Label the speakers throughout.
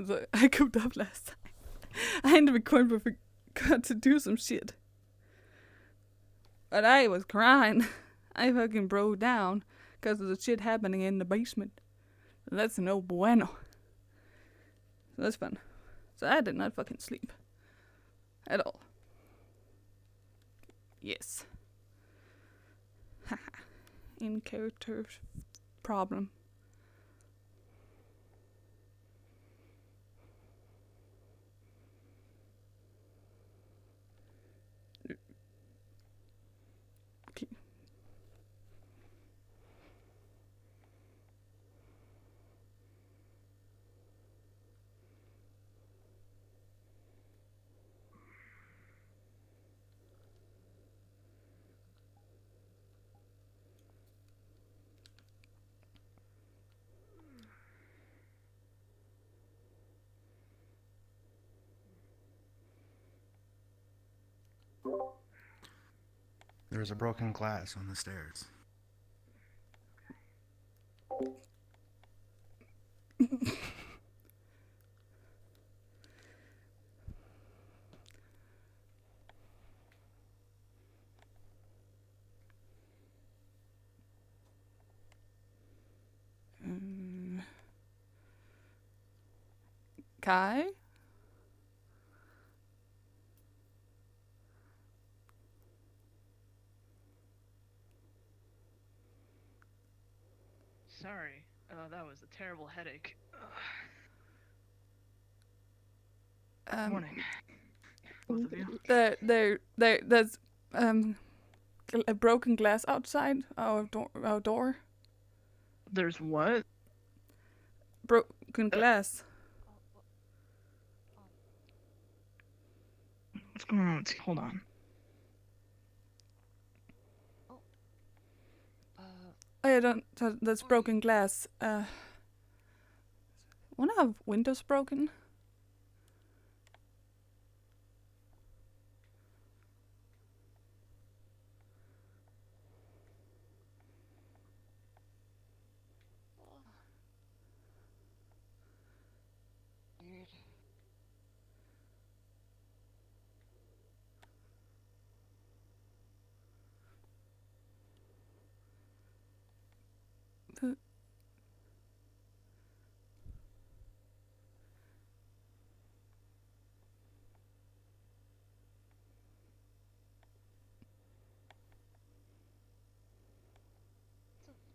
Speaker 1: But I cooped up last time. I had to record but forgot to do some shit. But I was crying. I fucking broke down because of the shit happening in the basement. That's no bueno. So that's fun. So I did not fucking sleep. At all. Yes. Haha. In character problem. Okay.
Speaker 2: There's a broken glass on the stairs.
Speaker 1: Kai?
Speaker 3: Sorry, that was a terrible headache. Morning, both of you.
Speaker 1: There's a broken glass outside our door.
Speaker 3: There's what?
Speaker 1: Broken glass.
Speaker 3: What's going on? Hold on.
Speaker 1: Oh yeah, that's broken glass. Wanna have windows broken?
Speaker 4: Weird.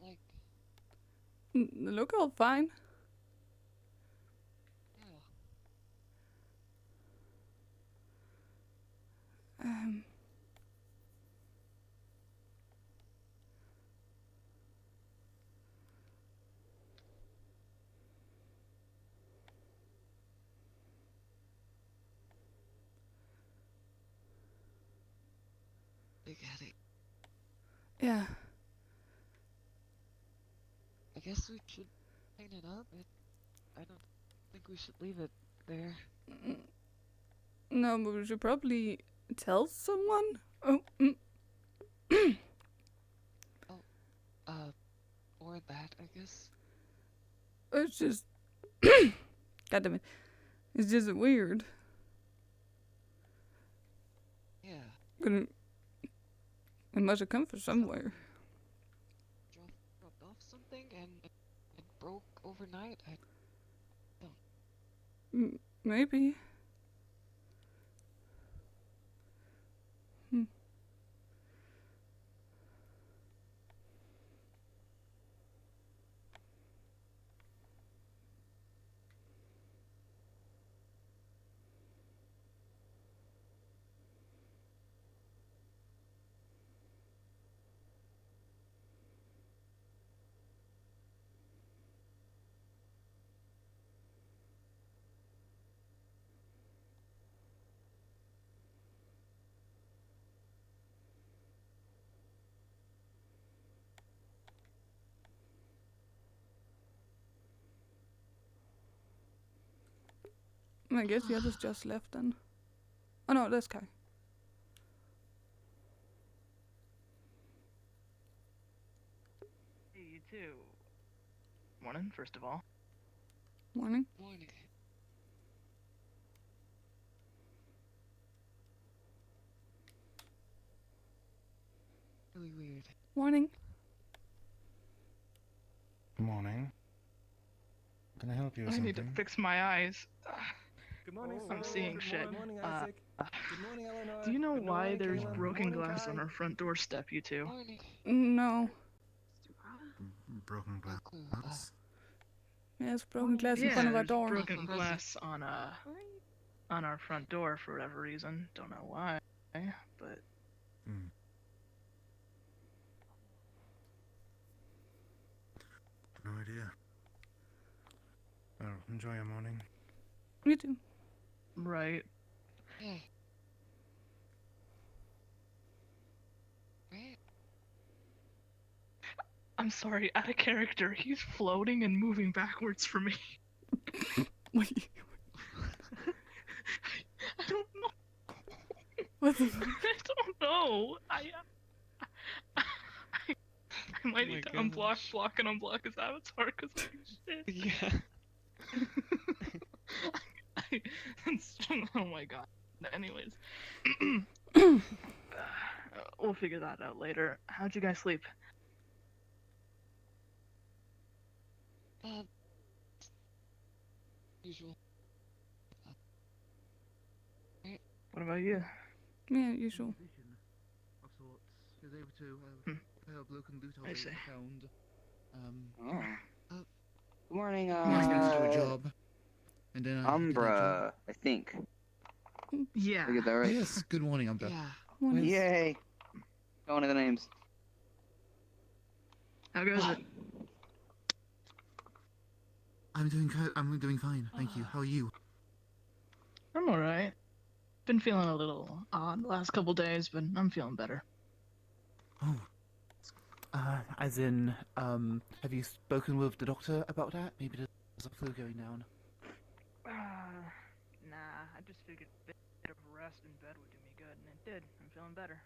Speaker 4: Like,
Speaker 1: Look all fine.
Speaker 4: yeah. Big headache.
Speaker 1: Yeah.
Speaker 4: I guess we should clean it up. I don't think we should leave it there.
Speaker 1: No, but we should probably tell someone. Oh.
Speaker 4: Or that, I guess.
Speaker 1: It's just. God damn it. It's just weird.
Speaker 4: Yeah.
Speaker 1: It must have come from somewhere.
Speaker 4: Dropped off something and it broke overnight. I don't.
Speaker 1: Maybe. I guess the others just left then. Oh no, that's Kai.
Speaker 3: Hey, you too. Morning, first of all.
Speaker 1: Morning.
Speaker 4: Morning. really weird.
Speaker 1: Morning.
Speaker 2: Good morning. Can I help you with
Speaker 3: I need to
Speaker 2: something?
Speaker 3: fix my eyes.
Speaker 5: Good morning,
Speaker 3: I'm
Speaker 5: Simon.
Speaker 3: seeing
Speaker 5: Good
Speaker 3: shit.
Speaker 5: morning,
Speaker 3: Uh,
Speaker 5: Isaac. Good morning, Eleanor.
Speaker 3: Do you know
Speaker 5: Good
Speaker 3: why
Speaker 5: morning,
Speaker 3: there's
Speaker 5: Caleb.
Speaker 3: broken
Speaker 5: Morning,
Speaker 3: glass on
Speaker 5: Kai.
Speaker 3: our front doorstep, you two?
Speaker 4: Morning.
Speaker 1: No.
Speaker 2: Broken
Speaker 4: No clue.
Speaker 2: glass?
Speaker 1: Yes, broken glass in front
Speaker 3: Yeah,
Speaker 1: of our
Speaker 3: there's
Speaker 1: door.
Speaker 3: broken
Speaker 4: Present.
Speaker 3: glass on our front door for whatever reason. Don't know why, but
Speaker 2: Hmm. No idea. Well, enjoy your morning.
Speaker 1: Me too.
Speaker 3: right.
Speaker 4: Yeah. Right?
Speaker 3: I'm sorry, out of character. He's floating and moving backwards for me.
Speaker 1: Wait,
Speaker 3: I don't know.
Speaker 1: what the?
Speaker 3: I don't know. I might
Speaker 4: Oh
Speaker 3: need to
Speaker 4: my
Speaker 3: block and unblock his avatar because shit.
Speaker 4: Yeah.
Speaker 3: Oh my god. Anyways, we'll figure that out later. How'd you guys sleep?
Speaker 4: Usual.
Speaker 3: What about you?
Speaker 1: Yeah, usual.
Speaker 6: Of sorts. He was able to
Speaker 3: Hmm.
Speaker 6: pale bloke and loot
Speaker 3: I
Speaker 6: all
Speaker 3: see.
Speaker 6: they found.
Speaker 7: Oh. Good morning,
Speaker 6: He was going to do a job. And then he did that job.
Speaker 7: Umbra, I think.
Speaker 3: Yeah.
Speaker 7: Did I get that
Speaker 6: Oh,
Speaker 7: right?
Speaker 6: yes, good morning, Umbra.
Speaker 4: Yeah.
Speaker 1: Morning.
Speaker 7: Yay! Got one of the names.
Speaker 3: How goes it?
Speaker 6: I'm doing fine, thank you. How are you?
Speaker 3: I'm alright. Been feeling a little odd the last couple days, but I'm feeling better.
Speaker 6: Oh. As in, have you spoken with the doctor about that? Maybe there's a flu going down.
Speaker 3: Nah, I just figured a bit of rest in bed would do me good, and it did. I'm feeling better.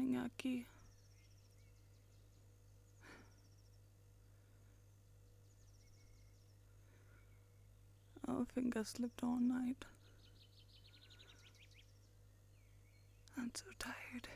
Speaker 1: finding a key. I think I slept all night. I'm so tired.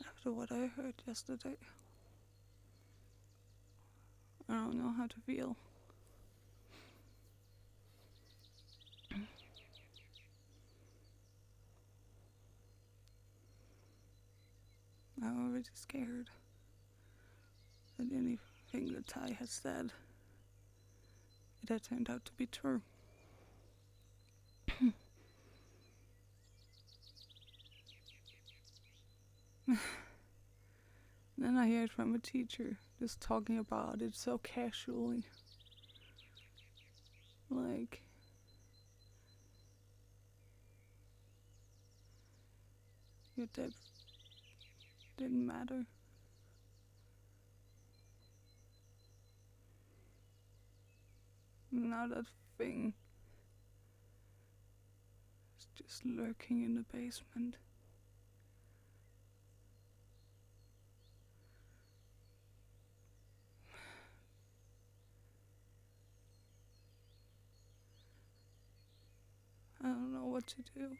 Speaker 1: After what I heard yesterday, I don't know how to feel. I'm already scared that anything that Ty has said, it had turned out to be true. Then I heard from a teacher just talking about it so casually. Like, your death didn't matter. Now that thing is just lurking in the basement. I don't know what to do.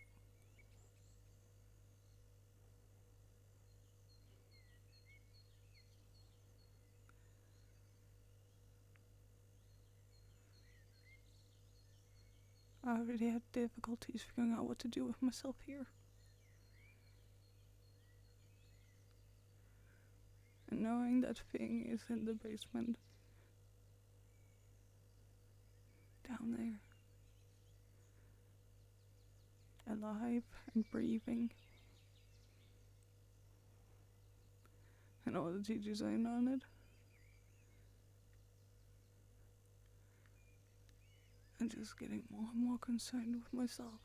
Speaker 1: I already had difficulties figuring out what to do with myself here. And knowing that thing is in the basement, down there, alive and breathing, and all the teachers are in on it. I'm just getting more and more concerned with myself.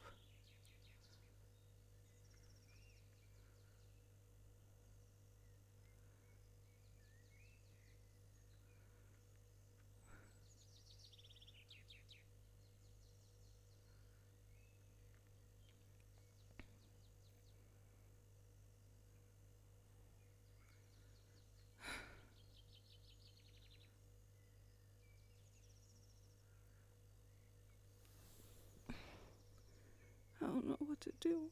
Speaker 1: I don't know what to do.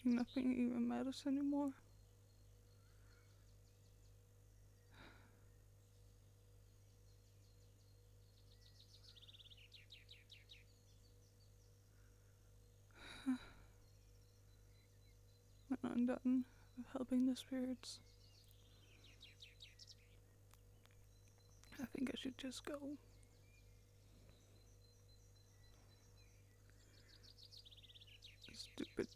Speaker 1: Nothing even matters anymore. When I'm done with helping the spirits, I think I should just go. Stupid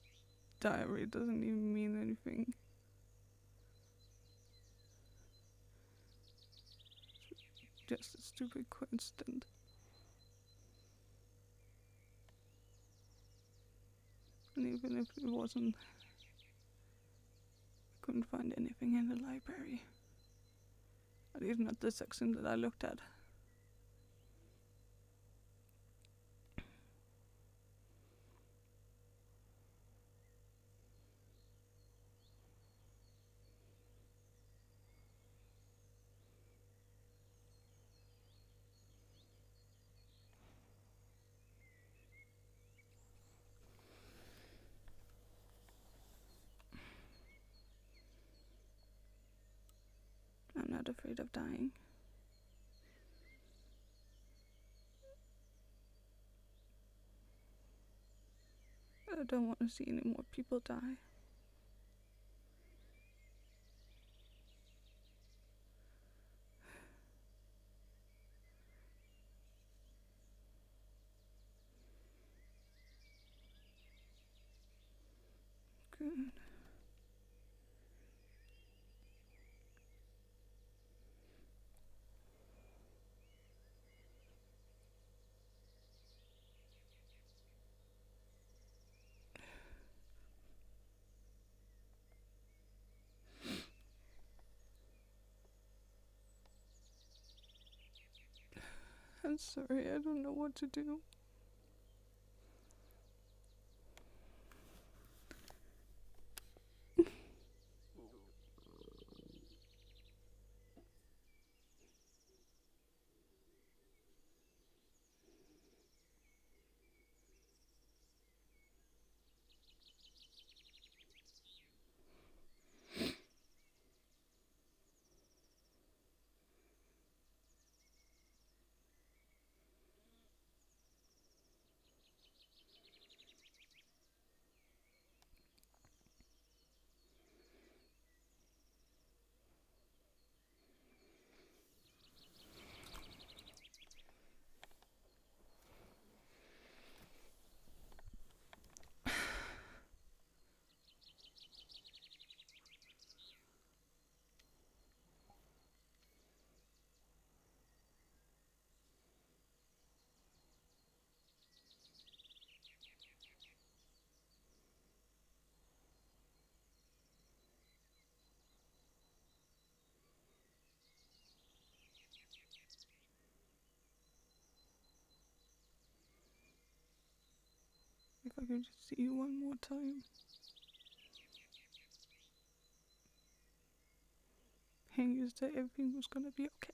Speaker 1: diary doesn't even mean anything. Just a stupid coincidence. And even if it wasn't, I couldn't find anything in the library. At least not the section that I looked at. I'm not afraid of dying. I don't want to see any more people die. Good. I'm sorry, I don't know what to do. If I could just see you one more time. And you said everything was gonna be okay.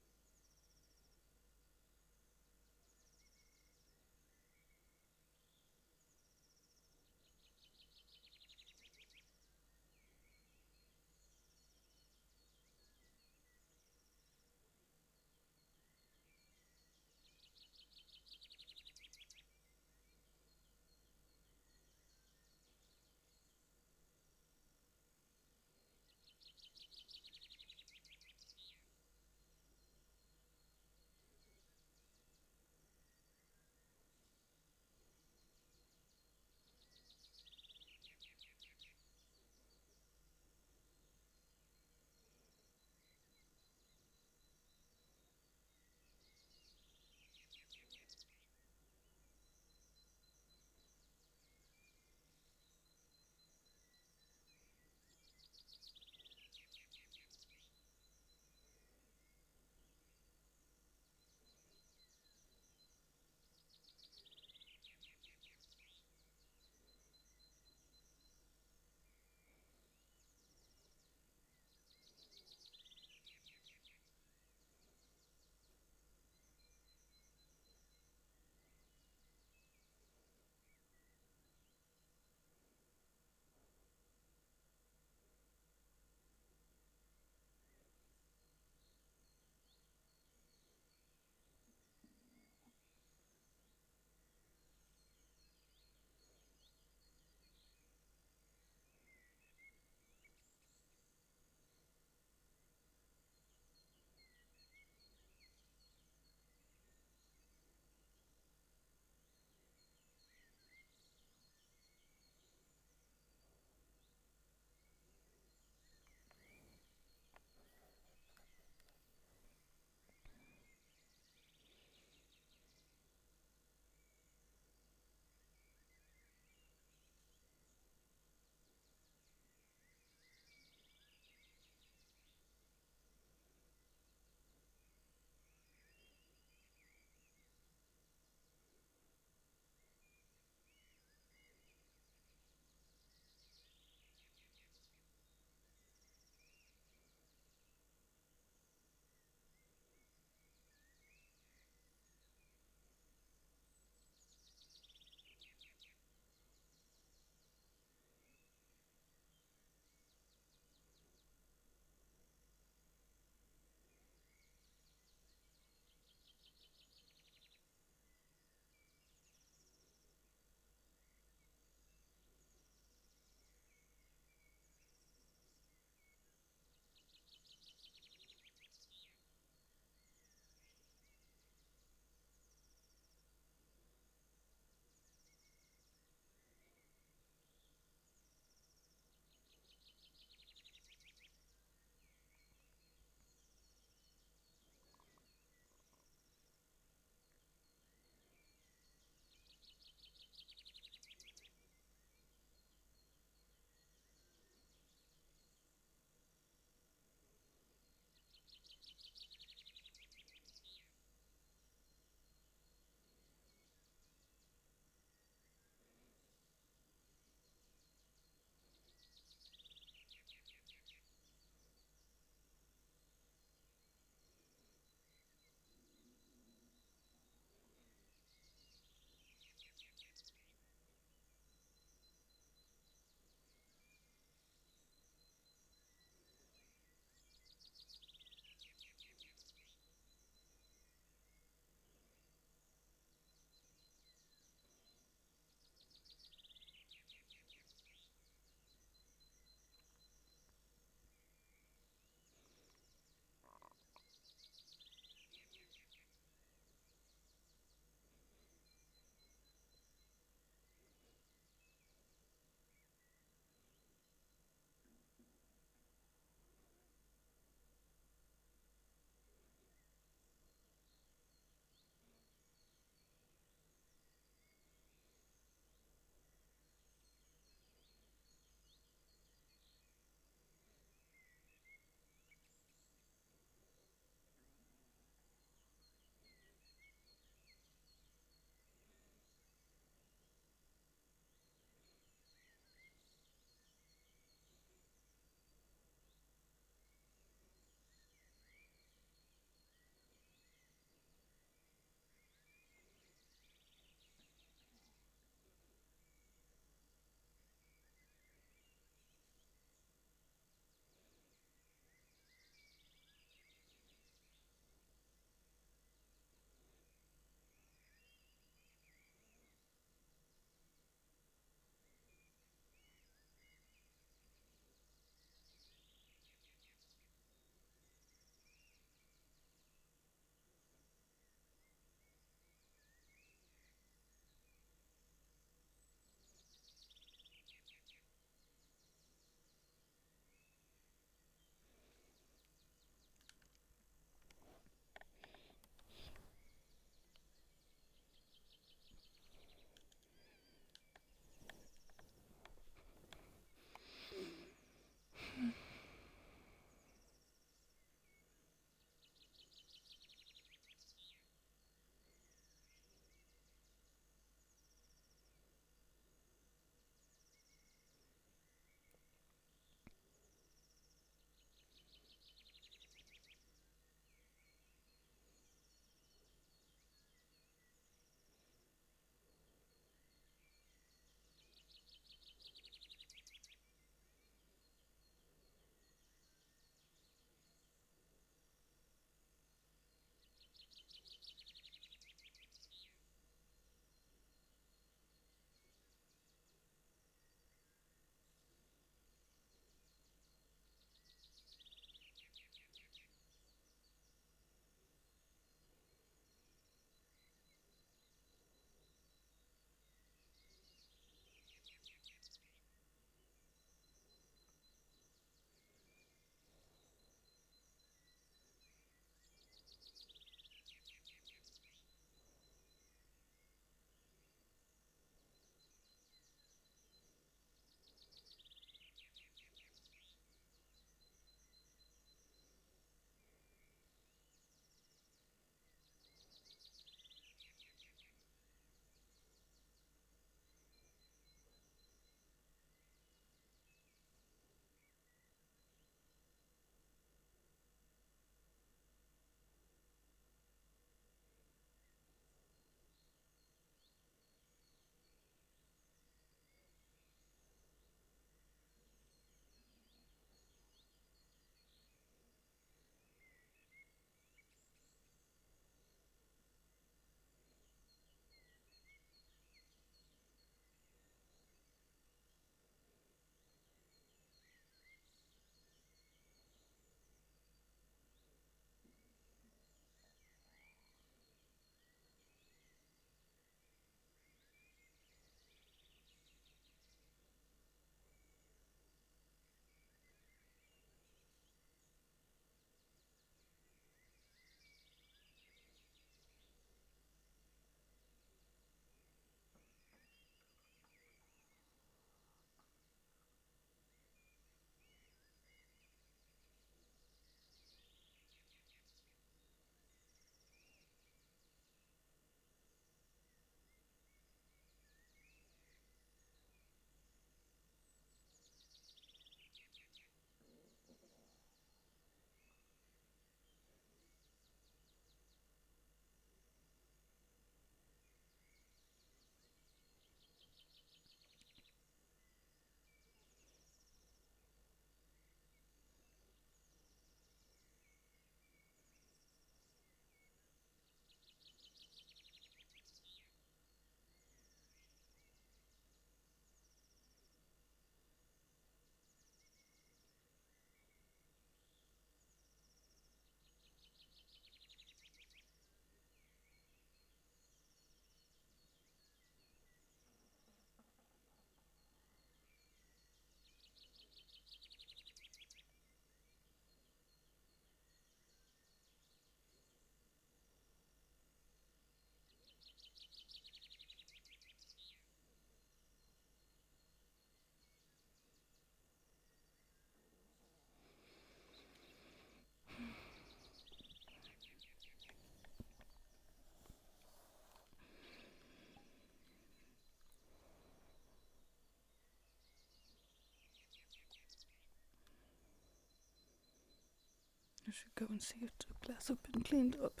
Speaker 1: I should go and see if the glass has been cleaned up.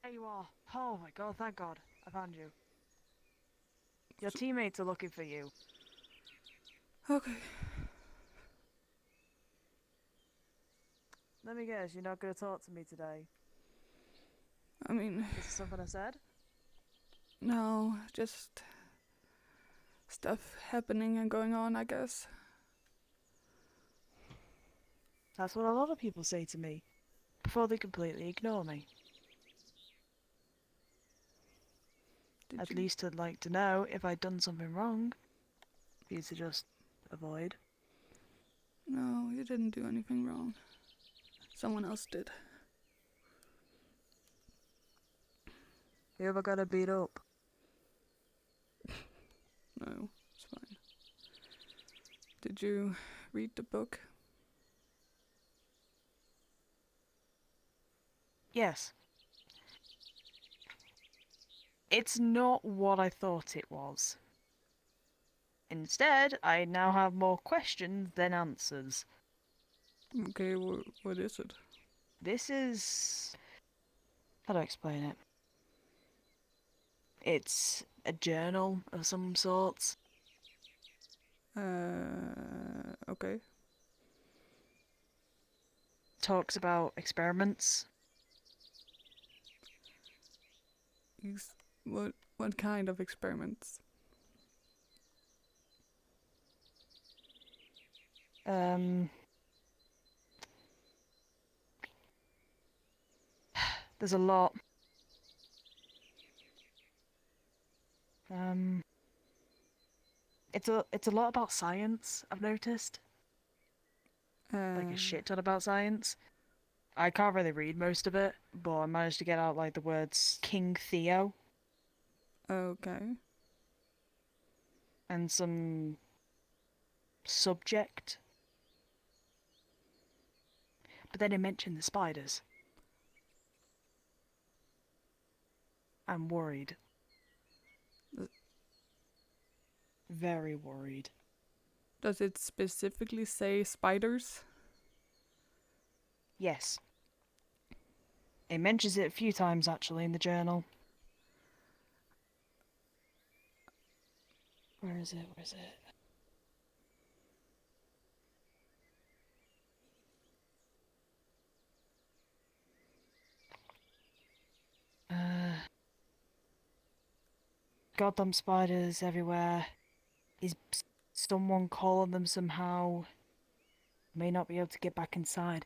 Speaker 8: There you are. Oh my god, thank god. I found you. Your teammates are looking for you.
Speaker 1: Okay.
Speaker 8: Let me guess, you're not gonna talk to me today.
Speaker 1: I mean,
Speaker 8: Is this something I said?
Speaker 1: no, just stuff happening and going on, I guess.
Speaker 8: That's what a lot of people say to me. Before they completely ignore me. At least I'd like to know if I'd done something wrong. For you to just avoid.
Speaker 1: No, you didn't do anything wrong. Someone else did.
Speaker 8: You ever got beat up?
Speaker 1: No, it's fine. Did you read the book?
Speaker 8: Yes. It's not what I thought it was. Instead, I now have more questions than answers.
Speaker 1: Okay, what is it?
Speaker 8: This is... how do I explain it? It's a journal of some sorts.
Speaker 1: Okay.
Speaker 8: Talks about experiments.
Speaker 1: What kind of experiments?
Speaker 8: There's a lot. It's a lot about science, I've noticed. Like a shit ton about science. I can't really read most of it, but I managed to get out like the words King Theo
Speaker 1: Okay.
Speaker 8: and some subject. But then it mentioned the spiders. I'm worried. Very worried.
Speaker 1: Does it specifically say spiders?
Speaker 8: Yes. It mentions it a few times actually in the journal. Where is it? Where is it? Goddamn spiders everywhere. Is someone calling them somehow? May not be able to get back inside.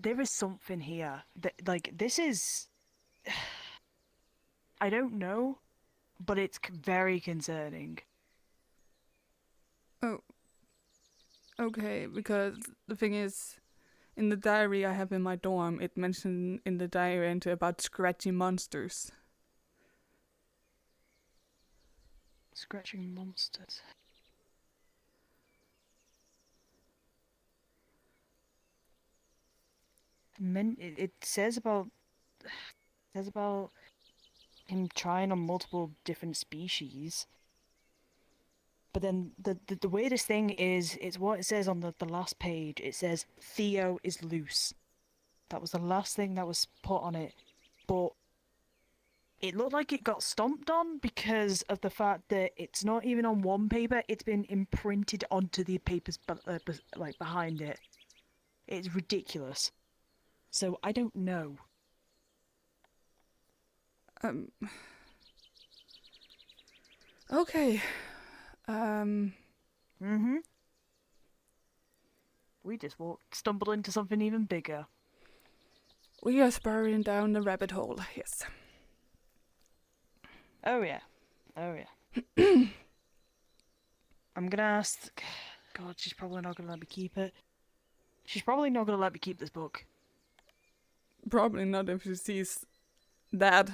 Speaker 8: There is something here. Like, this is... I don't know, but it's very concerning.
Speaker 1: Oh. Okay, because the thing is, in the diary I have in my dorm, it mentioned in the diary entry about scratchy monsters.
Speaker 8: Scratching monsters. it says about him trying on multiple different species. But then the weirdest thing is it's what it says on the last page. It says Theo is loose. That was the last thing that was put on it. But it looked like it got stomped on because of the fact that it's not even on one paper, it's been imprinted onto the papers like behind it. It's ridiculous. So I don't know.
Speaker 1: Okay.
Speaker 8: We just stumbled into something even bigger.
Speaker 1: We are spiraling down the rabbit hole, yes.
Speaker 8: Oh yeah. I'm gonna ask. God, she's probably not gonna let me keep it. She's probably not gonna let me keep this book.
Speaker 1: Probably not if she sees that.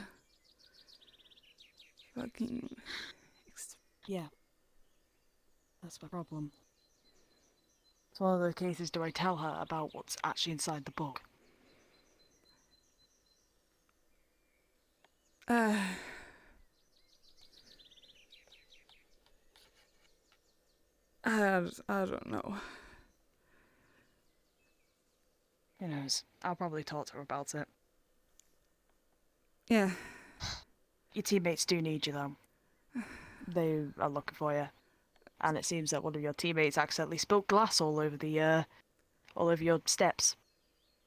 Speaker 1: Fucking...
Speaker 8: Yeah. That's my problem. It's one of those cases, do I tell her about what's actually inside the book?
Speaker 1: I don't know.
Speaker 8: Who knows? I'll probably talk to her about it.
Speaker 1: Yeah.
Speaker 8: Your teammates do need you, though. They are looking for you. And it seems that one of your teammates accidentally spilled glass all over your steps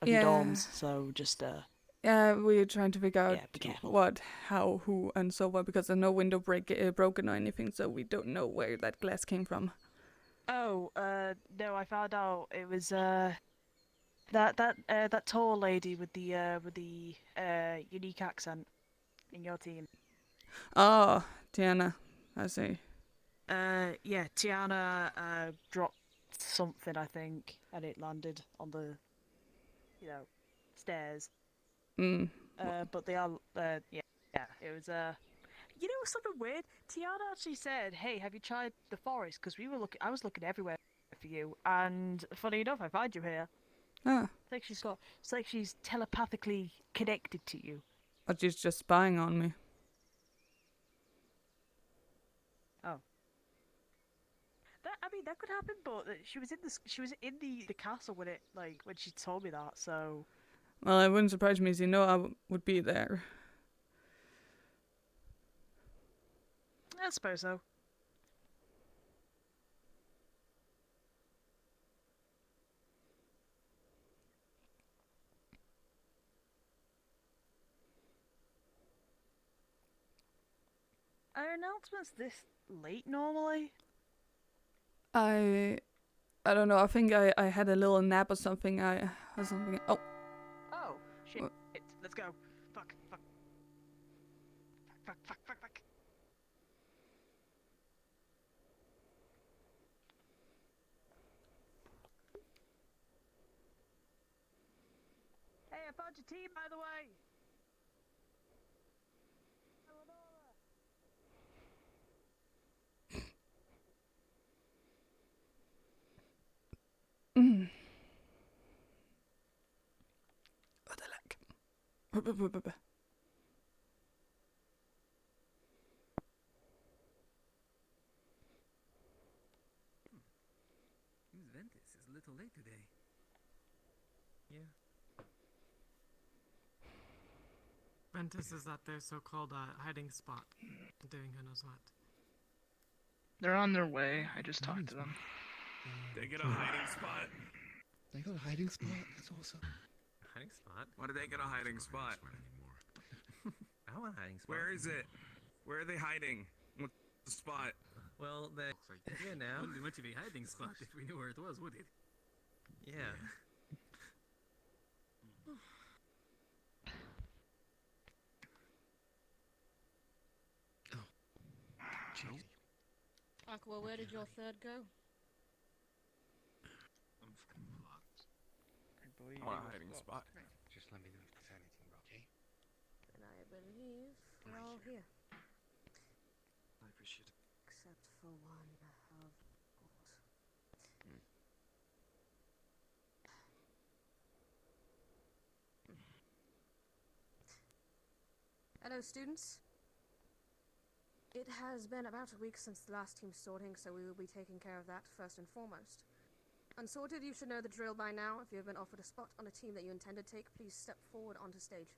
Speaker 8: of your dorms. So just,
Speaker 1: Yeah, we're trying to figure out
Speaker 8: be careful.
Speaker 1: what, how, who, and so on, because there's no window broken or anything, so we don't know where that glass came from.
Speaker 8: Oh, no, I found out it was, that tall lady with the unique accent in your team.
Speaker 1: Oh, Tiana, I see.
Speaker 8: Yeah, Tiana, dropped something, I think, and it landed on the, stairs. But they are, yeah, it was, something weird? Tiana actually said, hey, have you tried the forest? Because I was looking everywhere for you, and funny enough, I find you here.
Speaker 1: Ah.
Speaker 8: It's like she's telepathically connected to you.
Speaker 1: But she's just spying on me.
Speaker 8: Oh. That could happen, but she was in the castle when she told me that, so...
Speaker 1: Well, it wouldn't surprise me, as you know I would be there.
Speaker 8: I suppose so. Are announcements this late normally?
Speaker 1: I don't know. I think I had a little nap or something. Oh.
Speaker 8: Oh, shit. Let's go. Fuck. Hey, I found your team, by the way.
Speaker 1: What the heck?
Speaker 5: Seems Ventus is a little late today. Yeah.
Speaker 9: Ventus is at their so-called hiding spot, doing who knows what.
Speaker 3: They're on their way. I just talked to them.
Speaker 10: They get a hiding spot.
Speaker 2: They got a hiding spot? That's awesome.
Speaker 10: Hiding spot? Why did they get a hiding spot? I want a hiding spot. Where is it? Where are they hiding? What's the spot? Well, they... Yeah, now.
Speaker 9: Wouldn't be much of a hiding spot if we knew where it was, would it?
Speaker 10: Yeah.
Speaker 11: Aqua, where did your third go?
Speaker 10: I want a hiding spot.
Speaker 2: Just let me know if there's anything, okay?
Speaker 11: And I believe we're all here.
Speaker 2: I appreciate it.
Speaker 11: Except for one, of course. Hello, students. It has been about a week since the last team sorting, so we will be taking care of that first and foremost. Unsorted, you should know the drill by now. If you have been offered a spot on a team that you intend to take, please step forward onto stage.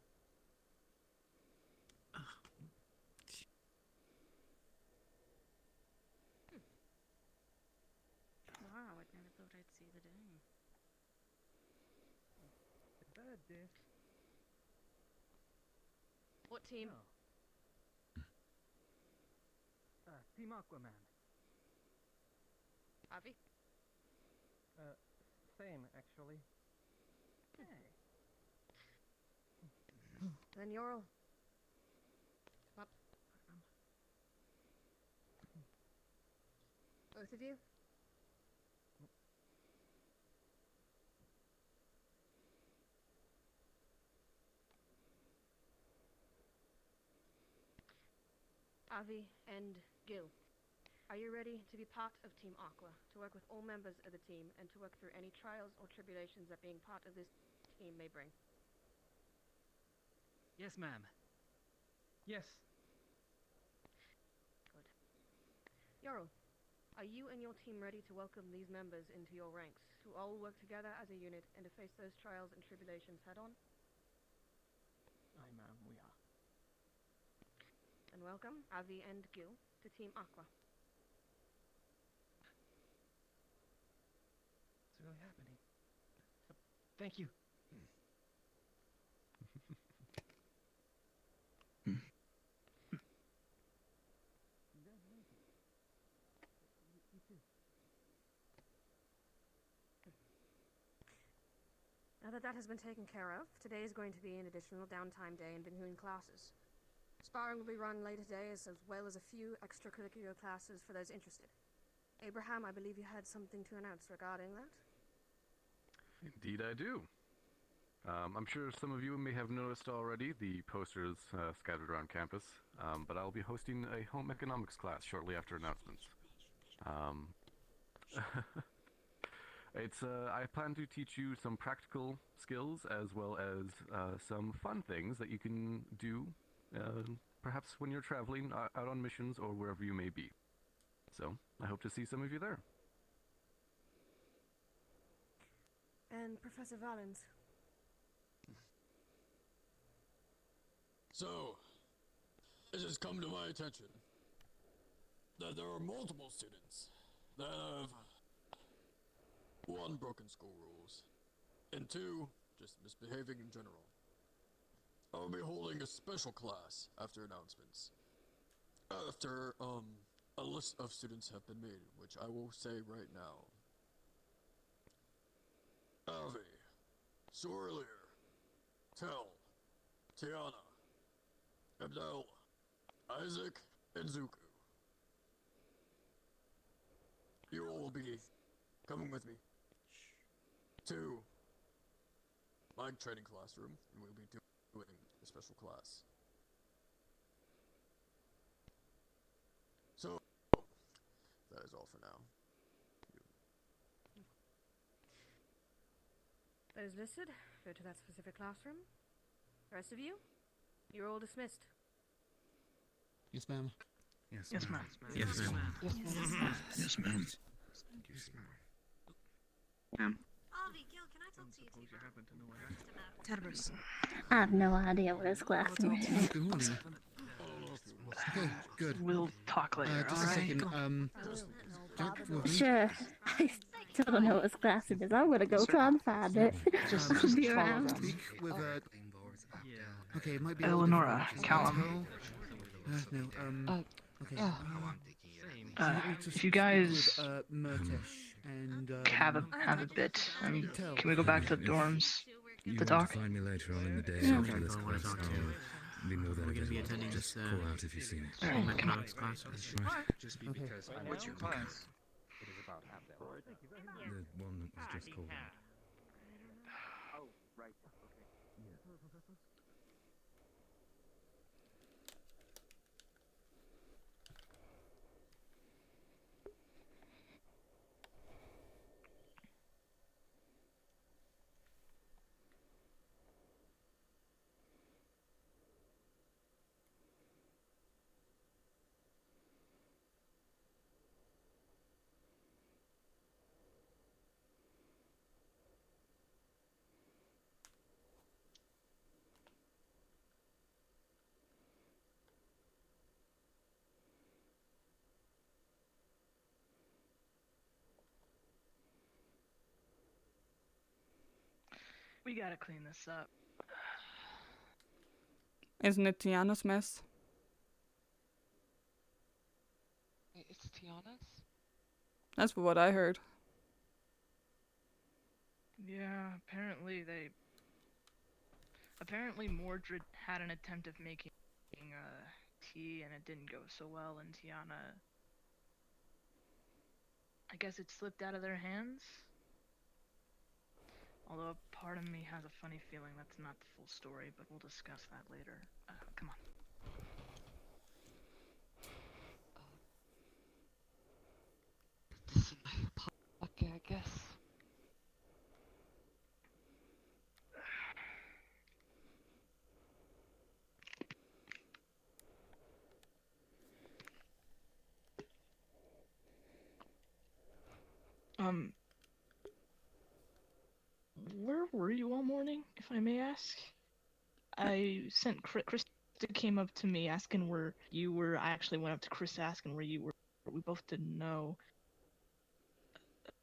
Speaker 12: Wow, I never thought I'd see the day.
Speaker 5: Bad day.
Speaker 11: What team?
Speaker 5: Team Aquaman.
Speaker 11: Avi?
Speaker 5: Same, actually.
Speaker 11: Then Yorl. Come up. Both of you? Avi and Gil, are you ready to be part of Team Aqua, to work with all members of the team, and to work through any trials or tribulations that being part of this team may bring?
Speaker 5: Yes, ma'am. Yes.
Speaker 11: Good. Yorl, are you and your team ready to welcome these members into your ranks, to all work together as a unit and to face those trials and tribulations head-on?
Speaker 5: Aye, ma'am, we are.
Speaker 11: And welcome, Avi and Gil, to Team Aqua.
Speaker 5: It's really happening. Thank you.
Speaker 11: Now that has been taken care of, today is going to be an additional downtime day in between classes. Sparring will be run later today, as well as a few extracurricular classes for those interested. Abraham, I believe you had something to announce regarding that?
Speaker 13: Indeed I do. I'm sure some of you may have noticed already the posters scattered around campus, but I'll be hosting a home economics class shortly after announcements. I plan to teach you some practical skills as well as some fun things that you can do perhaps when you're traveling out on missions or wherever you may be. So, I hope to see some of you there.
Speaker 11: And Professor Valens.
Speaker 14: So, it has come to my attention that there are multiple students that have, one, broken school rules, and two, just misbehaving in general. I will be holding a special class after announcements. After, a list of students have been made, which I will say right now. Avi, Sorlier, Tell, Tiana, Abdel, Isaac, and Zuko. You all will be coming with me to my training classroom, and we'll be doing a special class. So, that is all for now.
Speaker 11: Those listed, go to that specific classroom. The rest of you, you're all dismissed.
Speaker 2: Yes, ma'am.
Speaker 6: Yes,
Speaker 3: Yes, ma'am.
Speaker 6: Yes, ma'am.
Speaker 3: Yes, ma'am.
Speaker 6: Yes, ma'am.
Speaker 2: Yes, ma'am.
Speaker 11: Avi, Gil, can I talk to you
Speaker 5: Suppose you happen to know what
Speaker 12: Cerberus.
Speaker 15: I have no idea what his classroom is.
Speaker 2: Good morning. Okay, good.
Speaker 3: We'll talk later,
Speaker 2: Just a
Speaker 3: alright?
Speaker 2: second, Jack, with me?
Speaker 15: Sure. I still don't know what his classroom is. I'm gonna go try and find it.
Speaker 3: Just
Speaker 15: Be
Speaker 3: follow
Speaker 15: around.
Speaker 3: them.
Speaker 2: Speak with, okay, it might be
Speaker 3: Eleonora,
Speaker 2: a little
Speaker 3: Callum.
Speaker 2: different. No, okay.
Speaker 3: If you guys
Speaker 2: Murtish and,
Speaker 3: have a bit, can we go back to the dorms to talk?
Speaker 16: Find me later on in the day
Speaker 3: Yeah.
Speaker 16: after this class. I'll be more than
Speaker 9: We're gonna be
Speaker 16: available.
Speaker 9: attending
Speaker 16: Just
Speaker 9: this,
Speaker 16: call out if you see me.
Speaker 9: home economics class.
Speaker 16: Right.
Speaker 5: Just
Speaker 2: Okay.
Speaker 5: because I
Speaker 2: What's
Speaker 5: know
Speaker 2: your
Speaker 5: you
Speaker 2: class?
Speaker 5: It is about half that. Thank you very much.
Speaker 16: The one that was just called out.
Speaker 7: Oh, right. Okay.
Speaker 3: We gotta clean this up.
Speaker 1: Isn't it Tiana's mess?
Speaker 4: It's Tiana's?
Speaker 1: That's what I heard.
Speaker 3: Yeah, apparently Mordred had an attempt of making tea and it didn't go so well, and Tiana, I guess it slipped out of their hands? Although a part of me has a funny feeling that's not the full story, but we'll discuss that later. Come on.
Speaker 4: This in my pocket, I guess.
Speaker 3: Where were you all morning, if I may ask? I sent Krista came up to me asking where you were. I actually went up to Krista asking where you were. We both didn't know.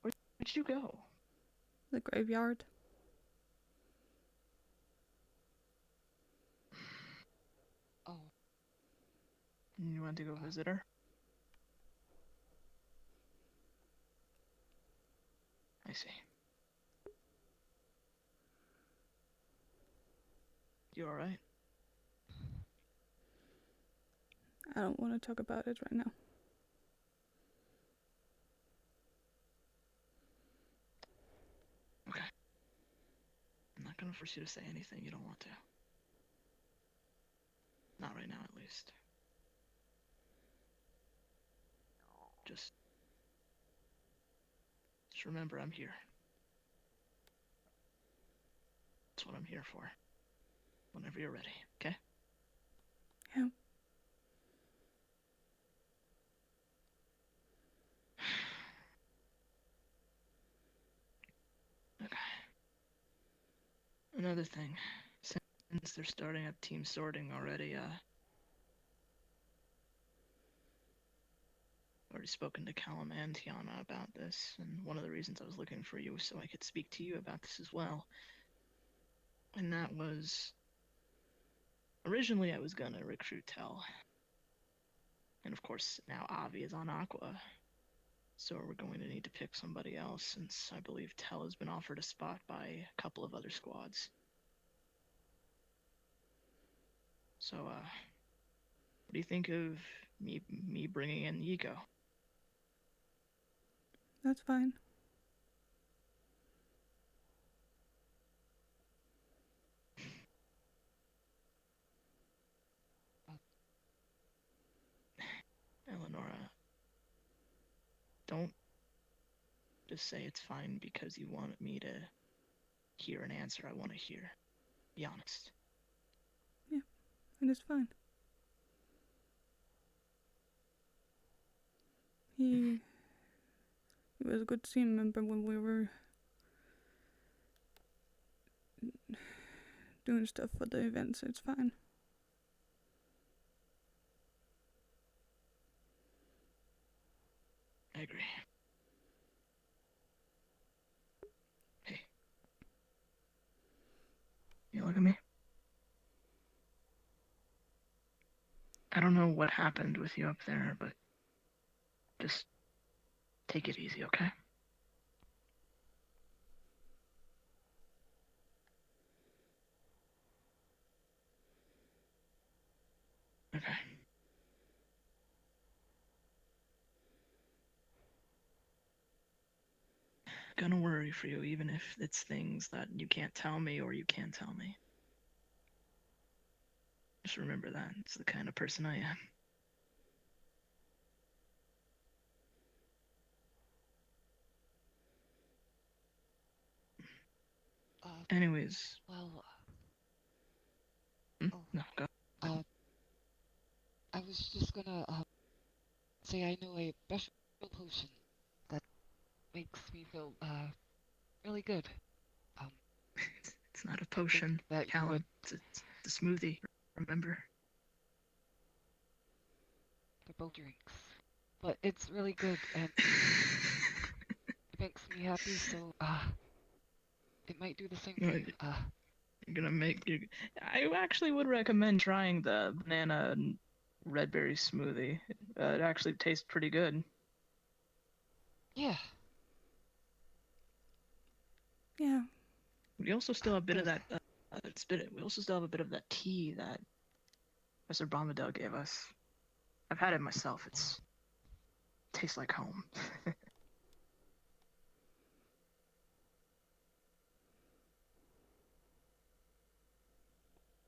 Speaker 3: Where'd you go?
Speaker 1: The graveyard.
Speaker 4: Oh.
Speaker 3: You went to go visit her? I see. You alright?
Speaker 1: I don't want to talk about it right now.
Speaker 3: Okay. I'm not gonna force you to say anything you don't want to. Not right now, at least. Just remember I'm here. That's what I'm here for. Whenever you're ready, okay?
Speaker 1: Yeah.
Speaker 3: Okay. Another thing. Since they're starting up team sorting already, already spoken to Callum and Tiana about this, and one of the reasons I was looking for you was so I could speak to you about this as well. And that was... Originally I was gonna recruit Tel. And of course, now Avi is on Aqua. So we're going to need to pick somebody else, since I believe Tel has been offered a spot by a couple of other squads. So, what do you think of me bringing in Yigo?
Speaker 1: That's fine.
Speaker 3: Eleonora, don't just say it's fine because you wanted me to hear an answer I want to hear. Be honest.
Speaker 1: Yeah, it is fine. He was a good team member when we were doing stuff for the events. It's fine.
Speaker 3: I agree. Hey. You look at me? I don't know what happened with you up there, but just take it easy, okay? Okay. Gonna worry for you, even if it's things that you can't tell me or you can tell me. Just remember that. It's the kind of person I am. Anyways.
Speaker 4: Well,
Speaker 3: No, go.
Speaker 4: I was just gonna, say I know a special potion that makes me feel, really good.
Speaker 3: It's not a potion,
Speaker 4: that
Speaker 3: Callum. It's a smoothie, remember?
Speaker 4: They're both drinks. But it's really good, and it makes me happy, so, it might do the same
Speaker 3: No,
Speaker 4: thing.
Speaker 3: You're gonna make. I actually would recommend trying the banana and red berry smoothie. It actually tastes pretty good.
Speaker 4: Yeah.
Speaker 1: Yeah.
Speaker 3: We also still have a bit of that. We also still have a bit of that tea that Mr. Bombadil gave us. I've had it myself. Tastes like home.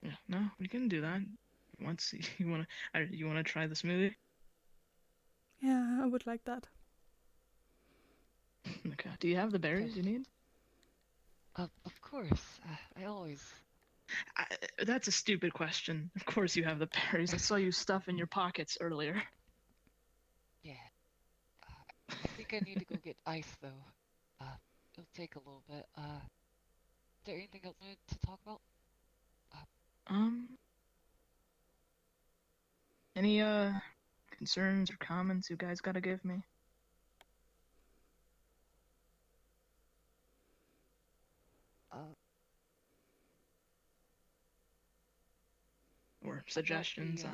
Speaker 3: Yeah, no, we can do that. Once you wanna try the smoothie?
Speaker 1: Yeah, I would like that.
Speaker 3: Okay. Do you have the berries you need?
Speaker 4: Of course. I always.
Speaker 3: That's a stupid question. Of course you have the berries. I saw you stuff in your pockets earlier.
Speaker 4: Yeah. I think I need to go get ice though. It'll take a little bit. Is there anything else I need to talk about?
Speaker 3: Any concerns or comments you guys gotta give me? Or suggestions?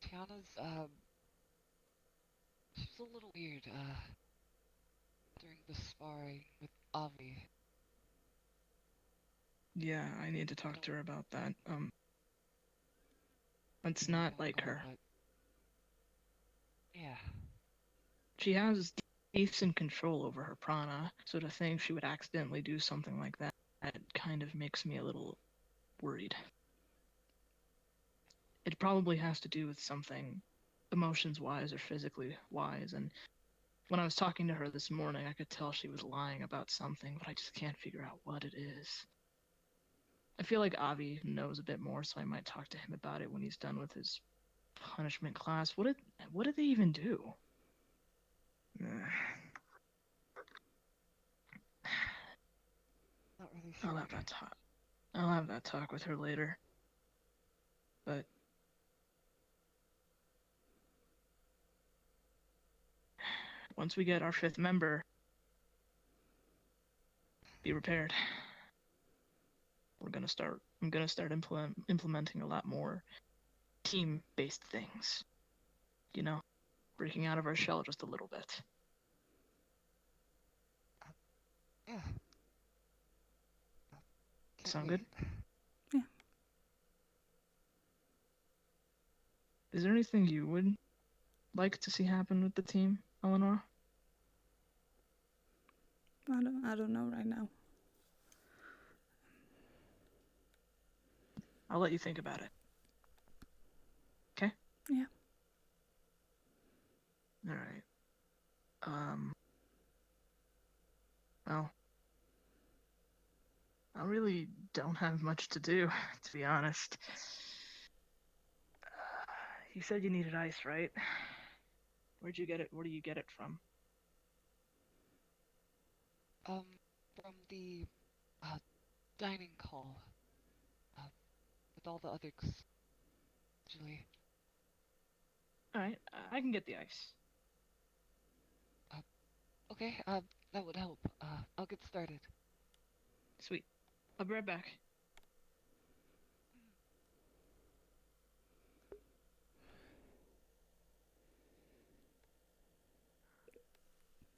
Speaker 4: Tiana's she's a little weird, during the sparring with Avi.
Speaker 3: Yeah, I need to talk to her about that. It's not like her.
Speaker 4: Yeah.
Speaker 3: She has decent control over her prana, so to think she would accidentally do something like that kind of makes me a little worried. It probably has to do with something emotions-wise or physically-wise, and when I was talking to her this morning, I could tell she was lying about something, but I just can't figure out what it is. I feel like Avi knows a bit more, so I might talk to him about it when he's done with his punishment class. What did they even do?
Speaker 4: Not really sure.
Speaker 3: I'll have that talk with her later. But once we get our 5th member, be prepared. I'm gonna start implementing a lot more team-based things. You know, breaking out of our shell just a little bit.
Speaker 4: Yeah.
Speaker 3: Sound good?
Speaker 1: Yeah.
Speaker 3: Is there anything you would like to see happen with the team, Eleanor?
Speaker 1: I don't know right now.
Speaker 3: I'll let you think about it. Okay?
Speaker 1: Yeah.
Speaker 3: Alright. Well, I really don't have much to do, to be honest. You said you needed ice, right? Where'd you get it? Where do you get it from?
Speaker 4: From the dining hall. With all the others. Usually.
Speaker 3: Alright, I can get the ice.
Speaker 4: Okay, that would help. I'll get started.
Speaker 3: Sweet. I'll be right back.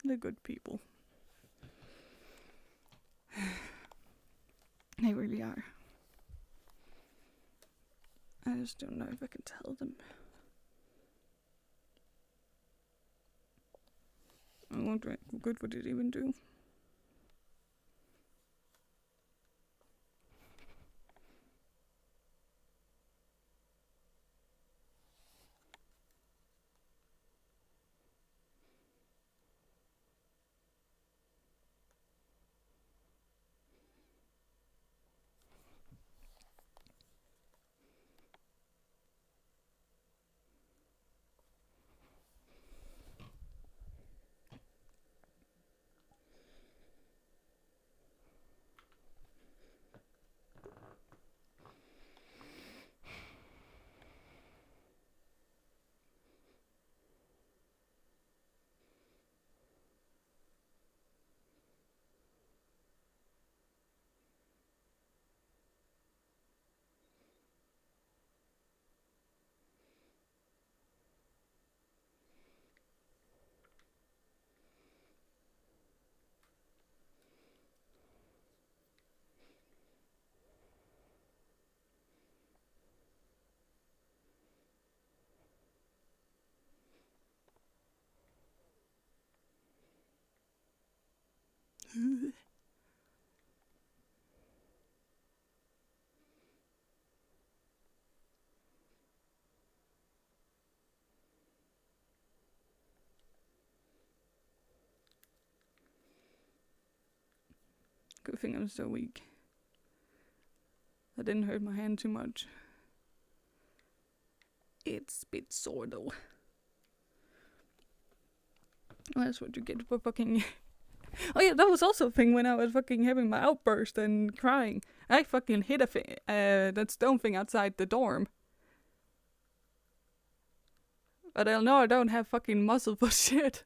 Speaker 1: They're good people. They really are. I just don't know if I can tell them. What good would it even do? Good thing I'm so weak. That didn't hurt my hand too much. It's a bit sore though. Well, that's what you get for fucking... Oh yeah, that was also a thing when I was fucking having my outburst and crying. I fucking hit that stone thing outside the dorm. But I know I don't have fucking muscle for shit.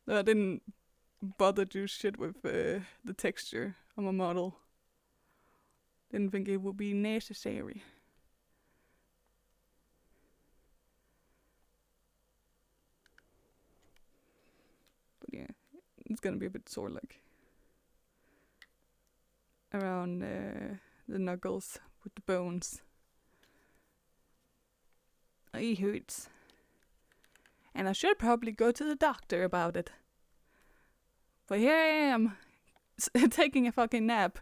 Speaker 1: I didn't bother to do shit with the texture of my model. Didn't think it would be necessary. But yeah, it's gonna be a bit sore, like around the knuckles with the bones. It hurts. And I should probably go to the doctor about it. But here I am, taking a fucking nap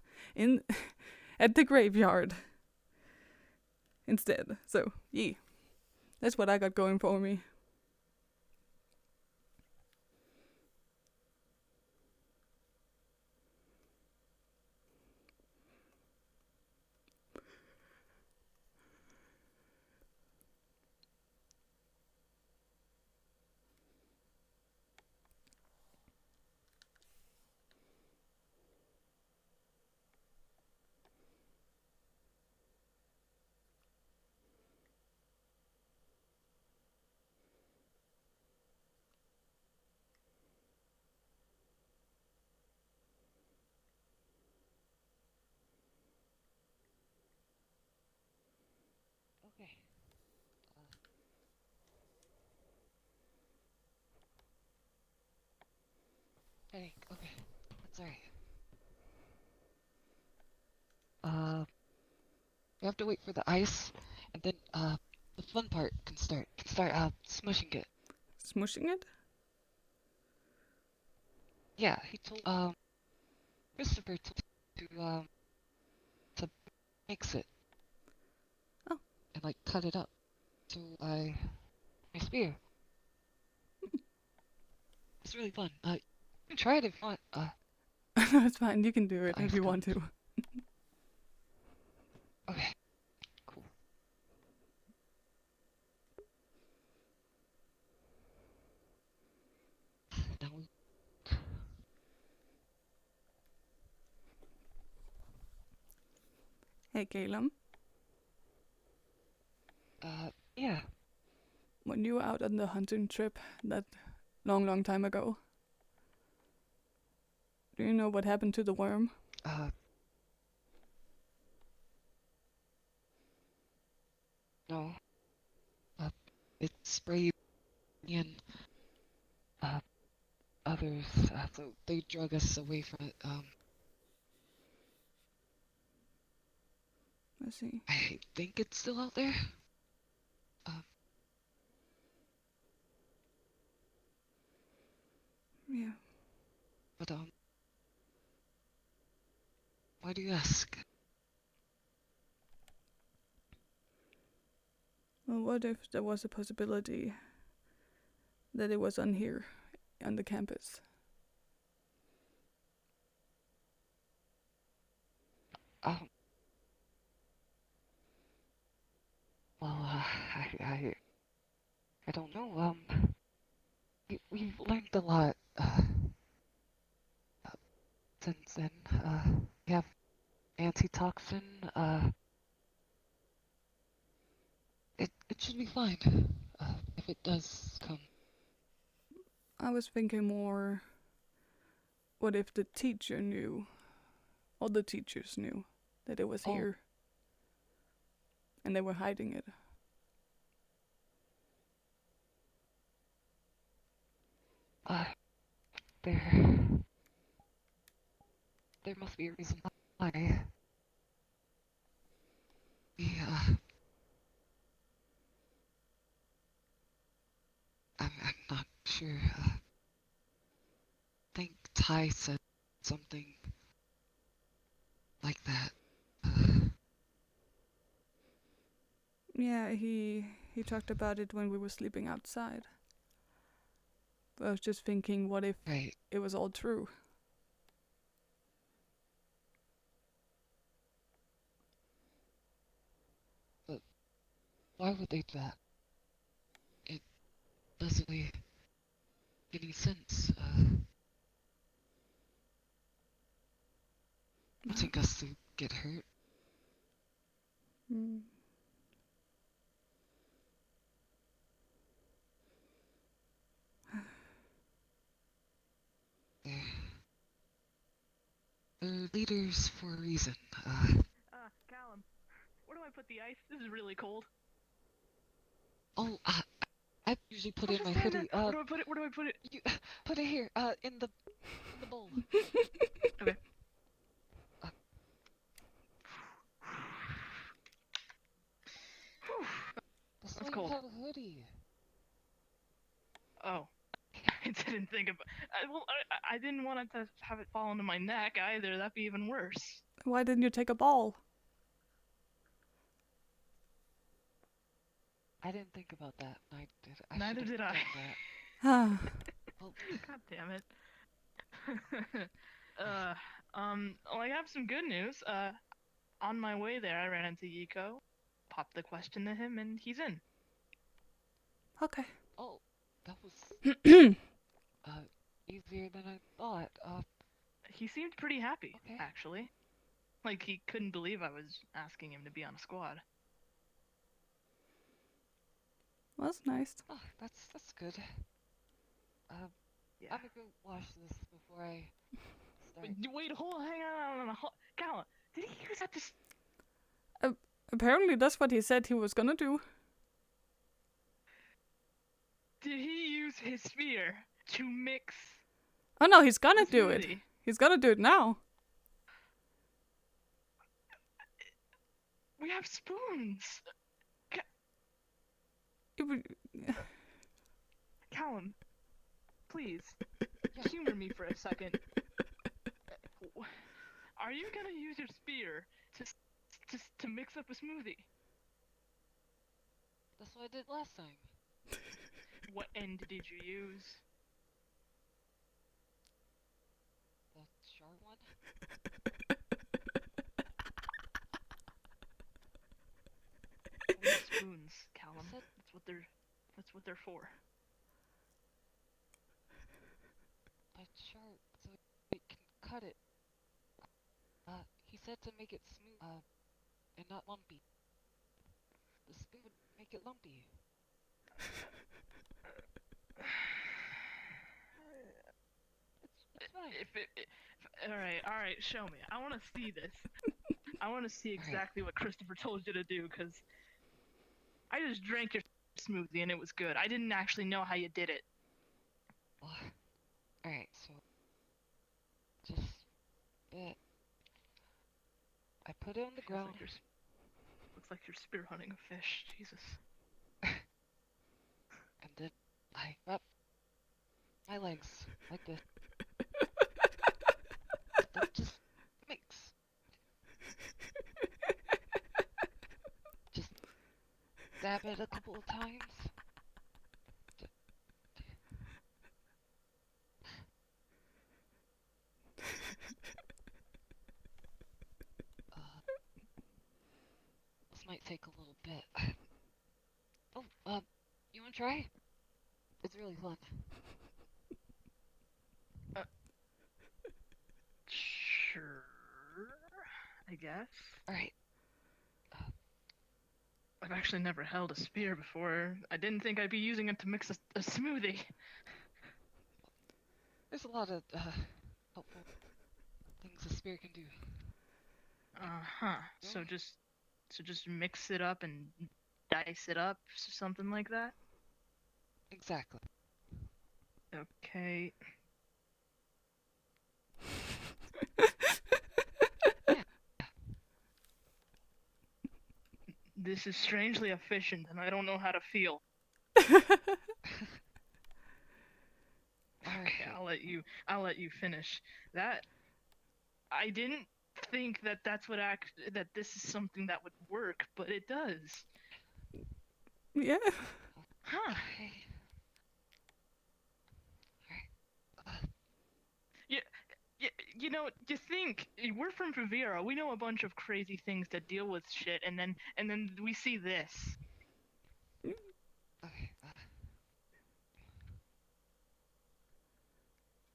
Speaker 1: at the graveyard instead. So, yeah. That's what I got going for me.
Speaker 4: Okay. Headache. Okay. That's alright. We have to wait for the ice, and then, the fun part can start. Smushing it.
Speaker 1: Smushing it?
Speaker 4: Yeah, he told, Christopher to mix it.
Speaker 1: Oh.
Speaker 4: And, like, cut it up. So, my spear. It's really fun. You can try it if you want.
Speaker 1: No, it's fine. You can do it if you want to.
Speaker 4: Okay. Cool. Now we...
Speaker 1: Hey, Caleb.
Speaker 4: Yeah.
Speaker 1: When you were out on the hunting trip that long time ago, do you know what happened to the worm?
Speaker 4: No. It sprayed me and, others, so they drug us away from it,
Speaker 1: I see.
Speaker 4: I think it's still out there.
Speaker 1: Yeah.
Speaker 4: But, why do you ask?
Speaker 1: Well, what if there was a possibility that it was on here, on the campus?
Speaker 4: Well, I don't know, we've learned a lot, since then. We have antitoxin, it should be fine, if it does come.
Speaker 1: I was thinking more, what if the teacher knew, all the teachers knew, that it was here, and they were hiding it?
Speaker 4: There must be a reason why. Yeah. I'm not sure. I think Ty said something like that.
Speaker 1: Yeah, he talked about it when we were sleeping outside. I was just thinking, what if it was all true?
Speaker 4: But why would they do that? It doesn't make any sense. Wanting us to get hurt.
Speaker 1: Hmm.
Speaker 4: They're leaders for a reason.
Speaker 3: Callum, where do I put the ice? This is really cold.
Speaker 4: Oh, I usually put it in my
Speaker 3: Stand
Speaker 4: hoodie.
Speaker 3: there. Where do I put it? Where do I put it?
Speaker 4: You put it here. In the bowl.
Speaker 3: Okay.
Speaker 4: That's
Speaker 3: That's
Speaker 4: why
Speaker 3: cold.
Speaker 4: you have a hoodie.
Speaker 3: Oh. I didn't think about. I didn't want it to have it fall into my neck either. That'd be even worse.
Speaker 1: Why didn't you take a ball?
Speaker 4: I didn't think about that.
Speaker 3: Neither did I.
Speaker 1: Ah.
Speaker 4: Oh.
Speaker 3: God damn it. Well, I have some good news. On my way there, I ran into Yiko, popped the question to him, and he's in.
Speaker 1: Okay.
Speaker 4: Oh, that was easier than I thought.
Speaker 3: He seemed pretty happy, actually. Like, he couldn't believe I was asking him to be on a squad.
Speaker 1: That's nice.
Speaker 4: Oh, that's good.
Speaker 3: Yeah.
Speaker 4: I'm gonna go wash this before I start.
Speaker 3: Wait, hang on. Callum, did he use that to...
Speaker 1: Apparently that's what he said he was gonna do.
Speaker 3: Did he use his spear to mix...
Speaker 1: Oh no, he's gonna
Speaker 3: the
Speaker 1: do it.
Speaker 3: smoothie?
Speaker 1: He's gonna do it now.
Speaker 3: We have spoons! Callum, please, humor me for a second. Are you gonna use your spear to mix up a smoothie?
Speaker 4: That's what I did last time.
Speaker 3: What end did you use?
Speaker 4: The sharp one?
Speaker 3: We have spoons, Callum. That's what they're for.
Speaker 4: But sharp, so it can cut it. He said to make it smooth, and not lumpy. The spoon would make it lumpy.
Speaker 3: Alright, show me. I want to see this. I want to see exactly what Christopher told you to do, because I just drank your smoothie and it was good. I didn't actually know how you did it.
Speaker 4: Alright, so just I put it on the ground.
Speaker 3: Looks like you're spear hunting a fish. Jesus.
Speaker 4: And then I wrap my legs like this. Then just mix. Just dab it a couple of times. This might take a little bit. Oh, you wanna try? It's really fun.
Speaker 3: Sure. I guess.
Speaker 4: Alright.
Speaker 3: I've actually never held a spear before. I didn't think I'd be using it to mix a smoothie.
Speaker 4: There's a lot of helpful things a spear can do.
Speaker 3: So just mix it up and dice it up, something like that?
Speaker 4: Exactly.
Speaker 3: Okay. This is strangely efficient, and I don't know how to feel. Okay, I'll let you finish. I didn't think that that this is something that would work, but it does.
Speaker 1: Yeah.
Speaker 3: Huh. you know, you think we're from Viviro. We know a bunch of crazy things to deal with shit, and then we see this.
Speaker 4: Okay. I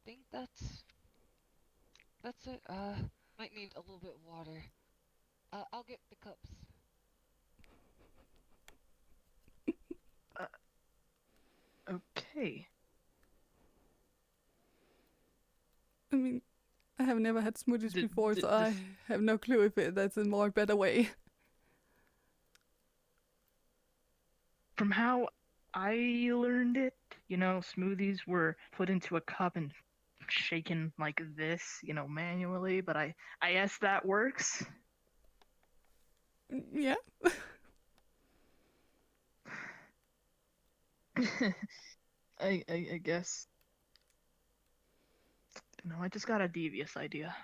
Speaker 4: think that's it. Might need a little bit of water. I'll get the cups.
Speaker 3: Okay.
Speaker 1: I mean, I have never had smoothies before, so I have no clue if that's a more better way.
Speaker 3: From how I learned it, you know, smoothies were put into a cup and shaken like this, you know, manually, but I guess that works.
Speaker 1: Yeah.
Speaker 3: I guess. No, I just got a devious idea.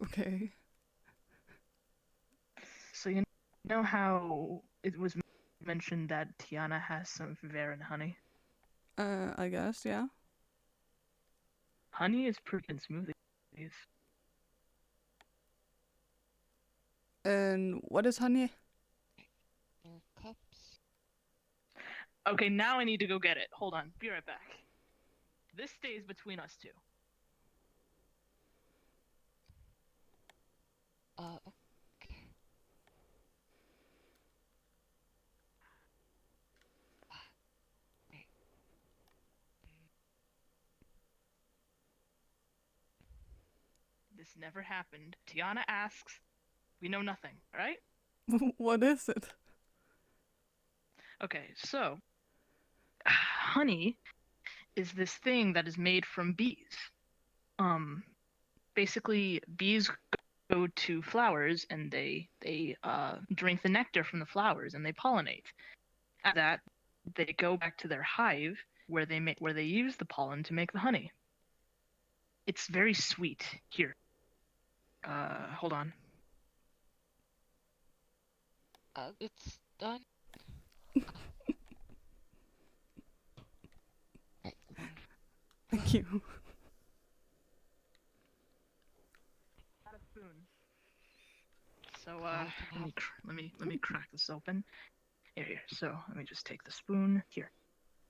Speaker 1: Okay.
Speaker 3: So you know how it was mentioned that Tiana has some Varen honey?
Speaker 1: I guess, yeah.
Speaker 3: Honey is pretty good in smoothies.
Speaker 1: And what is honey?
Speaker 4: Cups.
Speaker 3: Okay, now I need to go get it. Hold on, be right back. This stays between us two.
Speaker 4: Okay.
Speaker 3: This never happened. Tiana asks. We know nothing, alright?
Speaker 1: What is it?
Speaker 3: Okay, so honey is this thing that is made from bees. Basically bees go to flowers and they drink the nectar from the flowers and they pollinate. After that, they go back to their hive where they use the pollen to make the honey. It's very sweet. Here. Hold on.
Speaker 4: It's done.
Speaker 1: Thank you.
Speaker 3: Got a spoon. So let me crack this open. Here. So let me just take the spoon. Here.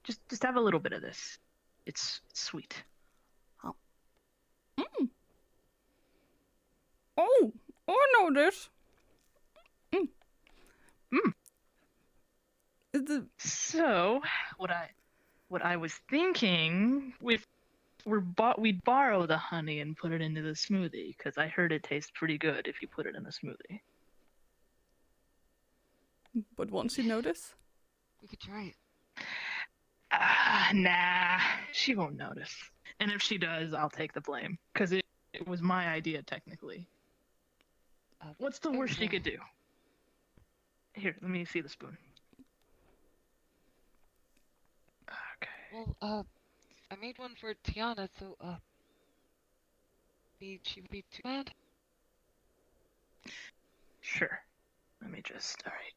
Speaker 3: Just have a little bit of this. It's sweet.
Speaker 1: Oh. Oh, I know this.
Speaker 3: So what I was thinking, we'd borrow the honey and put it into the smoothie because I heard it tastes pretty good if you put it in a smoothie.
Speaker 1: But won't she notice?
Speaker 4: We could try it.
Speaker 3: Nah, she won't notice. And if she does, I'll take the blame because it was my idea technically. What's the worst she could do? Here, let me see the spoon. Okay.
Speaker 4: Well, I made one for Tiana, so she would be too bad.
Speaker 3: Sure. Let me just, alright,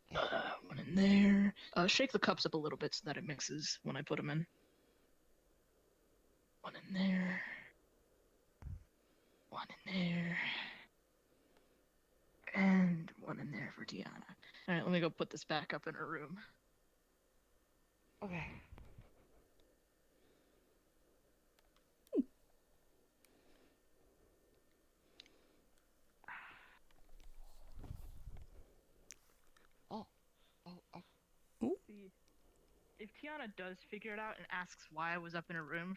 Speaker 3: one in there. Shake the cups up a little bit so that it mixes when I put them in. One in there. One in there. And one in there for Tiana. Alright, let me go put this back up in her room.
Speaker 4: Okay.
Speaker 3: See, if Tiana does figure it out and asks why I was up in her room,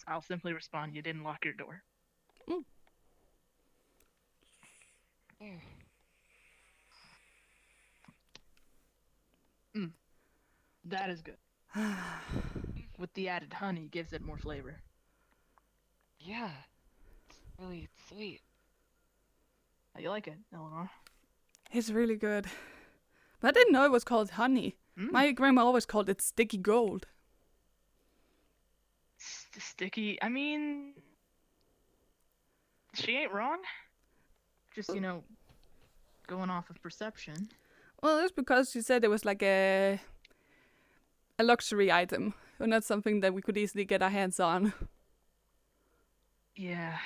Speaker 3: I'll simply respond, you didn't lock your door.
Speaker 4: There.
Speaker 3: That is good. With the added honey, gives it more flavor.
Speaker 4: Yeah. It's really sweet.
Speaker 3: How you like it, Eleanor?
Speaker 1: It's really good. But I didn't know it was called honey. My grandma always called it sticky gold.
Speaker 3: Sticky? I mean, she ain't wrong. Just, you know, going off of perception.
Speaker 1: Well, it's because she said it was like a luxury item, and not something that we could easily get our hands on.
Speaker 3: Yeah,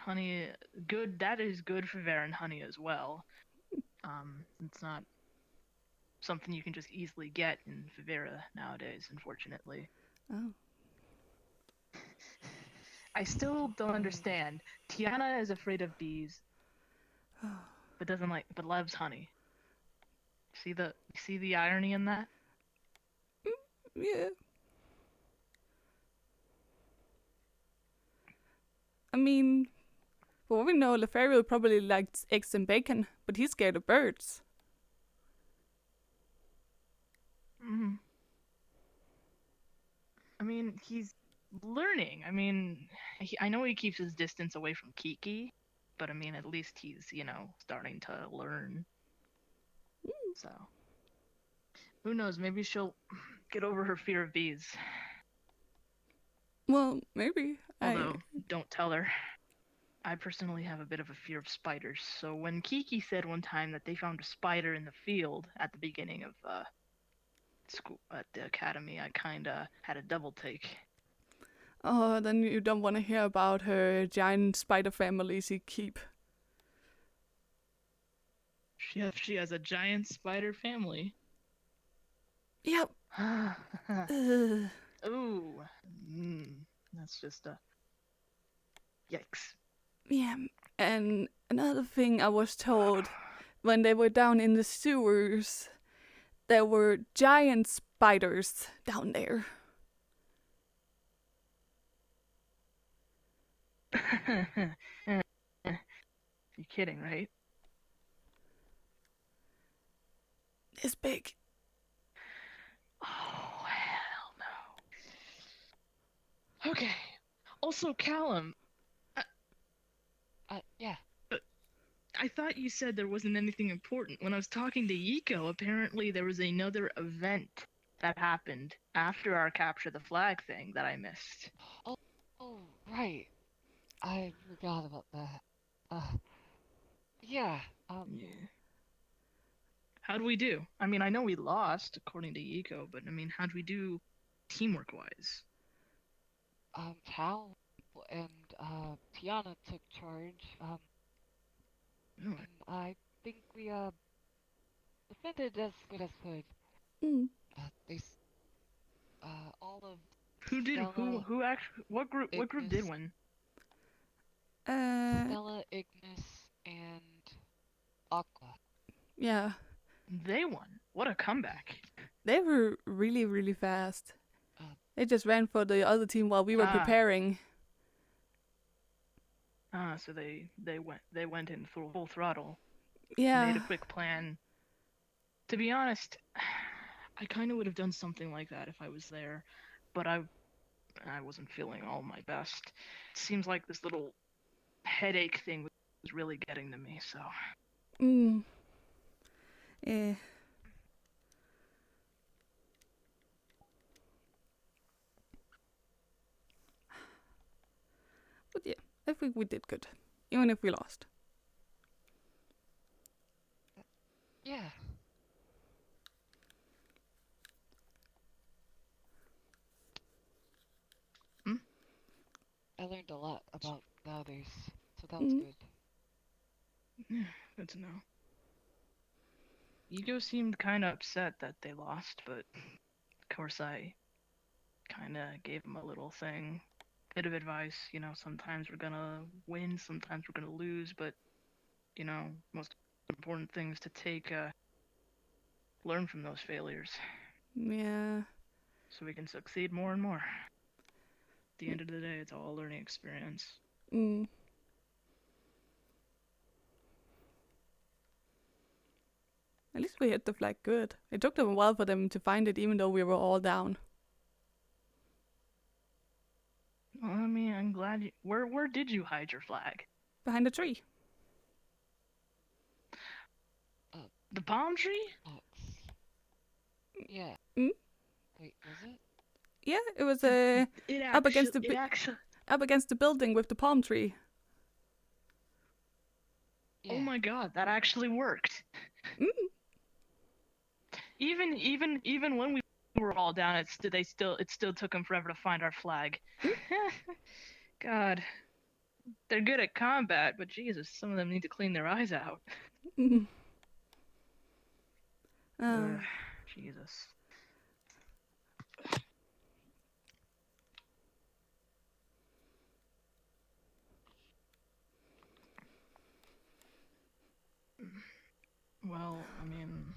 Speaker 3: honey, good. That is good for Varen honey as well. It's not something you can just easily get in Favera nowadays, unfortunately.
Speaker 1: Oh.
Speaker 3: I still don't understand. Tiana is afraid of bees, but loves honey. See the irony in that?
Speaker 1: Yeah. I mean, for what we know, Lefariel probably likes eggs and bacon, but he's scared of birds.
Speaker 3: I mean, he's learning. I mean, I know he keeps his distance away from Kiki, but I mean, at least he's, starting to learn. So, who knows? Maybe she'll get over her fear of bees.
Speaker 1: Well, maybe.
Speaker 3: Although, don't tell her. I personally have a bit of a fear of spiders, so when Kiki said one time that they found a spider in the field at the beginning of school at the academy, I kinda had a double take.
Speaker 1: Oh, then you don't want to hear about her giant spider family she keep.
Speaker 3: She has a giant spider family.
Speaker 1: Yep.
Speaker 3: Ooh. That's just a... Yikes.
Speaker 1: Yeah, and another thing I was told, when they were down in the sewers, there were giant spiders down there.
Speaker 3: You're kidding, right?
Speaker 1: It's big.
Speaker 3: Oh, hell no. Okay. Also, Callum.
Speaker 4: Yeah.
Speaker 3: I thought you said there wasn't anything important. When I was talking to Yiko, apparently there was another event that happened after our capture the flag thing that I missed.
Speaker 4: Oh, right. I forgot about that. Yeah.
Speaker 3: How'd we do? I mean, I know we lost, according to Yiko, but I mean, how'd we do teamwork-wise?
Speaker 4: Tal and, Tiana took charge, and I think we, defended as good as could. All of
Speaker 3: Who did,
Speaker 4: Stella,
Speaker 3: who actually, what group did win?
Speaker 4: Stella, Ignis, and Aqua.
Speaker 1: Yeah.
Speaker 3: They won. What a comeback.
Speaker 1: They were really, really fast. They just ran for the other team while we were preparing.
Speaker 3: So they went in full throttle.
Speaker 1: Yeah.
Speaker 3: Made a quick plan. To be honest, I kind of would have done something like that if I was there, but I wasn't feeling all my best. It seems like this little headache thing was really getting to me, so.
Speaker 1: Yeah. But yeah, I think we did good, even if we lost.
Speaker 4: Yeah. I learned a lot about the others, so that was good.
Speaker 3: Yeah, good to know. Ego seemed kind of upset that they lost, but of course I kind of gave him a little bit of advice. Sometimes we're gonna win, sometimes we're gonna lose, but most important things to take, learn from those failures.
Speaker 1: Yeah.
Speaker 3: So we can succeed more and more. At the end of the day, it's all a learning experience.
Speaker 1: At least we hit the flag good. It took them a while for them to find it, even though we were all down.
Speaker 3: Well, I mean, I'm glad where did you hide your flag?
Speaker 1: Behind the tree.
Speaker 3: The palm tree?
Speaker 4: Yeah.
Speaker 1: Mm?
Speaker 4: Wait, was it?
Speaker 1: Yeah, it was up against the building with the palm tree.
Speaker 3: Yeah. Oh my god, that actually worked. Even when we were all down, it still took them forever to find our flag. God. they're good at combat, but Jesus, some of them need to clean their eyes out. Ugh, Jesus. Well, I mean,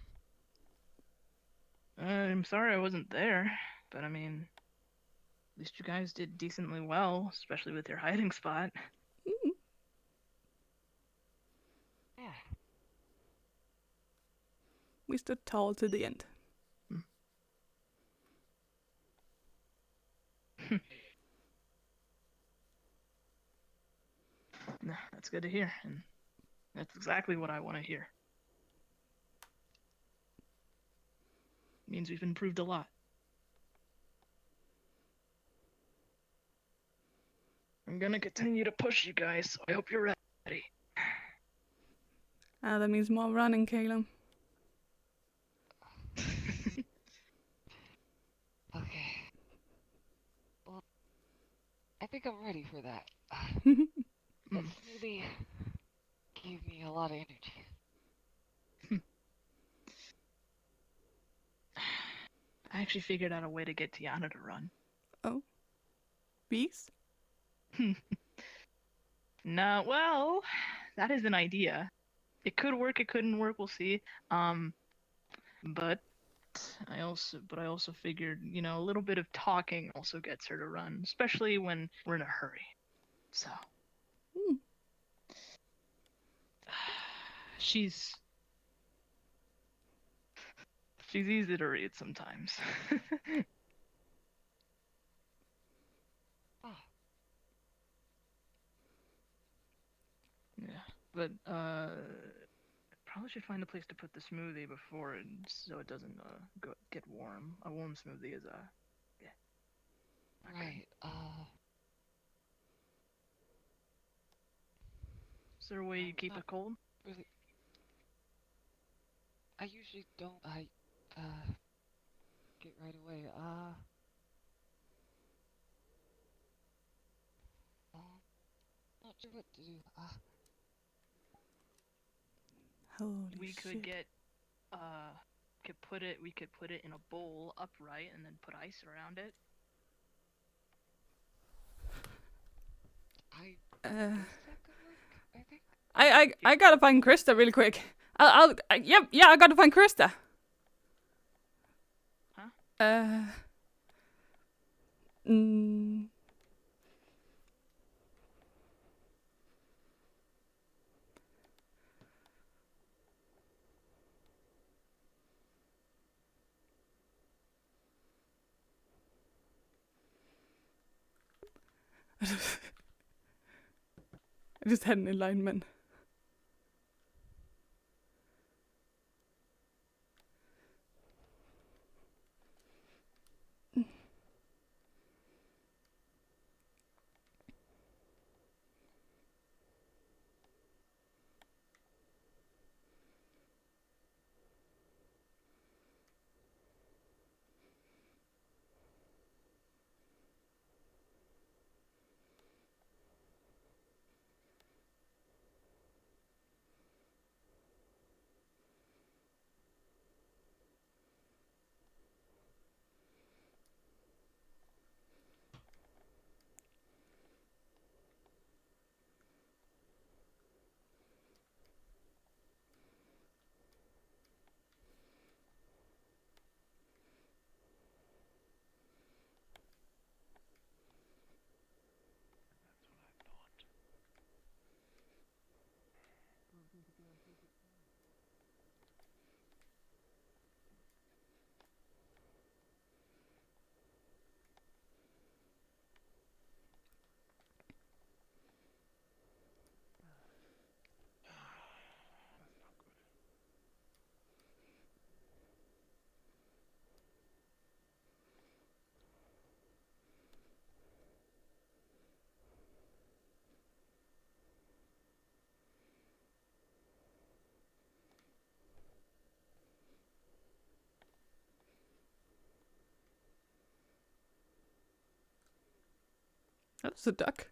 Speaker 3: I'm sorry I wasn't there, but I mean, at least you guys did decently well, especially with your hiding spot.
Speaker 4: Yeah.
Speaker 1: We stood tall to the end.
Speaker 3: No, that's good to hear, and that's exactly what I want to hear. Means we've improved a lot. I'm gonna continue to push you guys, so I hope you're ready.
Speaker 1: That means more running, Caleb.
Speaker 4: Okay. Well, I think I'm ready for that. That smoothie gave me a lot of energy.
Speaker 3: I actually figured out a way to get Tiana to run.
Speaker 1: Oh? Beast?
Speaker 3: No, well, that is an idea. It could work, it couldn't work, we'll see. But I also figured, you know, a little bit of talking also gets her to run, especially when we're in a hurry. So. She's easy to read sometimes. Yeah, but probably should find a place to put the smoothie before it, so it doesn't get warm. A warm smoothie is yeah.
Speaker 4: Right.
Speaker 3: Is there a way you keep it cold?
Speaker 4: Really. I usually don't. I get right away. Not sure what to do.
Speaker 1: Holy
Speaker 3: We
Speaker 1: shit.
Speaker 3: could get we could put it in a bowl upright and then put ice around it.
Speaker 1: I gotta find Krista really quick. Yeah, I gotta find Krista.
Speaker 3: Huh?
Speaker 1: I just had an alignment. That's a duck.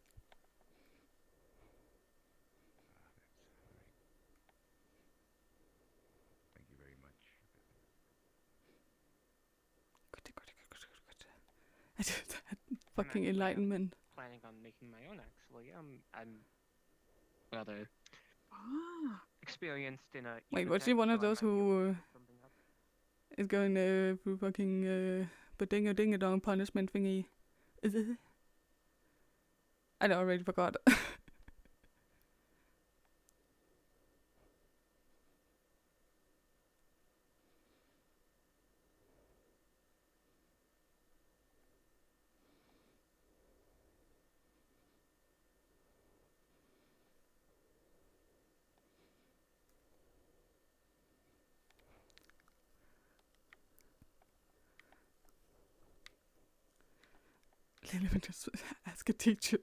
Speaker 1: fucking enlightenment.
Speaker 17: Planning on making my own, actually. I'm rather experienced in a.
Speaker 1: Wait, was she one of those who is going through fucking ding-a-ding-a-dong punishment thingy? Is it? I already forgot. Let me just ask a teacher.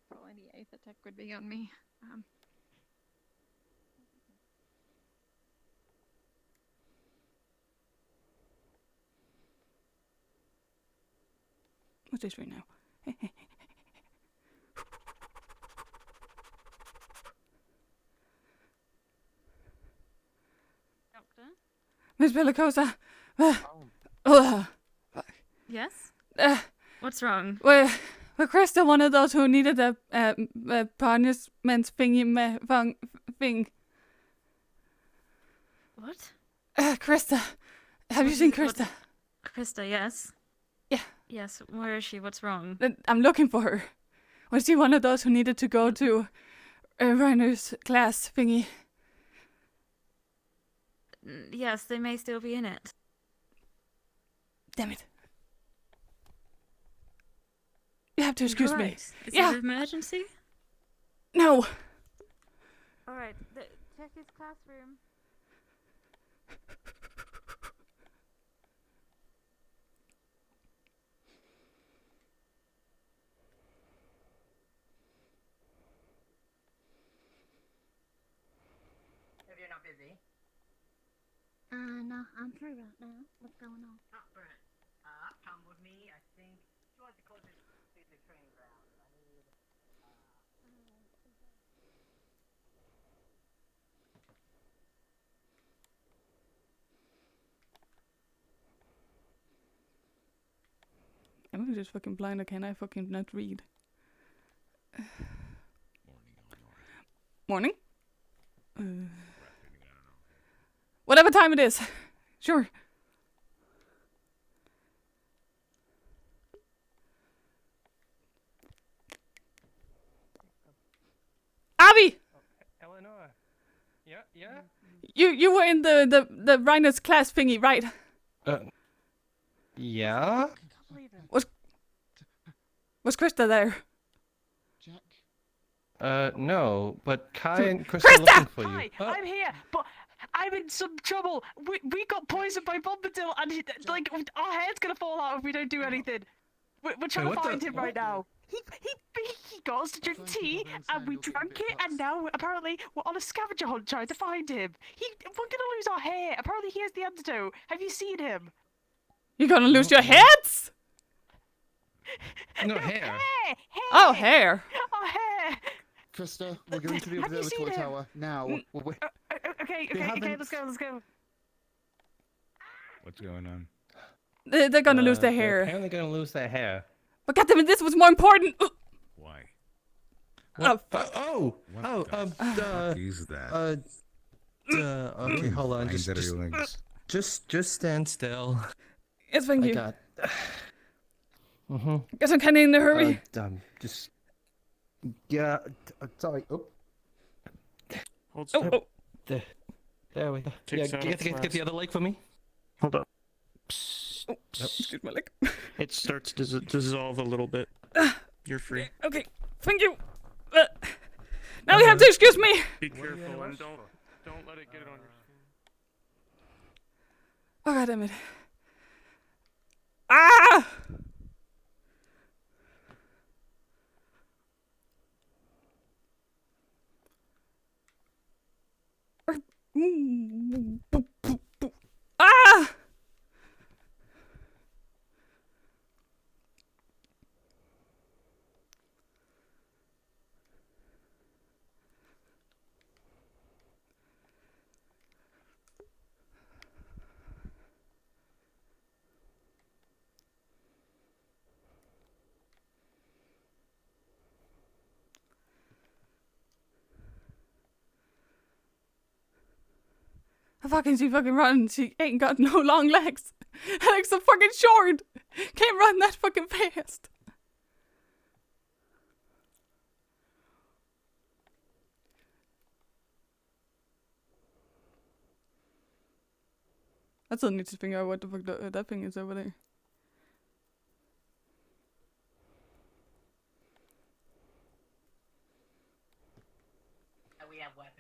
Speaker 18: Probably the 8th attack would be on me.
Speaker 1: What's this right now?
Speaker 18: Doctor?
Speaker 1: Miss Bellicosa.
Speaker 18: Yes? What's wrong?
Speaker 1: Well, Krista one of those who needed a punishment thingy thing.
Speaker 18: What?
Speaker 1: Krista. Have you seen Krista?
Speaker 18: Krista, yes.
Speaker 1: Yeah.
Speaker 18: Yes, where is she? What's wrong?
Speaker 1: I'm looking for her. Was she one of those who needed to go to Reiner's class thingy?
Speaker 18: Yes, they may still be in it.
Speaker 1: Damn it. You have to excuse me.
Speaker 18: Is it an emergency?
Speaker 1: No.
Speaker 18: Alright, check his classroom.
Speaker 19: If you're not busy.
Speaker 15: No, I'm free right now. What's going on?
Speaker 19: Oh, Brent. Come with me. I think you want the closest to the training ground. I need.
Speaker 1: Am I just fucking blind or can I fucking not read? Morning? Whatever time it is. Sure. Abby!
Speaker 20: Eleanor. Yeah?
Speaker 1: You were in the Reiner's class thingy, right?
Speaker 20: Yeah?
Speaker 1: Was Krista there?
Speaker 20: No, but Kai and Krista
Speaker 8: Krista!
Speaker 20: are looking for you.
Speaker 8: Hi, I'm here, but I'm in some trouble. We got poisoned by Bombadil, and like our head's gonna fall out if we don't do anything. We're trying to find him right now. He got us to drink tea, and we drank it, and now apparently we're on a scavenger hunt trying to find him. We're gonna lose our hair. Apparently he has the antidote. Have you seen him?
Speaker 1: You're gonna lose your heads?
Speaker 20: No, hair.
Speaker 8: Hair!
Speaker 1: Oh, hair.
Speaker 8: Our hair!
Speaker 6: Krista, we're going to the
Speaker 8: Have you seen
Speaker 6: observatory
Speaker 8: him?
Speaker 6: tower now.
Speaker 8: Okay, let's go.
Speaker 16: What's going on?
Speaker 1: They're gonna lose their
Speaker 20: They're
Speaker 1: hair.
Speaker 20: apparently gonna lose their hair.
Speaker 1: But goddammit, this was more important.
Speaker 16: Why?
Speaker 1: Oh, fuck.
Speaker 16: Is that?
Speaker 20: Okay, hold on.
Speaker 16: Lines out of your legs.
Speaker 20: Just stand still.
Speaker 1: Yes, thank you.
Speaker 20: God.
Speaker 1: Guess I'm kinda in a hurry.
Speaker 20: Just. Yeah. Sorry. Oh.
Speaker 9: Hold
Speaker 1: still. Oh.
Speaker 20: There we go.
Speaker 9: Take
Speaker 20: Yeah,
Speaker 9: some
Speaker 20: get the other leg for me.
Speaker 9: Hold up.
Speaker 1: Oh, excuse my leg.
Speaker 9: It starts to dissolve a little bit. You're free.
Speaker 1: Okay, thank you. Now you have to excuse me.
Speaker 9: Be careful and don't let it get on your skin.
Speaker 1: Oh, goddammit. Ah! Ah! She fucking runs. She ain't got no long legs. Her legs are fucking short. Can't run that fucking fast. I still need to figure out what the fuck that thing is over there.
Speaker 19: We have weapons.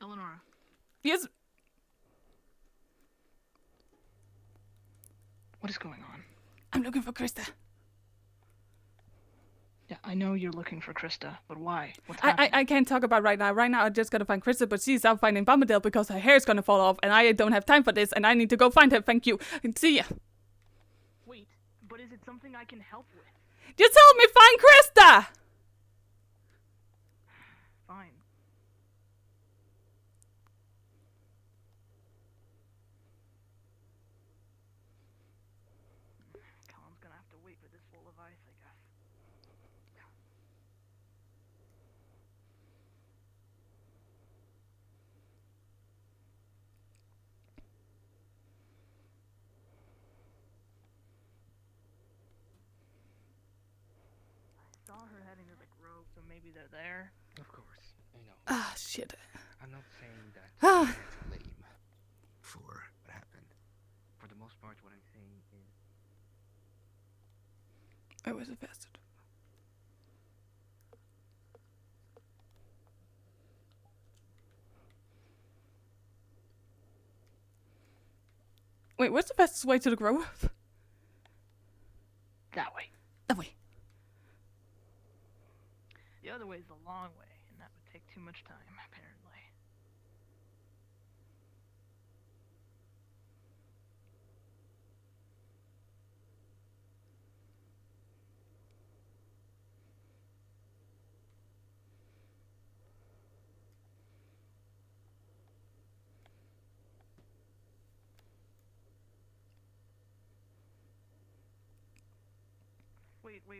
Speaker 3: Eleonora.
Speaker 1: Yes.
Speaker 3: What is going on?
Speaker 1: I'm looking for Krista.
Speaker 3: Yeah, I know you're looking for Krista, but why? What's happening?
Speaker 1: I can't talk about right now. Right now, I just gotta find Krista, but she's out finding Bombadil because her hair's gonna fall off, and I don't have time for this, and I need to go find her. Thank you. See ya.
Speaker 3: Wait, but is it something I can help with?
Speaker 1: Just help me find Krista!
Speaker 3: Fine. Colin's gonna have to wait for this wall of ice, I guess. I saw her heading to the grove, so maybe they're there.
Speaker 17: Of course, I know.
Speaker 1: Ah, shit.
Speaker 17: I'm not saying that
Speaker 1: Ah.
Speaker 17: it's lame.
Speaker 10: For what happened?
Speaker 17: For the most part, what I'm saying is...
Speaker 1: I was a bastard. Wait, where's the fastest way to the grove?
Speaker 3: That way.
Speaker 1: That way.
Speaker 3: The other way is the long way, and that would take too much time, apparently.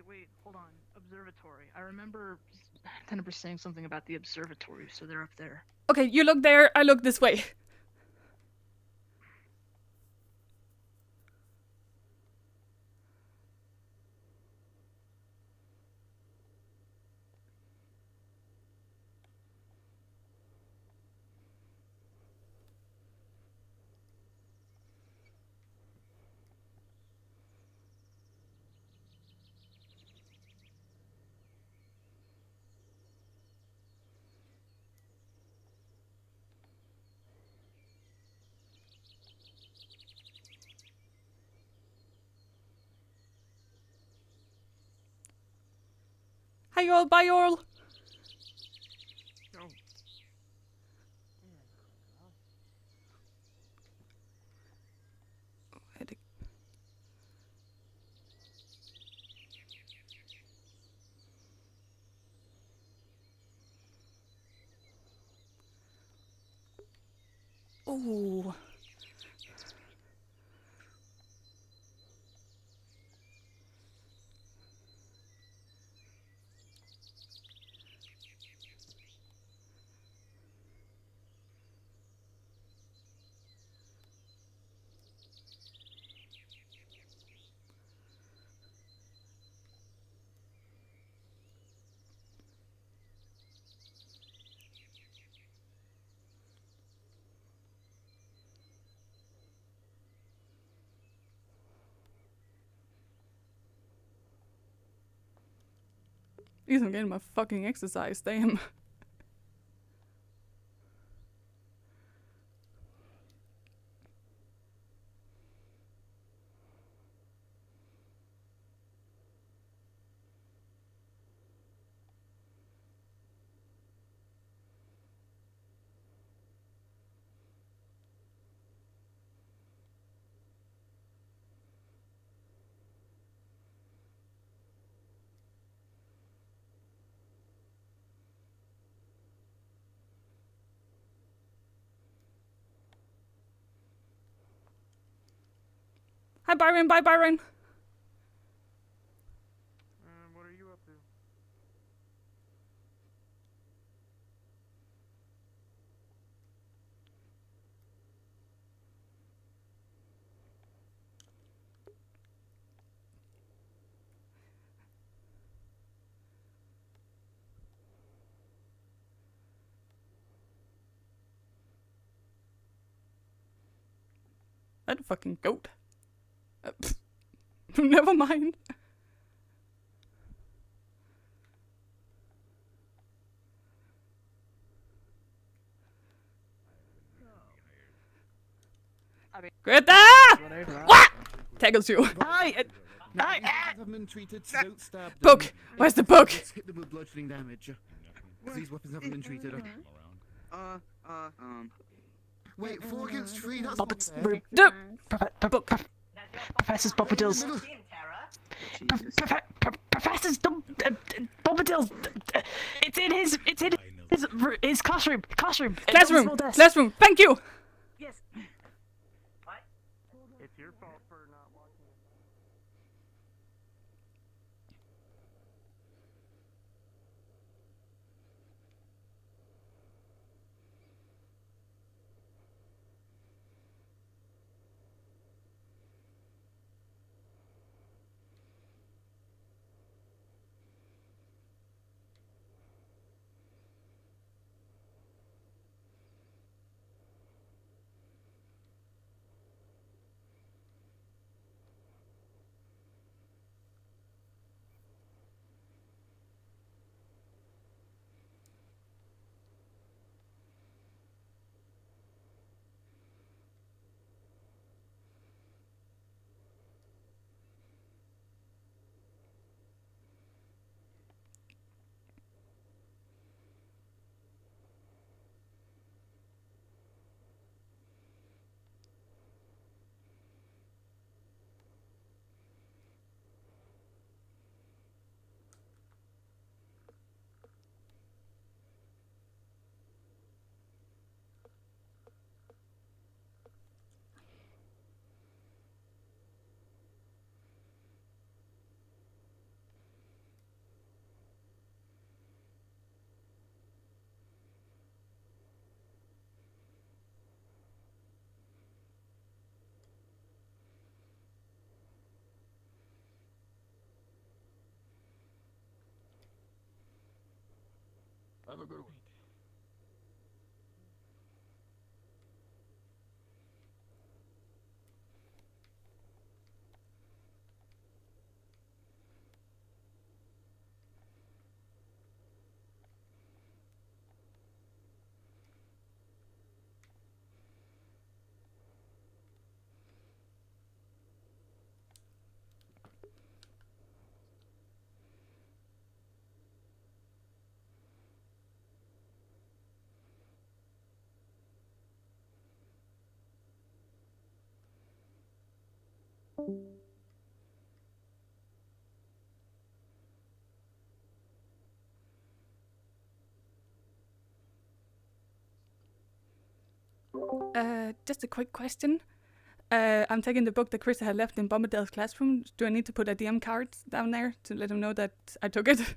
Speaker 3: Wait, hold on. Observatory. I remember Tenebrae saying something about the observatory, so they're up there.
Speaker 1: Okay, you look there, I look this way. Hi, all. Bye, all.
Speaker 3: No.
Speaker 1: Oh. At least I'm getting my fucking exercise, damn. Hi, Byron. Bye, Byron.
Speaker 9: What are you up to?
Speaker 1: That fucking goat. Never mind. Greta! What? Tackles you.
Speaker 6: Hi! Haven't been treated, so don't stab them.
Speaker 1: Book! Where's the book?
Speaker 6: Just hit them with bludgeoning damage. These weapons haven't been treated. Wait, 4 against 3, that's not fair.
Speaker 1: Book.
Speaker 8: Professor Bombadil's. Professor Bombadil's. It's in his classroom. Classroom.
Speaker 1: Classroom. Thank you.
Speaker 19: Yes.
Speaker 9: It's your fault for not watching it.
Speaker 14: Have a good one.
Speaker 1: Just a quick question. I'm taking the book that Krista had left in Bombadil's classroom. Do I need to put a DM card down there to let him know that I took it?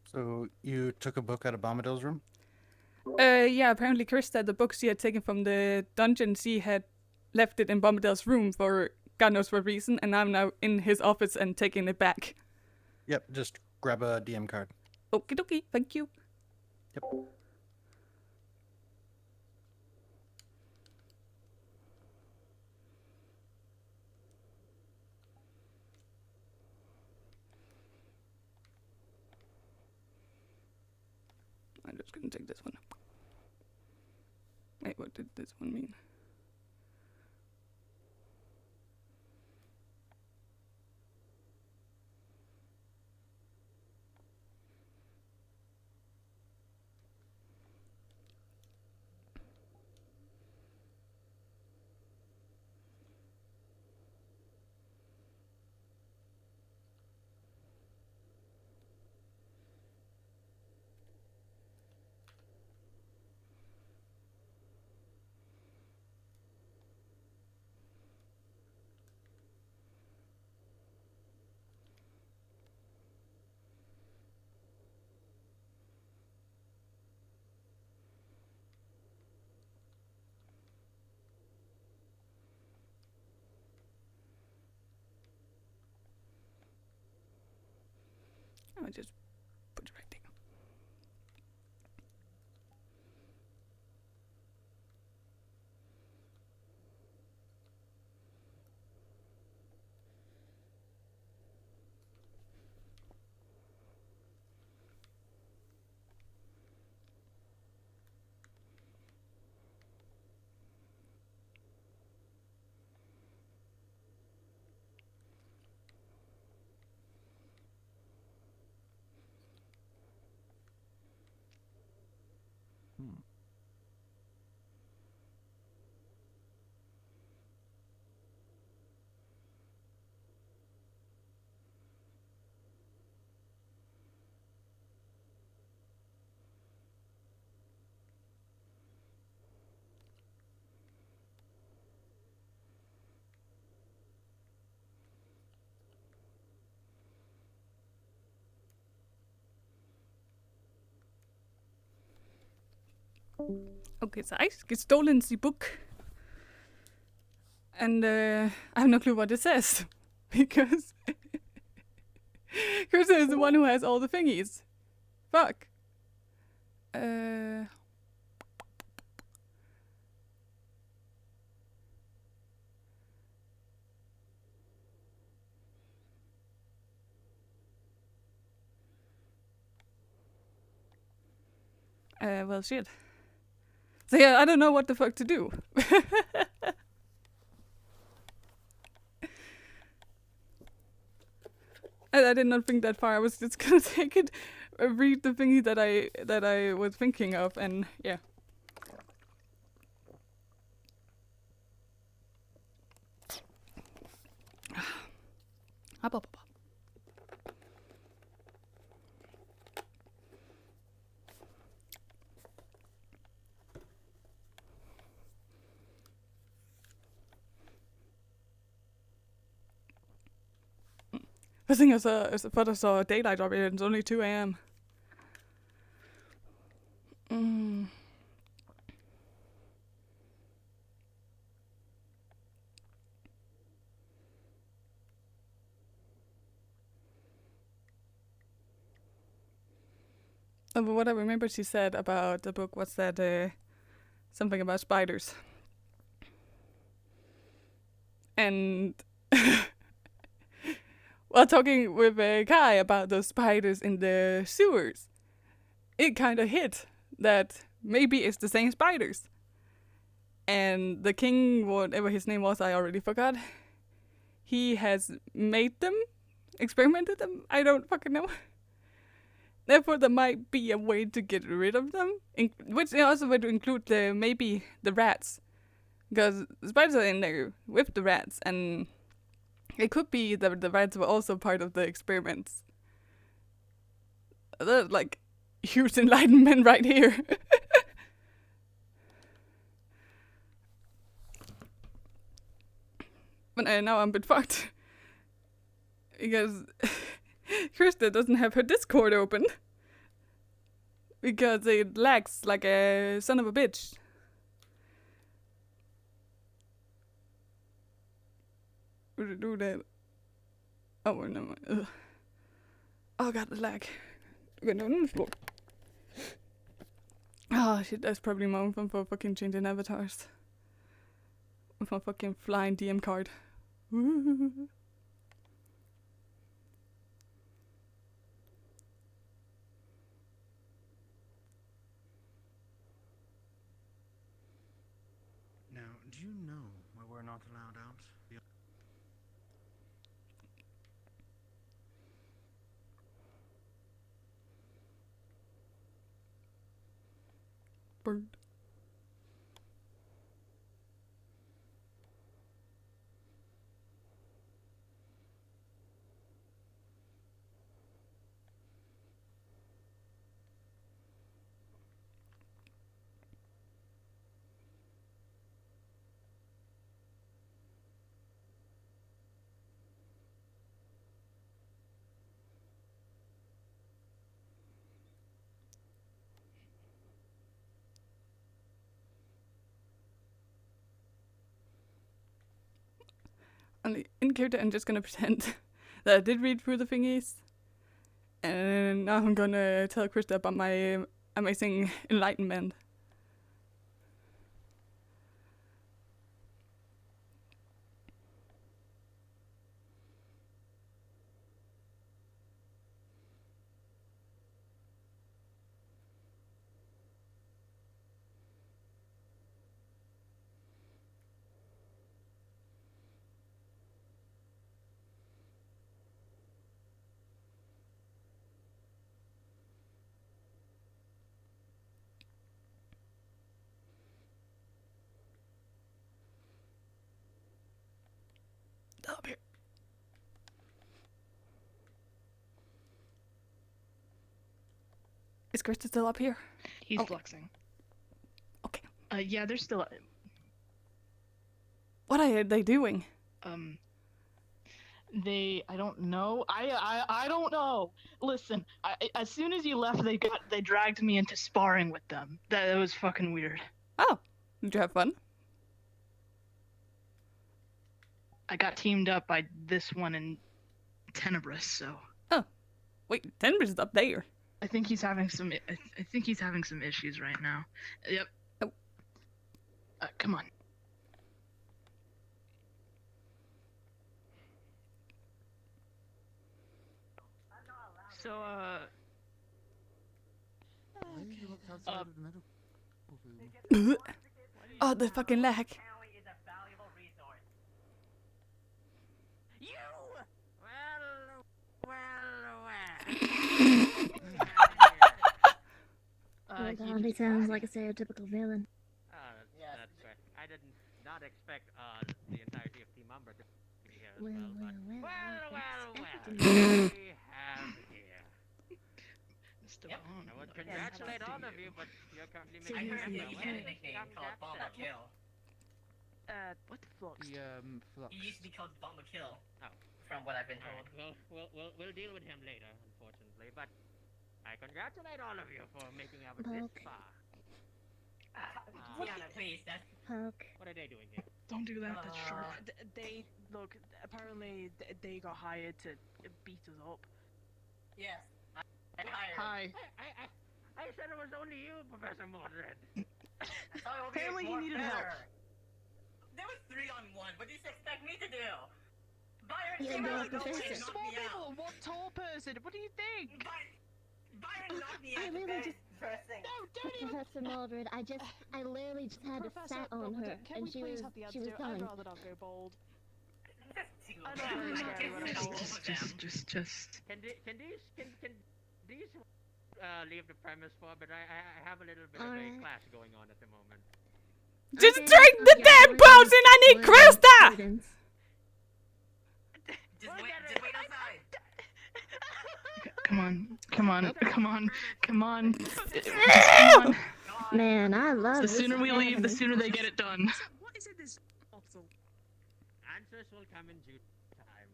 Speaker 2: So you took a book out of Bombadil's room?
Speaker 1: Yeah, apparently Krista, the book she had taken from the dungeon, she had left it in Bombadil's room for God knows what reason, and I'm now in his office and taking it back.
Speaker 2: Yep, just grab a DM card.
Speaker 1: Okie dokie, thank you.
Speaker 2: Yep.
Speaker 1: I'm just gonna take this one. Wait, what did this one mean? I'll just put it right there. Okay, so I get stolen the book. And I have no clue what it says. Because Kristen is the one who has all the thingies. Fuck. Well, shit. So yeah, I don't know what the fuck to do. I did not think that far. I was just gonna take it, read the thingy that I was thinking of, and yeah. Up, up, up. The thing is, I thought I saw daylight already, and it's only 2 a.m. But what I remember she said about the book was that something about spiders. And while talking with Kai about those spiders in the sewers, it kind of hit that maybe it's the same spiders. And the king, whatever his name was, I already forgot. He has made them, experimented them. I don't fucking know. Therefore, there might be a way to get rid of them, which also would include maybe the rats, because the spiders are in there with the rats, and it could be that the rats were also part of the experiments. That's like huge enlightenment right here. But now I'm a bit fucked. Because Krista doesn't have her Discord open. Because it lags like a son of a bitch. Would it do that? Oh, no. Ugh. Oh god, the lag. Oh shit, that's probably my fun for fucking changing avatars. With my fucking flying DM card. Woo.
Speaker 2: Now, do you know why we're not allowed out?
Speaker 1: Bird. In character, I'm just gonna pretend that I did read through the thingies. And now I'm gonna tell Krista about my amazing enlightenment. Up here. Is Krista still up here?
Speaker 3: He's flexing.
Speaker 1: Okay.
Speaker 3: Yeah, they're still.
Speaker 1: What are they doing?
Speaker 3: I don't know. I don't know. Listen, as soon as you left, they dragged me into sparring with them. That was fucking weird.
Speaker 1: Oh, did you have fun?
Speaker 3: I got teamed up by this one and Tenebris, so.
Speaker 1: Oh, wait, Tenebris is up there.
Speaker 3: I think he's having some. I think he's having some issues right now. Yep.
Speaker 1: Oh.
Speaker 3: Come on. So,
Speaker 1: Oh, the fucking lag.
Speaker 15: Oh, he sounds like a stereotypical villain.
Speaker 17: That's right. I did not expect the entirety of Team Umber to be here as
Speaker 15: Well,
Speaker 17: we have here.
Speaker 3: Mr.
Speaker 17: Yep.
Speaker 3: Bond.
Speaker 17: I would congratulate all of you, but you're currently
Speaker 15: So
Speaker 17: making
Speaker 15: he's
Speaker 17: your
Speaker 15: the
Speaker 17: way.
Speaker 15: nickname
Speaker 17: called Bomber Kill.
Speaker 3: What the fuck?
Speaker 6: Flux.
Speaker 19: He used to be called Bomber Kill.
Speaker 17: Oh.
Speaker 19: From what I've been told.
Speaker 17: We'll deal with him later, unfortunately, but I congratulate all of you for making it this far.
Speaker 19: Tiana, please, that's...
Speaker 15: Poke.
Speaker 17: What are they doing here?
Speaker 3: Don't do that. That's sharp.
Speaker 8: They look. Apparently, they got hired to beat us up.
Speaker 19: Yes. I hired.
Speaker 8: Hi.
Speaker 17: I said it was only you, Professor Mordred.
Speaker 8: Apparently, he needed help.
Speaker 19: There was 3-on-1. What do you expect me to do? Byron,
Speaker 15: Yeah,
Speaker 19: Byron,
Speaker 15: no,
Speaker 19: don't
Speaker 15: Professor.
Speaker 19: knock
Speaker 8: Small
Speaker 19: me out.
Speaker 8: people, one tall person. What do you think?
Speaker 19: Byron knocked me
Speaker 15: I
Speaker 19: out
Speaker 15: really
Speaker 19: the
Speaker 15: just-
Speaker 19: first thing.
Speaker 8: No, don't even.
Speaker 15: Professor Mordred, I literally just had to sat on her,
Speaker 8: Can
Speaker 15: and
Speaker 8: we
Speaker 15: she
Speaker 8: please
Speaker 15: was
Speaker 8: have the
Speaker 15: she was
Speaker 8: answer? I'd
Speaker 15: telling.
Speaker 8: rather not go bold.
Speaker 19: I
Speaker 8: know very scary when I'm bold.
Speaker 3: Just.
Speaker 17: Can these leave the premise for? But I have a little bit of a clash going on at the moment.
Speaker 1: Just drink the damn potion! I need Krista!
Speaker 19: Just wait outside.
Speaker 3: Come on.
Speaker 15: Man, I love
Speaker 3: The
Speaker 15: this
Speaker 3: sooner we leave, the
Speaker 15: academy.
Speaker 3: sooner they get it done.
Speaker 8: What is in this bottle?
Speaker 17: Answers will come in due time.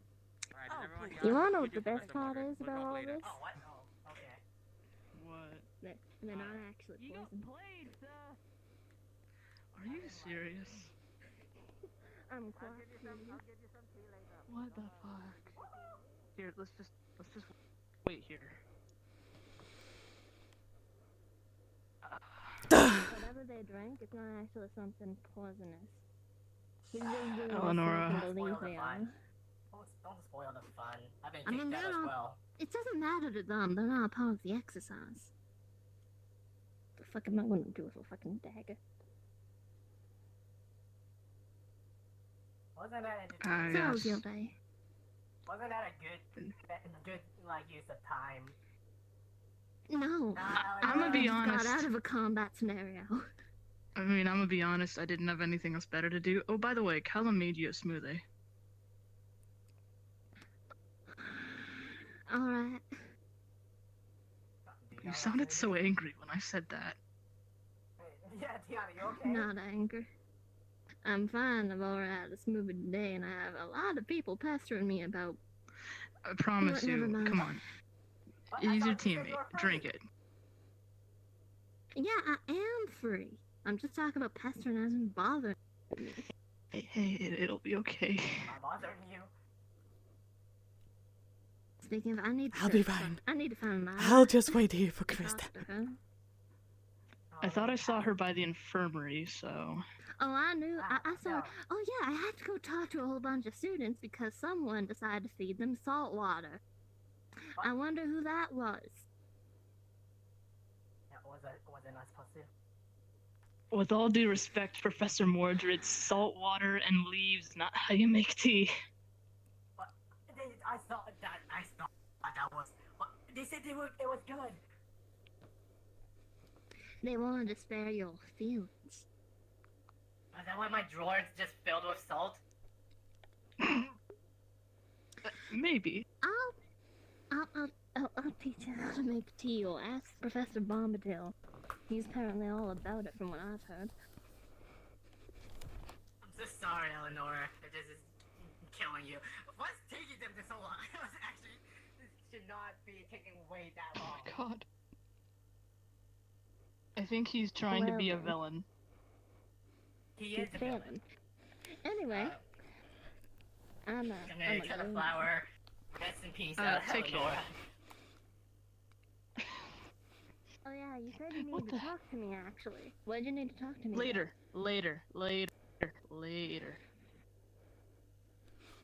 Speaker 17: Alright,
Speaker 8: Oh,
Speaker 17: everyone
Speaker 8: please.
Speaker 17: got
Speaker 15: You wanna know
Speaker 17: it?
Speaker 15: what the best part is
Speaker 17: We'll
Speaker 15: about
Speaker 17: talk
Speaker 15: all
Speaker 17: later.
Speaker 15: this?
Speaker 19: Oh, what? Oh, okay.
Speaker 3: What?
Speaker 15: They're not actually
Speaker 8: You got
Speaker 15: poison.
Speaker 8: played, sir.
Speaker 3: Are you serious?
Speaker 15: I'm quite
Speaker 3: What the fuck? Here, let's just wait here.
Speaker 15: Whatever they drank, it's not actually something poisonous. These are really
Speaker 3: Eleonora.
Speaker 15: just believe they are.
Speaker 19: Don't spoil the fun. I've been
Speaker 15: I mean,
Speaker 19: kicked out
Speaker 15: they're
Speaker 19: as
Speaker 15: not.
Speaker 19: well.
Speaker 15: It doesn't matter to them. They're not a part of the exercise. The fuck am I gonna do with a fucking dagger?
Speaker 19: Wasn't that
Speaker 3: Ah,
Speaker 15: So how
Speaker 3: yes.
Speaker 15: was your day?
Speaker 19: Wasn't that a good like use of time?
Speaker 15: No,
Speaker 3: I'm gonna be
Speaker 15: just
Speaker 3: honest.
Speaker 15: got out of a combat scenario.
Speaker 3: I mean, I'm gonna be honest. I didn't have anything else better to do. Oh, by the way, Callum made you a smoothie.
Speaker 15: Alright.
Speaker 3: You sounded so angry when I said that.
Speaker 19: Yeah, Tiana, you okay?
Speaker 15: Not anger. I'm fine. I've already had a smoothie today, and I have a lot of people pestering me about.
Speaker 3: I promise
Speaker 15: Never
Speaker 3: you.
Speaker 15: mind.
Speaker 3: Come on. He's your teammate. Drink it.
Speaker 15: Yeah, I am free. I'm just talking about pestering as in bothering me.
Speaker 3: Hey, it'll be okay.
Speaker 19: I'm bothering you.
Speaker 15: Speaking of,
Speaker 1: I'll be fine.
Speaker 15: I need to find Lyra.
Speaker 1: I'll just wait here for Krista.
Speaker 15: Talk to her.
Speaker 3: I thought I saw her by the infirmary, so.
Speaker 15: Oh, I knew. I saw her. Oh, yeah, I had to go talk to a whole bunch of students because someone decided to feed them salt water. I wonder who that was.
Speaker 19: Yeah, was I not supposed to?
Speaker 3: With all due respect, Professor Mordred, salt water and leaves, not how you make tea.
Speaker 19: I thought that was. They said it was good.
Speaker 15: They wanted to spare your feelings.
Speaker 19: Is that why my drawer's just filled with salt?
Speaker 3: Maybe.
Speaker 15: I'll teach you how to make tea, or ask Professor Bombadil. He's apparently all about it from what I've heard.
Speaker 19: I'm so sorry, Eleanor. This is killing you. What's taking them this so long? This should not be taking way that long.
Speaker 3: Oh my god. I think he's trying to be a villain.
Speaker 19: He is a villain.
Speaker 15: Anyway, I'm
Speaker 19: gonna cut a flower. Rest in peace,
Speaker 3: take
Speaker 19: Eleanor.
Speaker 3: care.
Speaker 15: Oh yeah, you said you needed to talk to me, actually. What did you need to talk to me
Speaker 3: Later.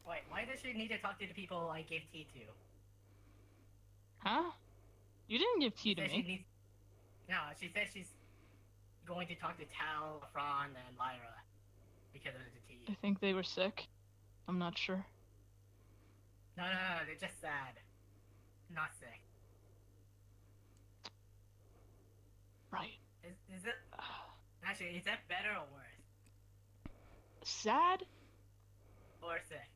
Speaker 19: Wait, why does she need to talk to the people I gave tea to?
Speaker 3: Huh? You didn't give tea to me.
Speaker 19: No, she said she's going to talk to Tal, Fran, and Lyra because of the tea.
Speaker 3: I think they were sick. I'm not sure.
Speaker 19: No, they're just sad. Not sick.
Speaker 3: Right.
Speaker 19: Is it... Actually, is that better or worse?
Speaker 3: Sad?
Speaker 19: Or sick?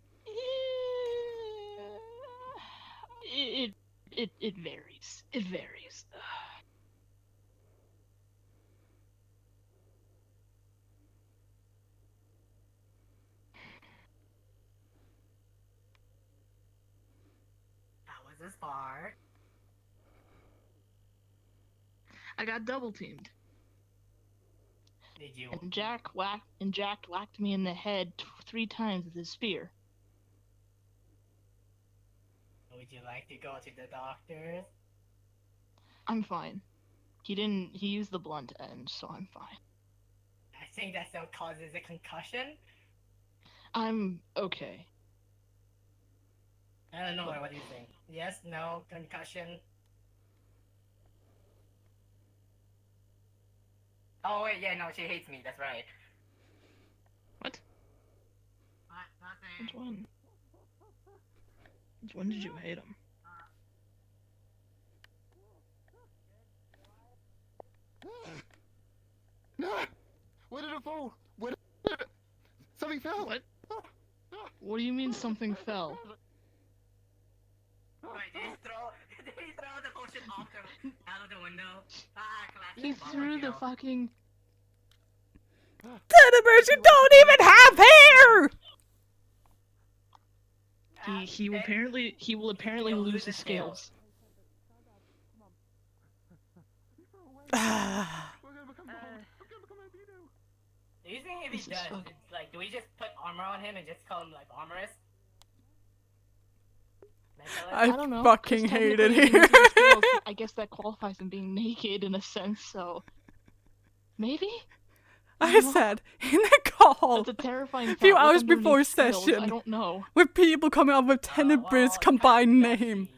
Speaker 3: It varies. It varies.
Speaker 19: That was this far.
Speaker 3: I got double teamed.
Speaker 19: Did you?
Speaker 3: And Jack whacked me in the head 3 times with his spear.
Speaker 19: Would you like to go to the doctors?
Speaker 3: I'm fine. He used the blunt end, so I'm fine.
Speaker 19: I think that still causes a concussion.
Speaker 3: I'm okay.
Speaker 19: I don't know, what do you think? Yes, no, concussion? Oh wait, yeah, no, she hates me, that's right.
Speaker 3: What?
Speaker 19: Nothing.
Speaker 3: Which one? Which one did you hate him?
Speaker 6: Where did it fall? Where did it... Something fell!
Speaker 3: What? What do you mean something fell?
Speaker 19: Wait, did he throw the potion out of the window? Classic
Speaker 3: He threw the fucking...
Speaker 1: Tenebers, you don't even have hair!
Speaker 3: He will apparently lose his scales.
Speaker 19: Do you think if he does, do we just put armor on him and just call him, armorous?
Speaker 1: I
Speaker 3: don't know.
Speaker 1: fucking hate it
Speaker 3: technically,
Speaker 1: here.
Speaker 3: if he loses his scales, I guess that qualifies him being naked in a sense, so... Maybe?
Speaker 1: I said in a call
Speaker 3: That's a terrifying
Speaker 1: a few
Speaker 3: thought.
Speaker 1: hours
Speaker 3: With
Speaker 1: before
Speaker 3: underneath scales,
Speaker 1: session
Speaker 3: I don't know.
Speaker 1: with people coming up with Tenebris combined name.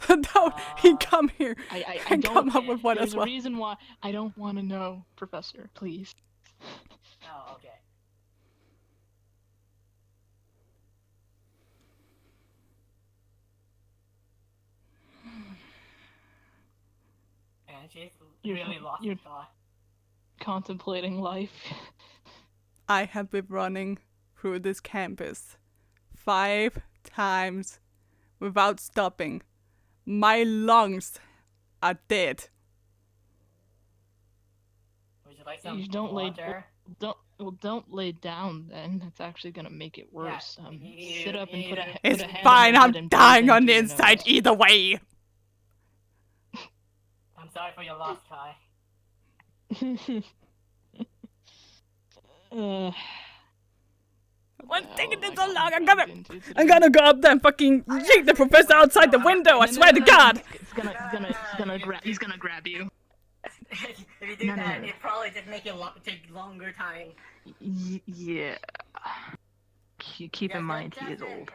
Speaker 1: Don't he come here
Speaker 3: I
Speaker 1: and
Speaker 3: don't.
Speaker 1: come up with one
Speaker 3: There's
Speaker 1: as well.
Speaker 3: a reason why I don't want to know, Professor. Please.
Speaker 19: Oh, okay. And she's really lost her thought.
Speaker 3: Contemplating life.
Speaker 1: I have been running through this campus 5 times without stopping. My lungs are dead.
Speaker 19: Would you like some
Speaker 3: You don't
Speaker 19: water?
Speaker 3: don't lay down then. That's actually gonna make it worse. Sit up and put a
Speaker 1: It's
Speaker 3: hand
Speaker 1: fine,
Speaker 3: on
Speaker 1: I'm
Speaker 3: your head and
Speaker 1: dying
Speaker 3: breathe
Speaker 1: on the
Speaker 3: into your
Speaker 1: inside
Speaker 3: nose.
Speaker 1: either way.
Speaker 19: I'm sorry for your loss, Kai.
Speaker 1: What's taking this so long? I'm gonna go up there and fucking yeet the professor outside the window. I swear to God.
Speaker 3: He's gonna grab you.
Speaker 19: If you do that, it probably just make it take longer time.
Speaker 3: Yeah. Keep in mind he is old.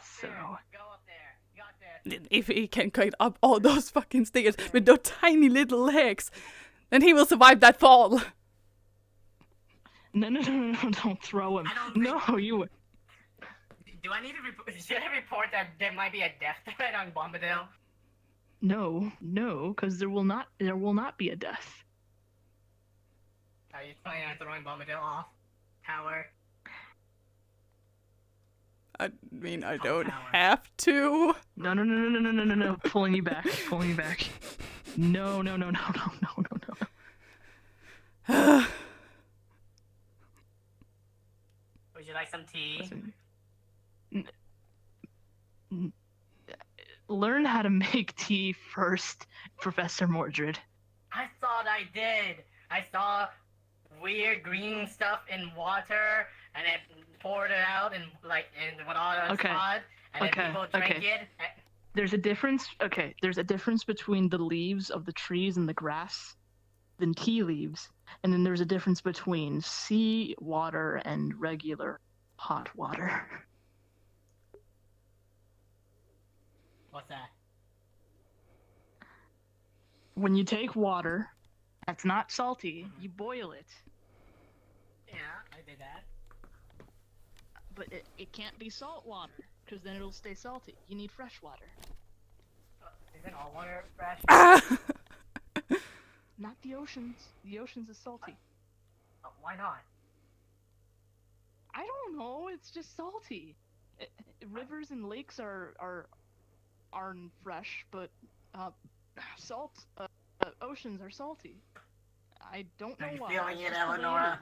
Speaker 3: So.
Speaker 1: If he can climb up all those fucking stairs with those tiny little legs, then he will survive that fall.
Speaker 3: No, don't throw him. No, you.
Speaker 19: Do I need to should I report that there might be a death threat on Bombadil?
Speaker 3: No, because there will not be a death.
Speaker 19: Are you planning on throwing Bombadil off tower?
Speaker 1: I mean, I don't have to.
Speaker 3: No. Pulling you back. No.
Speaker 19: Would you like some tea?
Speaker 3: Learn how to make tea first, Professor Mordred.
Speaker 19: I thought I did. I saw weird green stuff in water, and it poured it out and went on a spot, and then people drank it.
Speaker 3: There's a difference. Okay, there's a difference between the leaves of the trees and the grass than tea leaves, and then there's a difference between sea water and regular hot water.
Speaker 19: What's that?
Speaker 3: When you take water that's not salty, you boil it.
Speaker 19: Yeah, I did that.
Speaker 3: But it can't be salt water, because then it'll stay salty. You need fresh water.
Speaker 19: Isn't all water fresh?
Speaker 3: Not the oceans. The oceans is salty.
Speaker 19: Why not?
Speaker 3: I don't know. It's just salty. Rivers and lakes are fresh, but oceans are salty. I don't know why.
Speaker 19: Are you feeling it, Eleonora?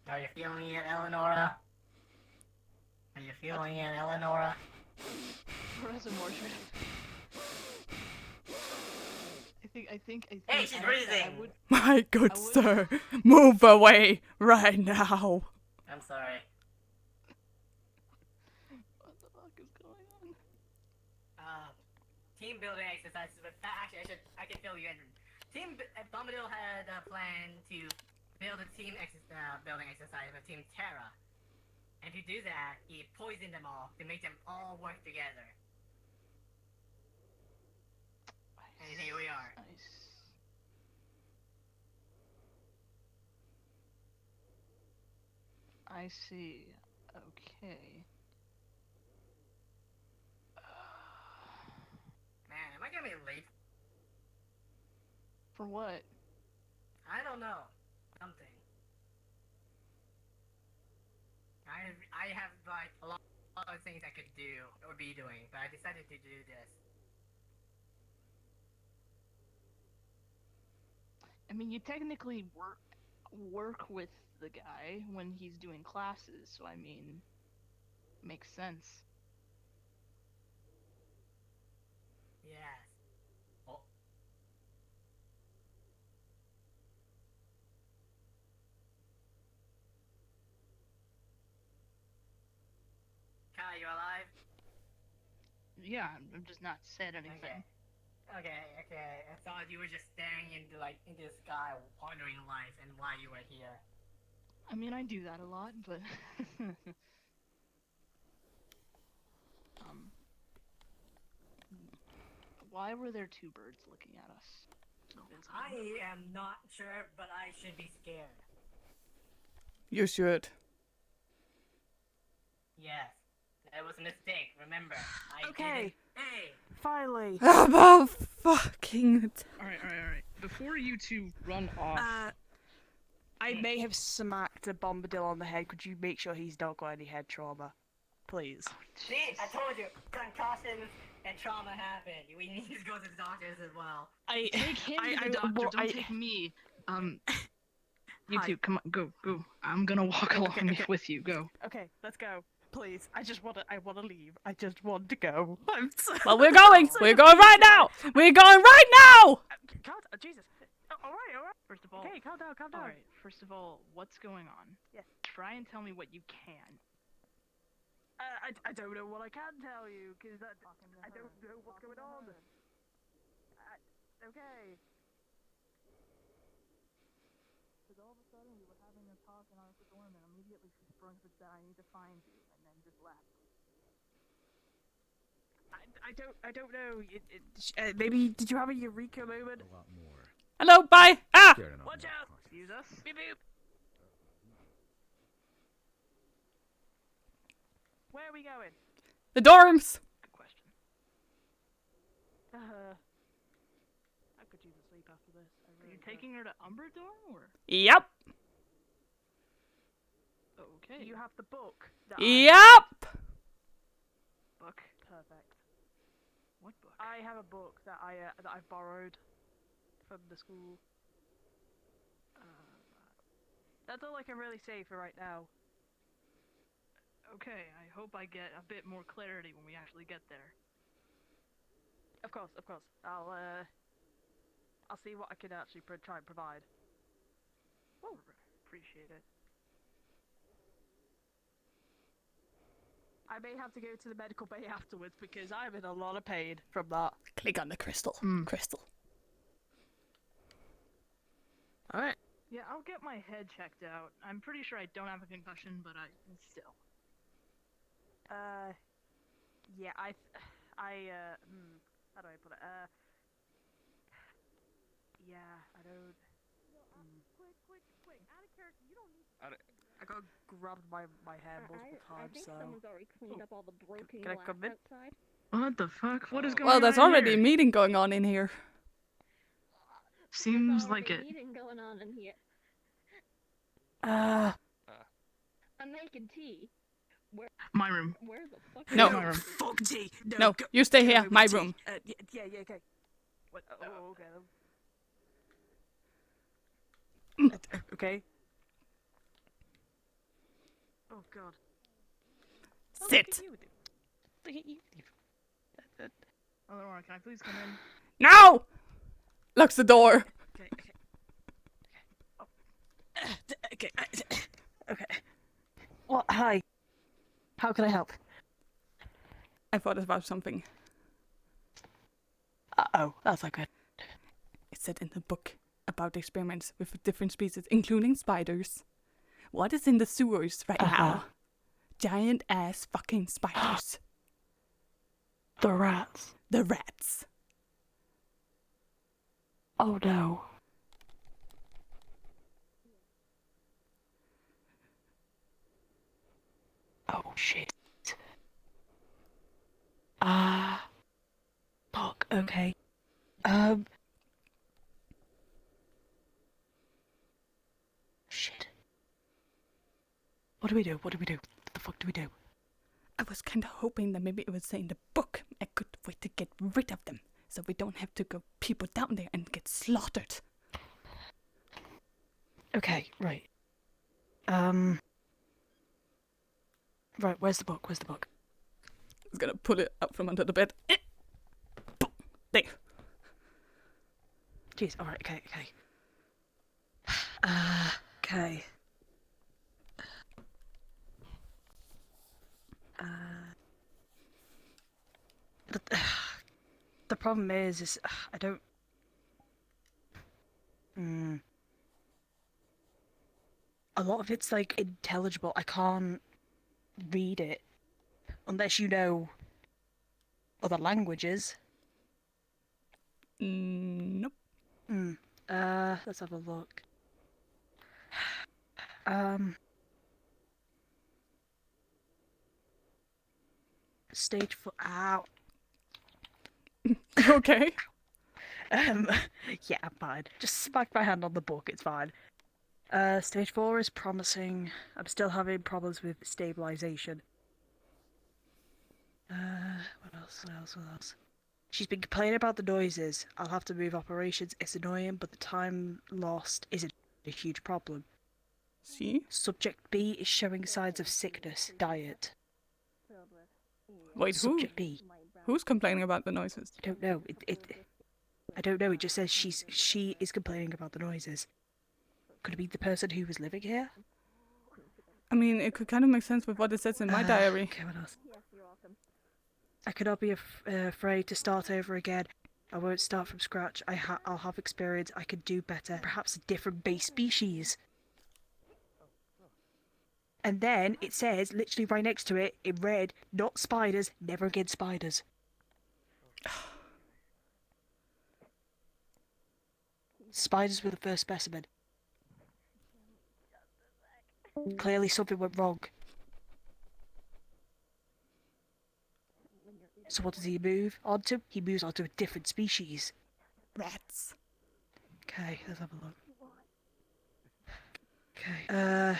Speaker 19: Are you feeling it, Eleonora? Are you feeling it, Eleonora?
Speaker 3: Professor Mordred. I think.
Speaker 19: Hey, she's breathing!
Speaker 1: My good sir, move away right now.
Speaker 19: I'm sorry.
Speaker 3: What the fuck is going on?
Speaker 19: Team building exercises, but actually, I can fill you in. Bombadil had a plan to build a team building exercise with Team Terra. And to do that, he poisoned them all to make them all work together. And here we are.
Speaker 3: I see. Okay.
Speaker 19: Man, am I gonna be late?
Speaker 3: For what?
Speaker 19: I don't know. Something. I have like a lot of things I could do or be doing, but I decided to do this.
Speaker 3: I mean, you technically work with the guy when he's doing classes, so I mean, makes sense.
Speaker 19: Yes. Oh. Kai, you alive?
Speaker 3: Yeah, I've just not said anything.
Speaker 19: Okay. I thought you were just staring into the sky, pondering life and why you were here.
Speaker 3: I mean, I do that a lot, but why were there two birds looking at us?
Speaker 19: I am not sure, but I should be scared.
Speaker 1: You should.
Speaker 19: Yes. That was a mistake, remember.
Speaker 8: Okay.
Speaker 19: Hey!
Speaker 8: Finally.
Speaker 1: About fucking...
Speaker 3: Alright. Before you two run off...
Speaker 8: I may have smacked a Bombadil on the head. Could you make sure he's not got any head trauma? Please.
Speaker 19: See, I told you, concussions and trauma happen. We need to go to the doctors as well.
Speaker 3: Take him to the doctor, don't take me. You two, come on, go. I'm gonna walk along with you, go.
Speaker 8: Okay, let's go. Please, I wanna leave. I just want to go. I'm so...
Speaker 1: Well, we're going right now! We're going right now!
Speaker 8: Jesus. Alright.
Speaker 3: First of all...
Speaker 8: Okay, calm down.
Speaker 3: Alright, first of all, what's going on?
Speaker 8: Yes.
Speaker 3: Try and tell me what you can.
Speaker 8: I don't know what I can tell you, because I don't know what's going on. Okay. Because all of a sudden we were having a talk and I was with the woman, and immediately she sprung and said, I need to find you, and then just left. I don't know. Maybe, did you have a eureka moment?
Speaker 16: A lot more.
Speaker 1: Hello, bye! Ah!
Speaker 8: Watch out! Excuse us. Beep beep. Where are we going?
Speaker 1: The dorms!
Speaker 8: Good question. I could use a sleep after this.
Speaker 3: Are you taking her to Umberdorm, or?
Speaker 1: Yep!
Speaker 3: Okay.
Speaker 8: Do you have the book?
Speaker 1: Yep!
Speaker 8: Book? Perfect.
Speaker 3: What book?
Speaker 8: I have a book that I've borrowed from the school. That's all I can really say for right now.
Speaker 3: Okay, I hope I get a bit more clarity when we actually get there.
Speaker 8: Of course. I'll see what I can actually try and provide.
Speaker 3: Oh, appreciate it.
Speaker 8: I may have to go to the medical bay afterwards because I'm in a lot of pain from that.
Speaker 1: Click on the crystal. Crystal.
Speaker 8: Alright.
Speaker 3: Yeah, I'll get my head checked out. I'm pretty sure I don't have a concussion, but still.
Speaker 8: Yeah, how do I put it? Yeah, I don't... Quick, out of character, you don't need... I got grabbed by my hair multiple times,
Speaker 15: I think
Speaker 8: so...
Speaker 15: someone's already cleaned up all the broken
Speaker 8: Can I
Speaker 15: glass
Speaker 8: come in?
Speaker 15: outside.
Speaker 3: What the fuck? What is going on?
Speaker 1: Well, there's already a
Speaker 3: here?
Speaker 1: meeting going on in here.
Speaker 3: Seems like
Speaker 15: There's
Speaker 3: it.
Speaker 15: a meeting going on in here.
Speaker 8: Uh...
Speaker 15: I'm making tea. Where?
Speaker 3: My room.
Speaker 15: Where the fuck?
Speaker 1: No.
Speaker 3: My room.
Speaker 8: Fuck tea!
Speaker 1: No,
Speaker 8: go,
Speaker 1: you stay
Speaker 8: go
Speaker 1: here,
Speaker 8: away
Speaker 1: my
Speaker 8: with tea.
Speaker 1: room.
Speaker 8: Yeah, okay. What? Oh, okay. Okay. Oh god. Oh,
Speaker 1: Sit.
Speaker 8: Look at you.
Speaker 3: Oh, Laura, can I please come in?
Speaker 1: No! Locks the door.
Speaker 8: Okay. Well, hi. How can I help?
Speaker 1: I thought about something.
Speaker 8: Uh-oh, that's not good.
Speaker 1: It said in the book about experiments with different species, including spiders. What is in the sewers right now? Giant ass fucking spiders.
Speaker 8: The rats.
Speaker 1: The rats.
Speaker 8: Oh no. Oh shit. Fuck, okay. Shit. What do we do? What the fuck do we do?
Speaker 1: I was kind of hoping that maybe it would say in the book a good way to get rid of them, so we don't have to go people down there and get slaughtered.
Speaker 8: Okay, right. Right, where's the book?
Speaker 1: I was gonna pull it up from under the bed. There.
Speaker 8: Jeez, alright, okay. Okay. The problem is I don't... A lot of it's, like, intelligible. I can't read it. Unless you know other languages.
Speaker 1: Nope.
Speaker 8: Let's have a look. Stage 4. Ow.
Speaker 1: Okay.
Speaker 8: Yeah, I'm fine. Just smack my hand on the book, it's fine. Stage 4 is promising. I'm still having problems with stabilization. What else? She's been complaining about the noises. I'll have to move operations. It's annoying, but the time lost isn't a huge problem.
Speaker 1: See?
Speaker 8: Subject B is showing signs of sickness. Diet.
Speaker 1: Wait, who?
Speaker 8: Subject B.
Speaker 1: Who's complaining about the noises?
Speaker 8: I don't know. I don't know. It just says she is complaining about the noises. Could it be the person who was living here?
Speaker 1: I mean, it could kind of make sense with what it says in my diary.
Speaker 8: Okay, what else? I cannot be afraid to start over again. I won't start from scratch. I'll have experience. I can do better. Perhaps a different base species. And then it says, literally right next to it, in red, not spiders, never again spiders. Spiders were the first specimen. Clearly something went wrong. So what does he move onto? He moves onto a different species.
Speaker 1: Rats.
Speaker 8: Okay, let's have a look. Okay,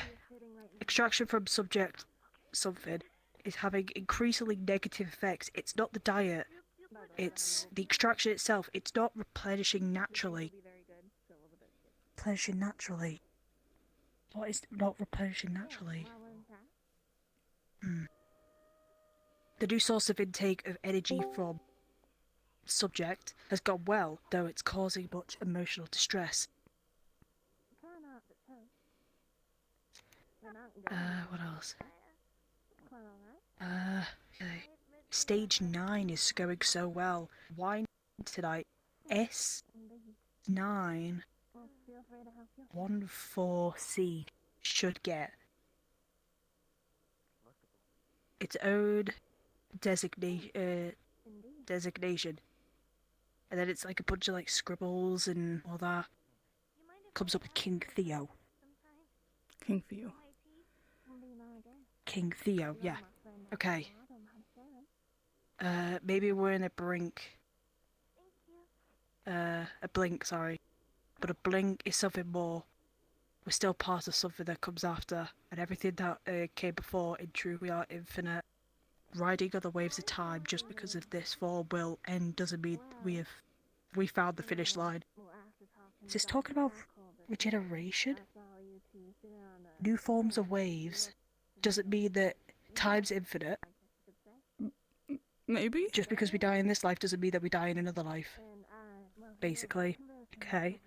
Speaker 8: extraction from subject something is having increasingly negative effects. It's not the diet. It's the extraction itself. It's not replenishing naturally. Replenishing naturally. What is not replenishing naturally? The new source of intake of energy from subject has gone well, though it's causing much emotional distress. What else? Okay. Stage 9 is going so well. Wine tonight. S9 14C should get its own designation. And then it's like a bunch of like scribbles and all that. Comes up with King Theo.
Speaker 1: King Theo.
Speaker 8: King Theo, yeah. Okay. Maybe we're in a blink. A blink, sorry. But a blink is something more. We're still part of something that comes after, and everything that came before in True We Are Infinite. Riding on the waves of time just because of this fall will end doesn't mean we found the finish line. Is this talking about regeneration? New forms of waves doesn't mean that time's infinite.
Speaker 1: Maybe?
Speaker 8: Just because we die in this life doesn't mean that we die in another life. Basically. Okay.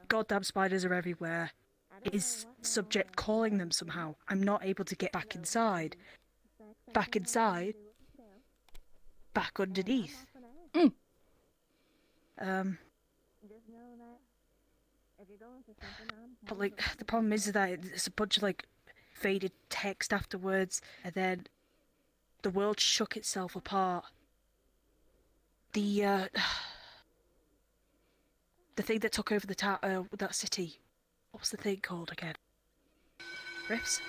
Speaker 8: Goddamn spiders are everywhere. Is subject calling them somehow? I'm not able to get back inside. Back inside? Back underneath? But like, the problem is that it's a bunch of like faded text afterwards, and then the world shook itself apart. The thing that took over that city. What was the thing called again? Rifts?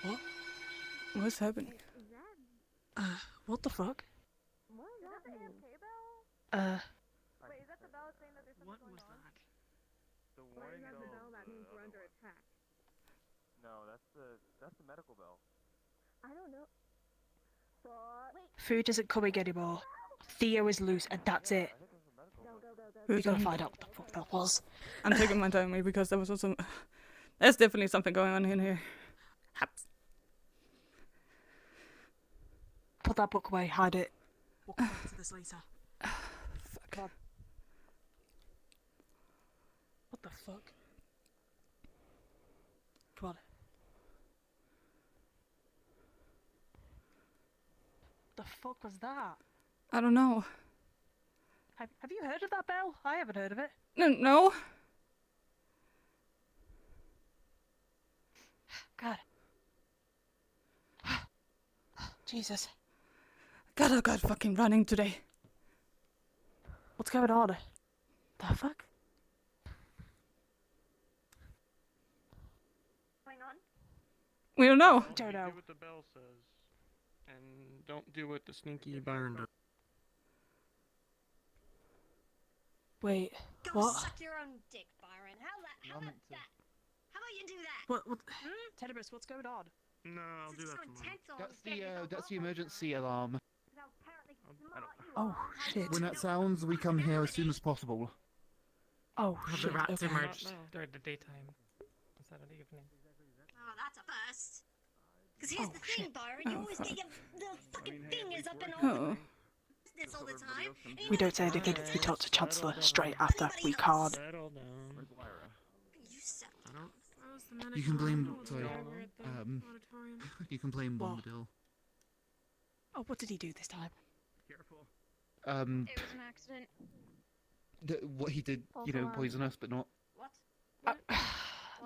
Speaker 8: What?
Speaker 1: What's happening?
Speaker 8: What the fuck?
Speaker 11: What? Is that the AMK bell? Wait, is that the bell saying that there's something going on?
Speaker 7: The
Speaker 11: Or is that the bell that means we're under attack?
Speaker 7: No, that's the medical bell.
Speaker 11: I don't know. Wait.
Speaker 8: Food isn't coming anymore. Theo is loose, and that's it. We gotta find out what the fuck that was.
Speaker 1: I'm taking my time because there was also... There's definitely something going on in here. Haps.
Speaker 8: Put that book away, hide it. We'll come back to this later.
Speaker 1: Fuck.
Speaker 8: Come on. What the fuck? Come on. The fuck was that?
Speaker 1: I don't know.
Speaker 8: Have you heard of that bell? I haven't heard of it.
Speaker 1: No.
Speaker 8: God. Jesus.
Speaker 1: God, oh God, fucking running today.
Speaker 8: What's going on? The fuck?
Speaker 11: Going on?
Speaker 1: We don't know.
Speaker 8: Don't know.
Speaker 9: Do what the bell says, and don't do what the sneaky Byron does.
Speaker 8: Wait,
Speaker 11: Go
Speaker 8: what?
Speaker 11: suck your own dick, Byron. How about you do that?
Speaker 8: What? Tenebris, what's going on?
Speaker 9: No, I'll do that tomorrow.
Speaker 6: That's the emergency alarm.
Speaker 8: Oh, shit.
Speaker 6: When that sounds, we come here as soon as possible.
Speaker 8: Oh,
Speaker 9: Have
Speaker 8: shit.
Speaker 9: the rats
Speaker 8: Okay.
Speaker 9: emerged during the daytime instead of the evening.
Speaker 11: Oh, that's a first. Because here's the thing, Byron. You always get your little fucking fingers up in all the business all the time.
Speaker 8: We don't say anything if we talk to Chancellor straight after. We can't.
Speaker 9: Settle down.
Speaker 11: You settle.
Speaker 9: I was
Speaker 6: You can blame. Sorry.
Speaker 9: over at the auditorium.
Speaker 6: You can blame
Speaker 8: What?
Speaker 6: Bombadil.
Speaker 8: Oh, what did he do this time?
Speaker 10: Careful.
Speaker 15: It was an accident.
Speaker 6: What he did,
Speaker 15: False
Speaker 6: you know,
Speaker 15: alarm.
Speaker 6: poison us, but not.
Speaker 15: What?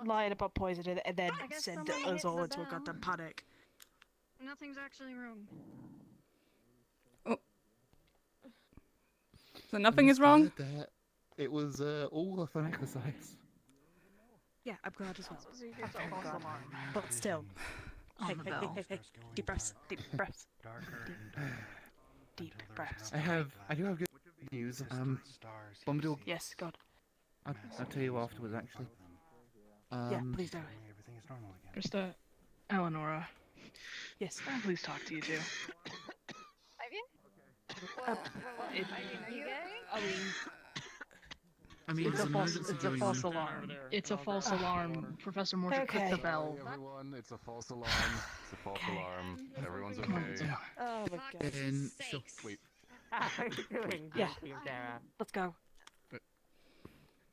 Speaker 8: Lying about poisoning and then
Speaker 15: I guess
Speaker 8: send
Speaker 15: somebody
Speaker 8: us
Speaker 15: hit
Speaker 8: all
Speaker 15: the
Speaker 8: into a
Speaker 15: bell.
Speaker 8: goddamn panic.
Speaker 15: Nothing's actually wrong.
Speaker 1: So nothing is wrong?
Speaker 6: That it was all a fun exercise.
Speaker 8: Yeah, I'm glad as well.
Speaker 3: That's a false alarm.
Speaker 8: But still.
Speaker 3: On
Speaker 8: Hey,
Speaker 3: the
Speaker 8: hey,
Speaker 3: bell.
Speaker 8: hey, hey, hey. Deep breaths. Deep breaths. Deep breaths.
Speaker 6: I do have good news. Bombadil.
Speaker 8: Yes, God.
Speaker 6: I'll tell you afterwards, actually.
Speaker 8: Yeah, please do.
Speaker 3: Krista, Eleonora.
Speaker 8: Yes.
Speaker 3: Can I please talk to you two?
Speaker 15: Are you gay?
Speaker 6: I mean,
Speaker 3: It's a false. It's a
Speaker 6: going
Speaker 3: false
Speaker 6: on.
Speaker 3: alarm. It's a false alarm. Professor Morgan hit the bell.
Speaker 13: Everyone, it's a false alarm. It's a false alarm. Everyone's
Speaker 3: Come on,
Speaker 13: okay.
Speaker 8: Oh my God.
Speaker 6: Then, sure.
Speaker 13: Wait.
Speaker 17: How are you doing,
Speaker 8: Yeah.
Speaker 17: Team Sarah?
Speaker 8: Let's go.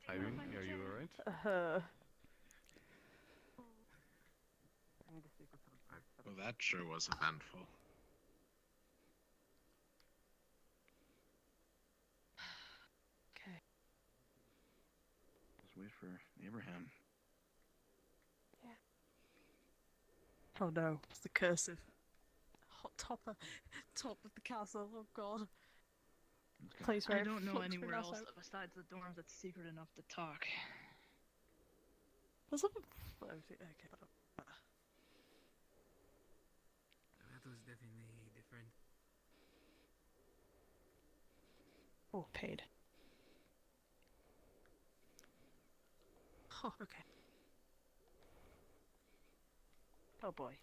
Speaker 13: Ivy, are you alright?
Speaker 7: Well, that sure was eventful.
Speaker 8: Okay.
Speaker 7: Just wait for Abraham.
Speaker 8: Oh no, it's the cursive. Top of the castle. Oh God. Place where
Speaker 3: I
Speaker 8: it
Speaker 3: don't know
Speaker 8: floats
Speaker 3: anywhere
Speaker 8: from
Speaker 3: else
Speaker 8: outside.
Speaker 3: besides the dorms that's secret enough to talk.
Speaker 8: There's something floating. Okay, but
Speaker 5: That was definitely different.
Speaker 8: oh, paid. Oh, okay. Oh boy.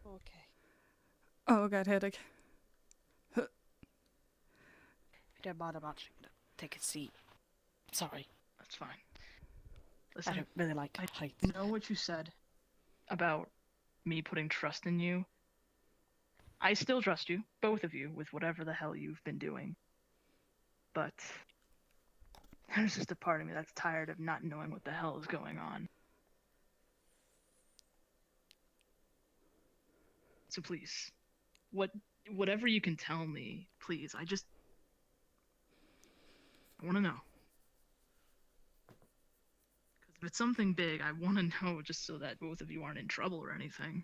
Speaker 8: Okay.
Speaker 1: Oh, I got headache.
Speaker 8: If you don't mind, I'm actually gonna take a seat. Sorry.
Speaker 3: That's fine.
Speaker 8: I
Speaker 3: Listen,
Speaker 8: don't really like
Speaker 3: I
Speaker 8: heights.
Speaker 3: know what you said about me putting trust in you. I still trust you, both of you, with whatever the hell you've been doing. But there's just a part of me that's tired of not knowing what the hell is going on. So please, whatever you can tell me, please. I want to know. Because if it's something big, I want to know just so that both of you aren't in trouble or anything.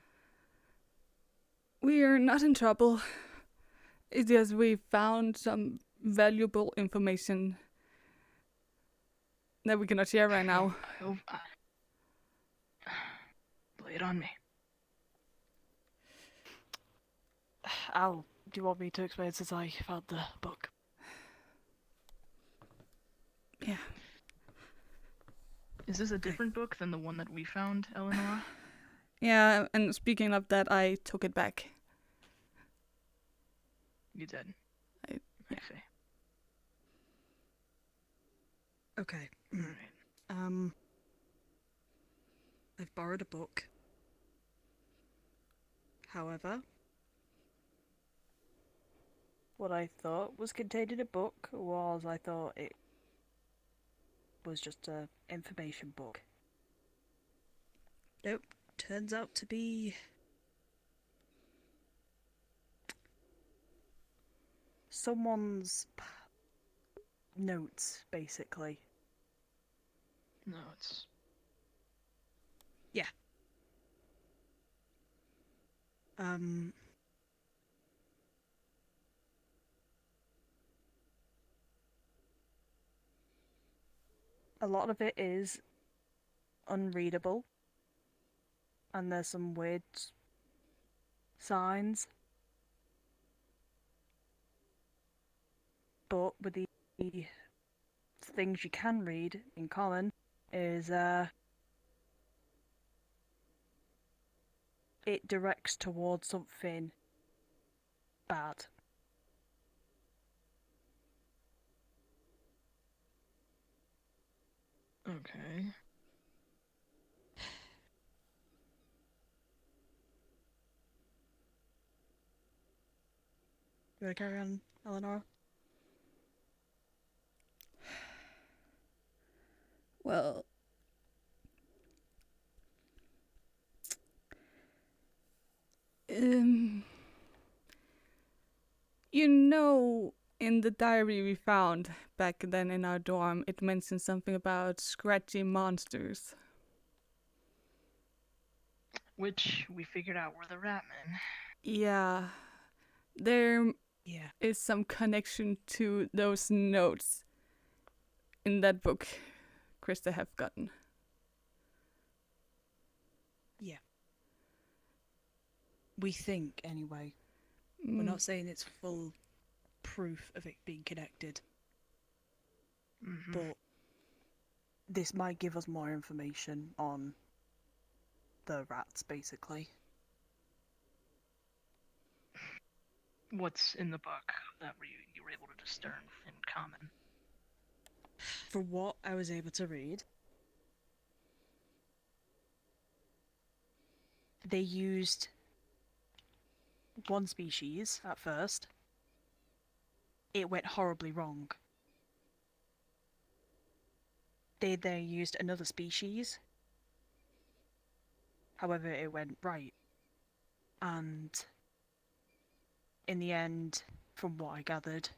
Speaker 1: We are not in trouble. It's just we found some valuable information that we cannot share right now.
Speaker 3: Lay it on me.
Speaker 8: Al, do you want me to explain since I found the book?
Speaker 1: Yeah.
Speaker 3: Is this a different book than the one that we found, Eleanor?
Speaker 1: Yeah, and speaking of that, I took it back.
Speaker 3: You did.
Speaker 1: I
Speaker 3: see.
Speaker 8: Okay.
Speaker 3: Alright.
Speaker 8: I've borrowed a book. However, what I thought was contained in a book was I thought it was just a information book. Nope. Turns out to be someone's notes, basically.
Speaker 3: Notes.
Speaker 8: Yeah. A lot of it is unreadable, and there's some weird signs. But with the things you can read in common is it directs towards something bad.
Speaker 3: Okay.
Speaker 8: You wanna carry on, Eleanor?
Speaker 1: Well, you know, in the diary we found back then in our dorm, it mentioned something about scratchy monsters.
Speaker 3: Which we figured out were the Ratmen.
Speaker 1: Yeah, there
Speaker 8: Yeah.
Speaker 1: is some connection to those notes in that book Krista have gotten.
Speaker 8: Yeah. We think, anyway. We're
Speaker 1: Mm.
Speaker 8: not saying it's full proof of it being connected. But this might give us more information on the rats, basically.
Speaker 3: What's in the book that you were able to discern in common?
Speaker 8: From what I was able to read, they used one species at first. It went horribly wrong. They then used another species. However, it went right. And in the end, from what I gathered,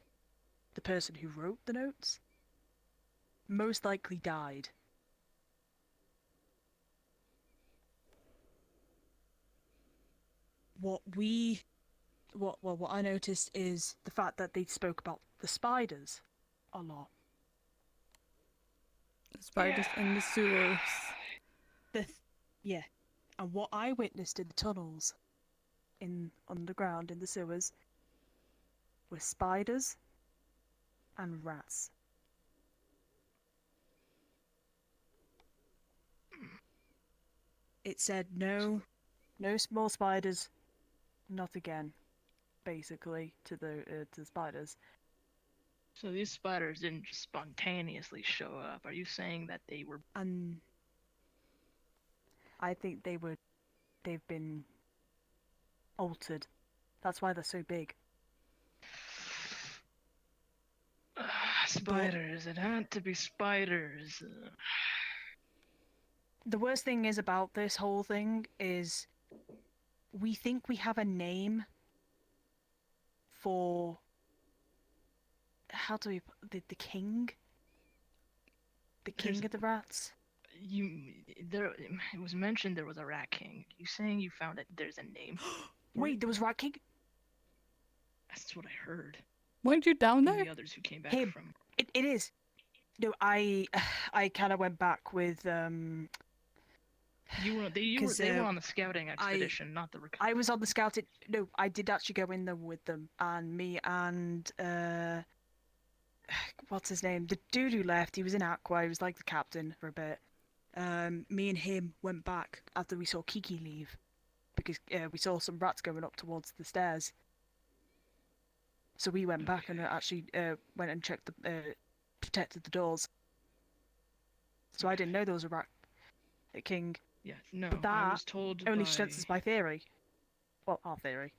Speaker 8: the person who wrote the notes most likely died. What I noticed is the fact that they spoke about the spiders a lot.
Speaker 1: The spiders in the sewers.
Speaker 8: Yeah. And what I witnessed in the tunnels in underground in the sewers were spiders and rats. It said no small spiders, not again, basically, to the spiders.
Speaker 3: So these spiders didn't just spontaneously show up. Are you saying that they were...
Speaker 8: I think they've been altered. That's why they're so big.
Speaker 3: Spiders, it had to be spiders.
Speaker 8: The worst thing is about this whole thing is we think we have a name for the king? The king of the rats?
Speaker 3: It was mentioned there was a rat king. You saying you found it? There's a name.
Speaker 8: Wait, there was rat king?
Speaker 3: That's what I heard.
Speaker 1: Weren't you down
Speaker 3: From
Speaker 1: there?
Speaker 3: the others who came back from...
Speaker 8: It is. No, I kind of went back with
Speaker 3: They were on the scouting expedition, not the...
Speaker 8: I was on the scouting... No, I did actually go in there with them, and me and what's his name? The dude who left, he was in Aqua, he was like the captain for a bit. Me and him went back after we saw Kiki leave, because we saw some rats going up towards the stairs. So we went back and actually went and checked protected the doors. So I didn't know there was a rat king.
Speaker 3: Yeah, no,
Speaker 8: but that
Speaker 3: I was told
Speaker 8: only
Speaker 3: by...
Speaker 8: strengthens my theory. Well, our theory.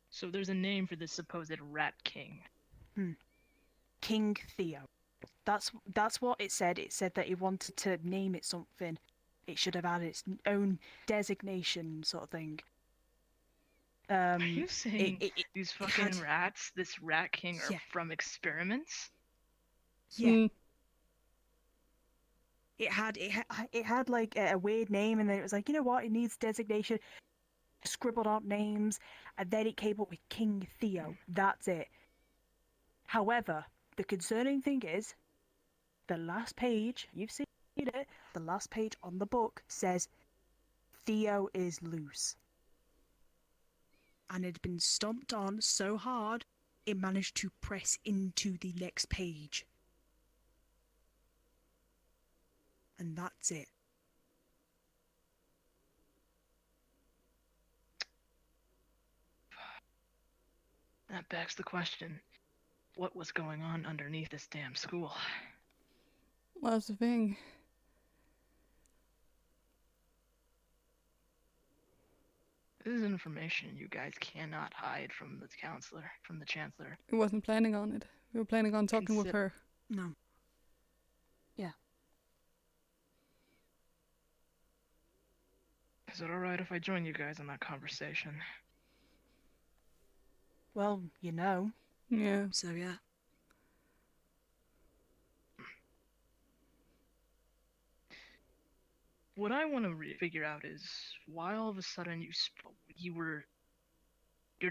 Speaker 3: So there's a name for this supposed rat king.
Speaker 8: King Theo. That's what it said. It said that he wanted to name it something. It should have had its own designation, sort of thing.
Speaker 3: Are you saying these fucking rats, this rat king, are from experiments?
Speaker 8: Yeah. It had like a weird name, and then it was like, you know what? It needs designation. Scribbled out names, and then it came up with King Theo. That's it. However, the concerning thing is, the last page, you've seen it, the last page on the book says Theo is loose. And it had been stomped on so hard, it managed to press into the next page. And that's it.
Speaker 3: That begs the question, what was going on underneath this damn school?
Speaker 1: Well, that's the thing.
Speaker 3: This is information you guys cannot hide from the chancellor.
Speaker 1: We wasn't planning on it. We were planning on talking with her.
Speaker 8: No. Yeah.
Speaker 3: Is it alright if I join you guys in that conversation?
Speaker 8: Well, you know.
Speaker 1: Yeah.
Speaker 8: So yeah.
Speaker 3: What I want to figure out is why all of a sudden your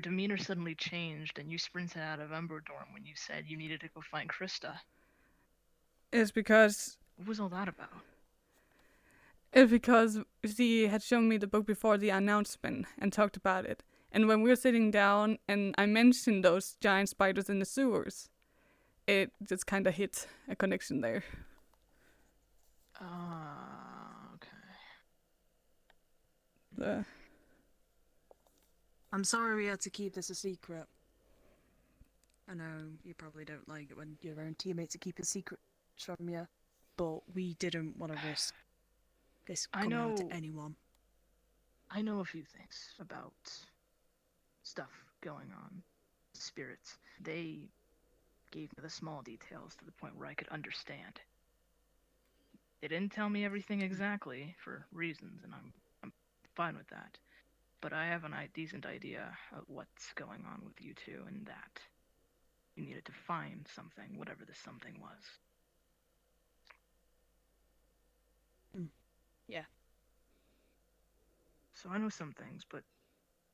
Speaker 3: demeanor suddenly changed and you sprinted out of Emberdorm when you said you needed to go find Krista.
Speaker 1: It's because
Speaker 3: What was all that about?
Speaker 1: It's because she had shown me the book before the announcement and talked about it. And when we were sitting down and I mentioned those giant spiders in the sewers, it just kind of hit a connection there.
Speaker 3: Okay.
Speaker 8: I'm sorry we had to keep this a secret. I know you probably don't like it when your own teammates are keeping secrets from you, but we didn't want to risk this coming out to anyone.
Speaker 3: I know a few things about stuff going on. Spirits. They gave me the small details to the point where I could understand. They didn't tell me everything exactly for reasons, and I'm fine with that. But I have a decent idea of what's going on with you two, and that you needed to find something, whatever this something was.
Speaker 8: Yeah.
Speaker 3: So I know some things,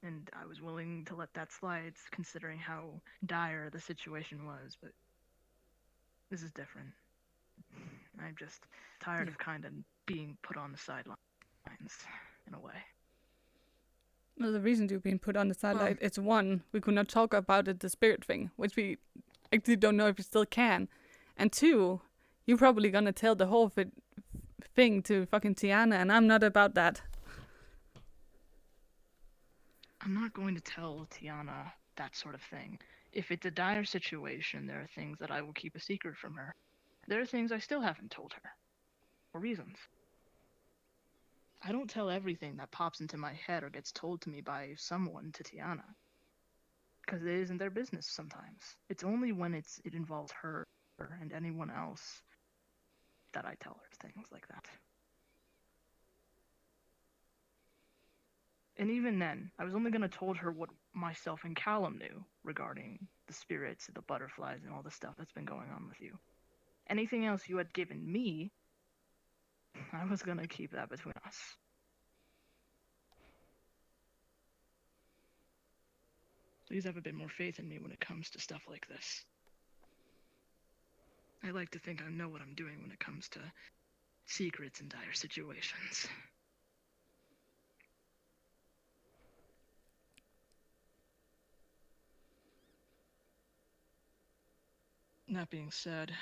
Speaker 3: and I was willing to let that slide considering how dire the situation was, but this is different. I'm just tired of kind of being put on the sidelines, in a way.
Speaker 1: Well, the reason you've been put on the sideline is one, we could not talk about the spirit thing, which we actually don't know if we still can. And two, you're probably gonna tell the whole thing to fucking Tiana, and I'm not about that.
Speaker 3: I'm not going to tell Tiana that sort of thing. If it's a dire situation, there are things that I will keep a secret from her. There are things I still haven't told her. For reasons. I don't tell everything that pops into my head or gets told to me by someone to Tiana. Because it isn't their business sometimes. It's only when it involves her and anyone else that I tell her things like that. And even then, I was only going to told her what myself and Callum knew regarding the spirits, the butterflies, and all the stuff that's been going on with you. Anything else you had given me, I was going to keep that between us. Please have a bit more faith in me when it comes to stuff like this. I like to think I know what I'm doing when it comes to secrets in dire situations. That being said,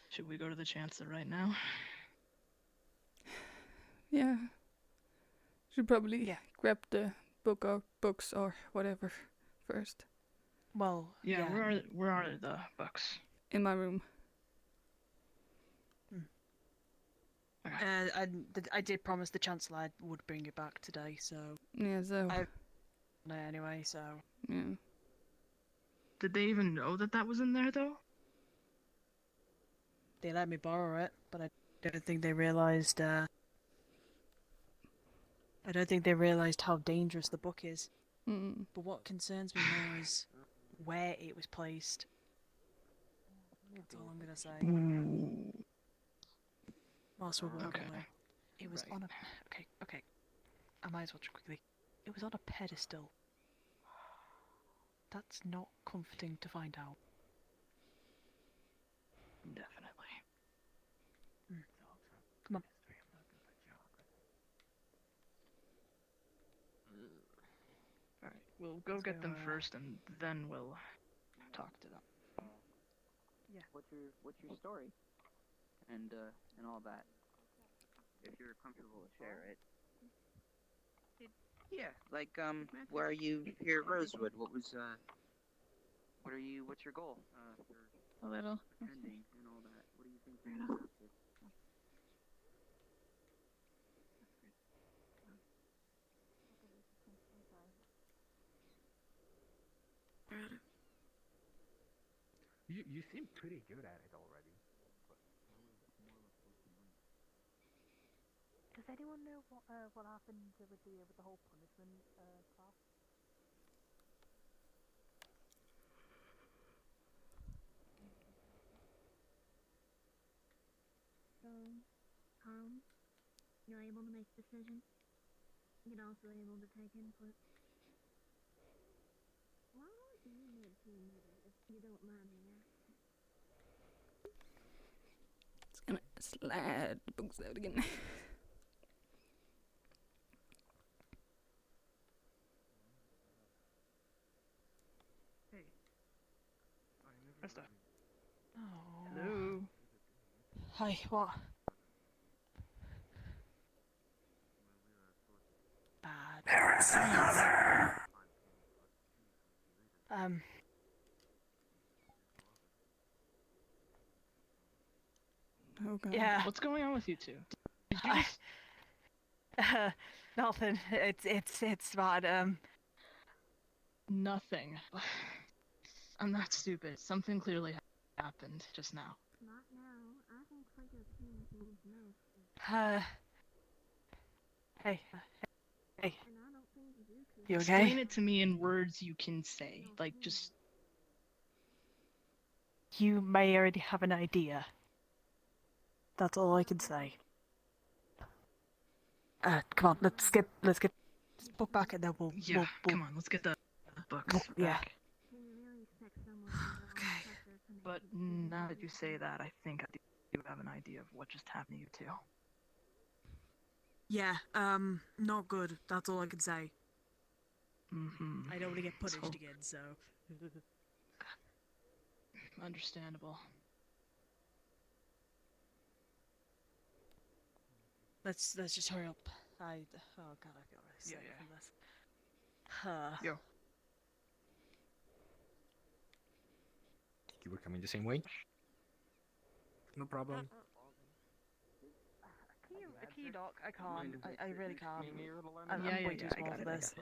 Speaker 3: should we go to the Chancellor right now?
Speaker 1: Yeah. Should probably grab the book or books or whatever first.
Speaker 8: Well,
Speaker 3: yeah. Where are the books?
Speaker 1: In my room.
Speaker 8: I did promise the Chancellor I would bring it back today, so...
Speaker 1: Yeah, so...
Speaker 8: Anyway, so...
Speaker 1: Yeah.
Speaker 3: Did they even know that was in there, though?
Speaker 8: They let me borrow it, but I don't think they realised, I don't think they realised how dangerous the book is. But what concerns me more is where it was placed. That's all I'm gonna say. Whilst we're walking away. It was on a... Okay. I might as well quickly. It was on a pedestal. That's not comforting to find out.
Speaker 3: Definitely.
Speaker 8: Come on.
Speaker 3: Alright, we'll go get them first and then we'll talk to them.
Speaker 21: Yeah. What's your story? And all that. If you're comfortable to share it. Yeah, like why are you here at Rosewood? What's your goal?
Speaker 18: A little.
Speaker 21: Ending and all that. What do you think you're up to?
Speaker 7: You seem pretty good at it already.
Speaker 8: Does anyone know what happened with the whole punishment class?
Speaker 15: So, you're able to make a decision. You're also able to take input. Why aren't you made team leader, if you don't mind me asking?
Speaker 1: It's gonna slide the books out again.
Speaker 3: Hey. Krista. Hello.
Speaker 8: Hi, what? Bad.
Speaker 6: There is another.
Speaker 1: Oh god.
Speaker 8: Yeah.
Speaker 3: What's going on with you two? Did you just...
Speaker 8: Nothing. It's fine.
Speaker 3: Nothing. I'm not stupid. Something clearly happened just now.
Speaker 15: Not now. I think Clinker King needs no.
Speaker 8: Hey.
Speaker 15: And I don't think you could.
Speaker 8: You
Speaker 3: Explain
Speaker 8: okay?
Speaker 3: it to me in words you can say. Like, just...
Speaker 8: You may already have an idea. That's all I can say. Come on, let's get this book back and then we'll
Speaker 3: come on, let's get the books
Speaker 8: yeah.
Speaker 3: back. But now that you say that, I think I do have an idea of what just happened to you two.
Speaker 8: Yeah, not good. That's all I can say.
Speaker 3: Mm-hmm.
Speaker 8: I don't want to get punished again, so.
Speaker 3: Understandable.
Speaker 8: Let's just hurry up. Oh god, I feel really sick from this.
Speaker 3: Yo.
Speaker 12: You were coming the same way? No problem.
Speaker 8: Can you doc? I can't. I really can't. I'm
Speaker 3: Yeah,
Speaker 8: way too small for this.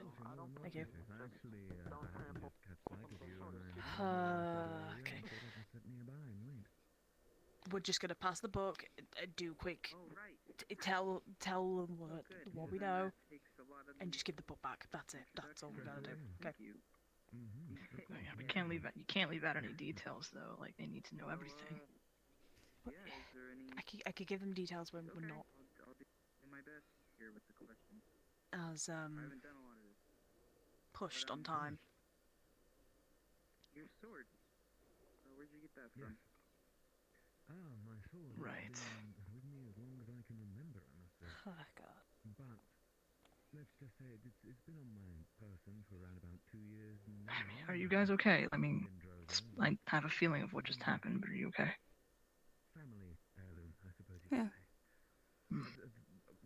Speaker 8: Thank you. Okay. We're just gonna pass the book, do quick, tell them what we know, and just give the book back. That's it. That's all we gotta do. Okay.
Speaker 3: Oh, yeah, we can't leave out. You can't leave out any details though. Like they need to know everything.
Speaker 8: I could give them details when we're not
Speaker 21: I'll do my best here with the question.
Speaker 8: as
Speaker 21: I haven't done a lot of this.
Speaker 8: pushed on time.
Speaker 21: Your sword. Where'd you get that from?
Speaker 5: Ah, my sword.
Speaker 3: Right.
Speaker 5: Has been with me as long as I can remember, I must say.
Speaker 8: Oh god.
Speaker 5: But let's just say it's been on my person for around about 2 years now.
Speaker 3: Are you guys okay? I mean, I have a feeling of what just happened, but are you okay?
Speaker 5: Family heirloom, I suppose you could say.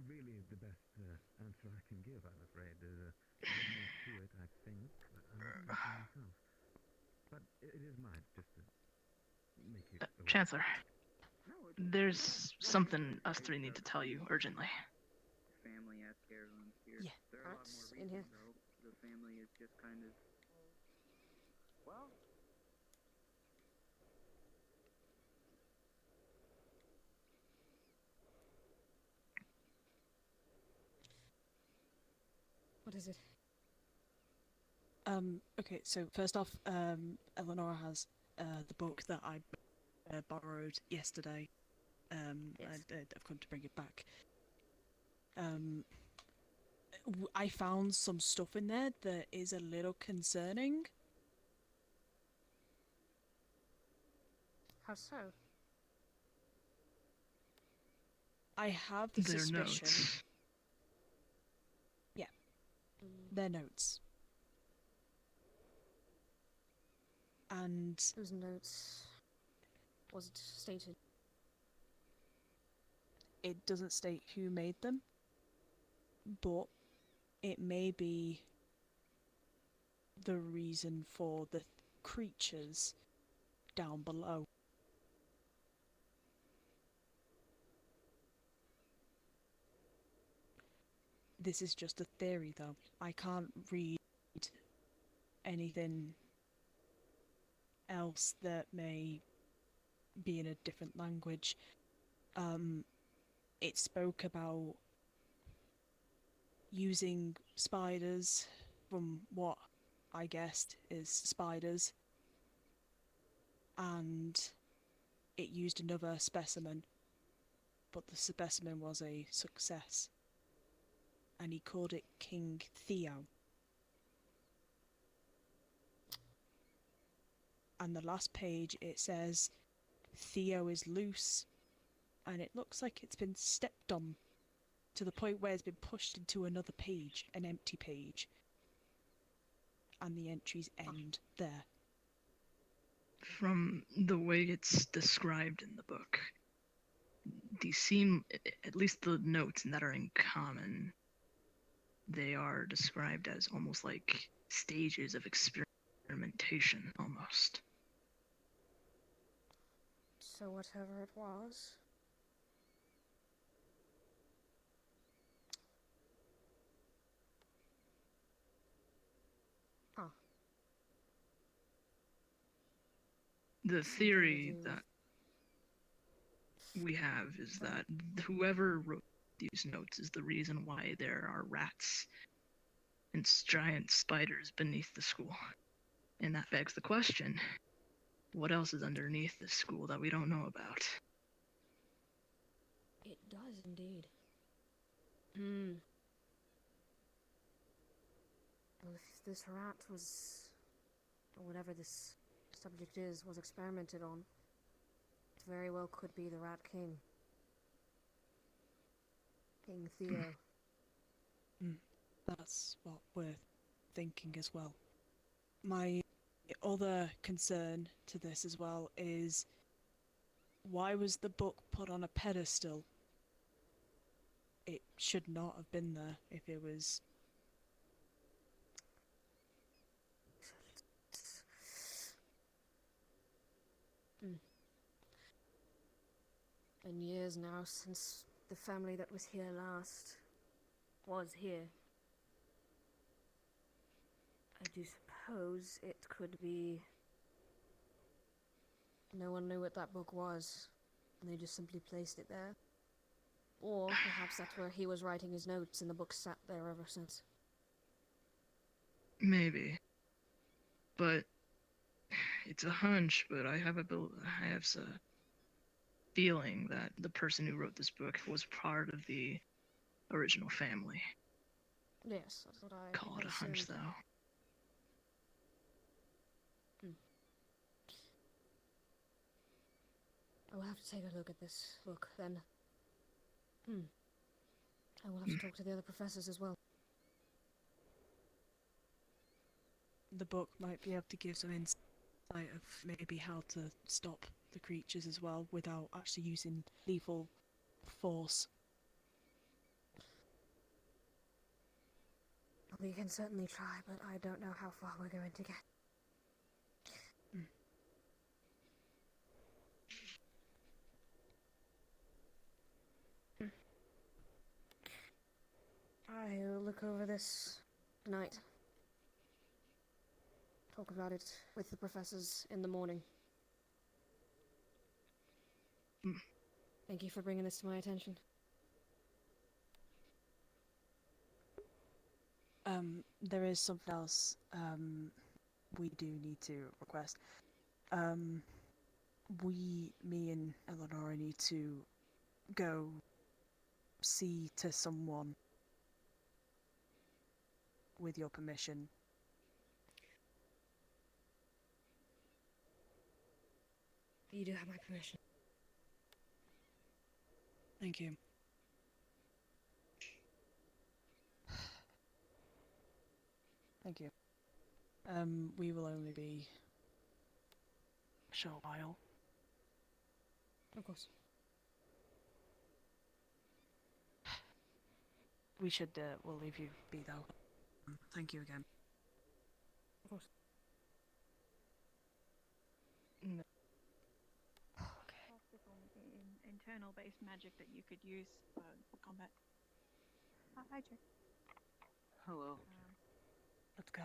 Speaker 5: Really, the best answer I can give, I'm afraid. There's a bit more to it, I think, but I'm not sure myself. But it is mine, just to make it aware.
Speaker 3: Chancellor, there's something us three need to tell you urgently.
Speaker 21: Family ask heirlooms here.
Speaker 11: Yeah.
Speaker 21: There are a lot more
Speaker 11: In here.
Speaker 21: reasons though. The family is just kind of... Well...
Speaker 11: What is it?
Speaker 8: Okay, so first off, Eleanor has the book that I borrowed yesterday.
Speaker 11: Yes.
Speaker 8: I've come to bring it back. I found some stuff in there that is a little concerning.
Speaker 11: How so?
Speaker 8: I have the
Speaker 3: Their
Speaker 8: suspicion.
Speaker 3: notes.
Speaker 8: Yeah, their notes. And
Speaker 11: Whose notes was it stated?
Speaker 8: it doesn't state who made them, but it may be the reason for the creatures down below. This is just a theory, though. I can't read anything else that may be in a different language. It spoke about using spiders from what I guessed is spiders, and it used another specimen, but the specimen was a success, and he called it King Theo. And the last page, it says Theo is loose, and it looks like it's been stepped on to the point where it's been pushed into another page, an empty page, and the entries end there.
Speaker 3: From the way it's described in the book, these seem, at least the notes that are in common, they are described as almost like stages of experimentation, almost.
Speaker 11: So whatever it was. Huh.
Speaker 3: The theory that we have is that whoever wrote these notes is the reason why there are rats and giant spiders beneath the school. And that begs the question, what else is underneath this school that we don't know about?
Speaker 11: It does indeed. Well, if this rat was, or whatever this subject is, was experimented on, it very well could be the Rat King. King Theo.
Speaker 8: That's what we're thinking as well. My other concern to this as well is, why was the book put on a pedestal? It should not have been there if it was...
Speaker 11: Been years now since the family that was here last was here. I do suppose it could be no one knew what that book was, and they just simply placed it there. Or perhaps that's where he was writing his notes, and the book sat there ever since.
Speaker 3: Maybe. But it's a hunch, but I have a feeling that the person who wrote this book was part of the original family.
Speaker 11: Yes, that's what I
Speaker 3: Call it a hunch,
Speaker 11: assumed.
Speaker 3: though.
Speaker 11: I will have to take a look at this book, then. I will have to talk to the other professors as well.
Speaker 8: The book might be able to give some insight of maybe how to stop the creatures as well without actually using lethal force.
Speaker 11: We can certainly try, but I don't know how far we're going to get. I'll look over this tonight. Talk about it with the professors in the morning. Thank you for bringing this to my attention.
Speaker 8: There is something else we do need to request. Me and Eleanor need to go see to someone with your permission.
Speaker 11: You do have my permission.
Speaker 8: Thank you. Thank you. We will only be a short while.
Speaker 11: Of course.
Speaker 8: We'll leave you be though. Thank you again.
Speaker 11: Of course.
Speaker 3: No.
Speaker 4: Internal-based magic that you could use for combat. Hi, Jack.
Speaker 21: Hello.
Speaker 8: Let's go.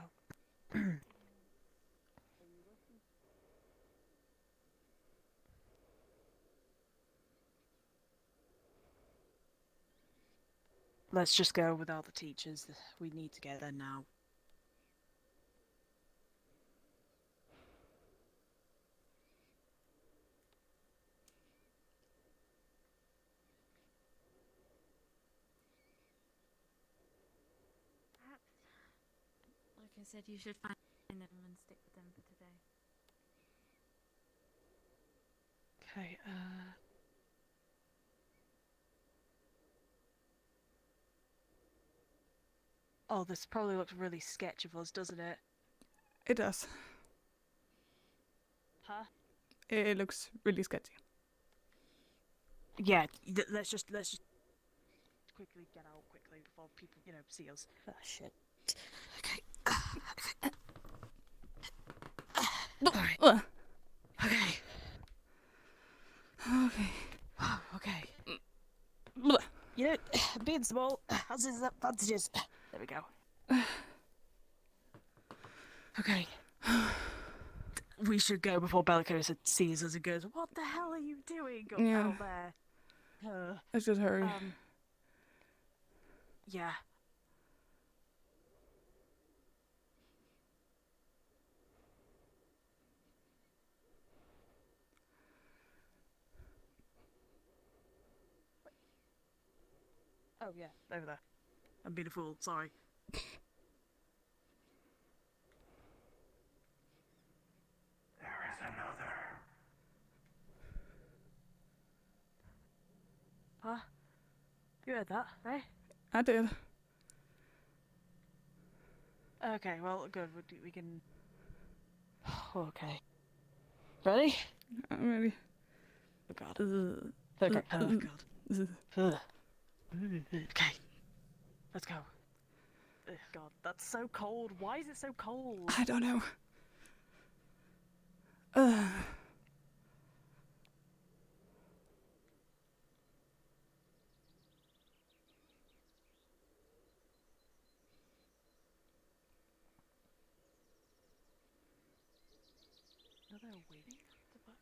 Speaker 8: let's just go without the teachers. We need to get there now.
Speaker 18: Perhaps, like I said, you should find them and stick with them for today.
Speaker 8: Okay, Oh, this probably looks really sketch of us, doesn't it?
Speaker 1: It does.
Speaker 8: Huh?
Speaker 1: It looks really sketchy.
Speaker 8: Yeah, let's just quickly get out quickly before people, see us. Ah, shit. Okay. Alright. Okay.
Speaker 1: Okay.
Speaker 8: Okay. You know, being small has its advantages. There we go. Okay. We should go before Bellicose sees us and goes, "What the hell are you doing out there?"
Speaker 1: Let's just hurry.
Speaker 8: Yeah. Oh yeah, over there. I'm being a fool. Sorry.
Speaker 10: There is another.
Speaker 8: Huh? You heard that, right?
Speaker 1: I did.
Speaker 8: Okay, well, good. We can. Okay. Ready?
Speaker 1: I'm ready.
Speaker 8: Oh god. Okay. Oh god. Okay. Let's go. Ugh, god, that's so cold. Why is it so cold?
Speaker 1: I don't know.
Speaker 8: No, they're waiting. What the fuck?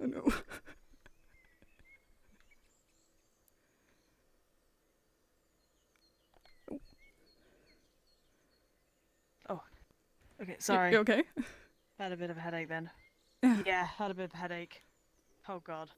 Speaker 1: Oh no.
Speaker 8: Oh. Okay, sorry.
Speaker 1: You okay?
Speaker 8: Had a bit of a headache then.
Speaker 1: Yeah.
Speaker 8: Yeah, had a bit of a headache. Oh god.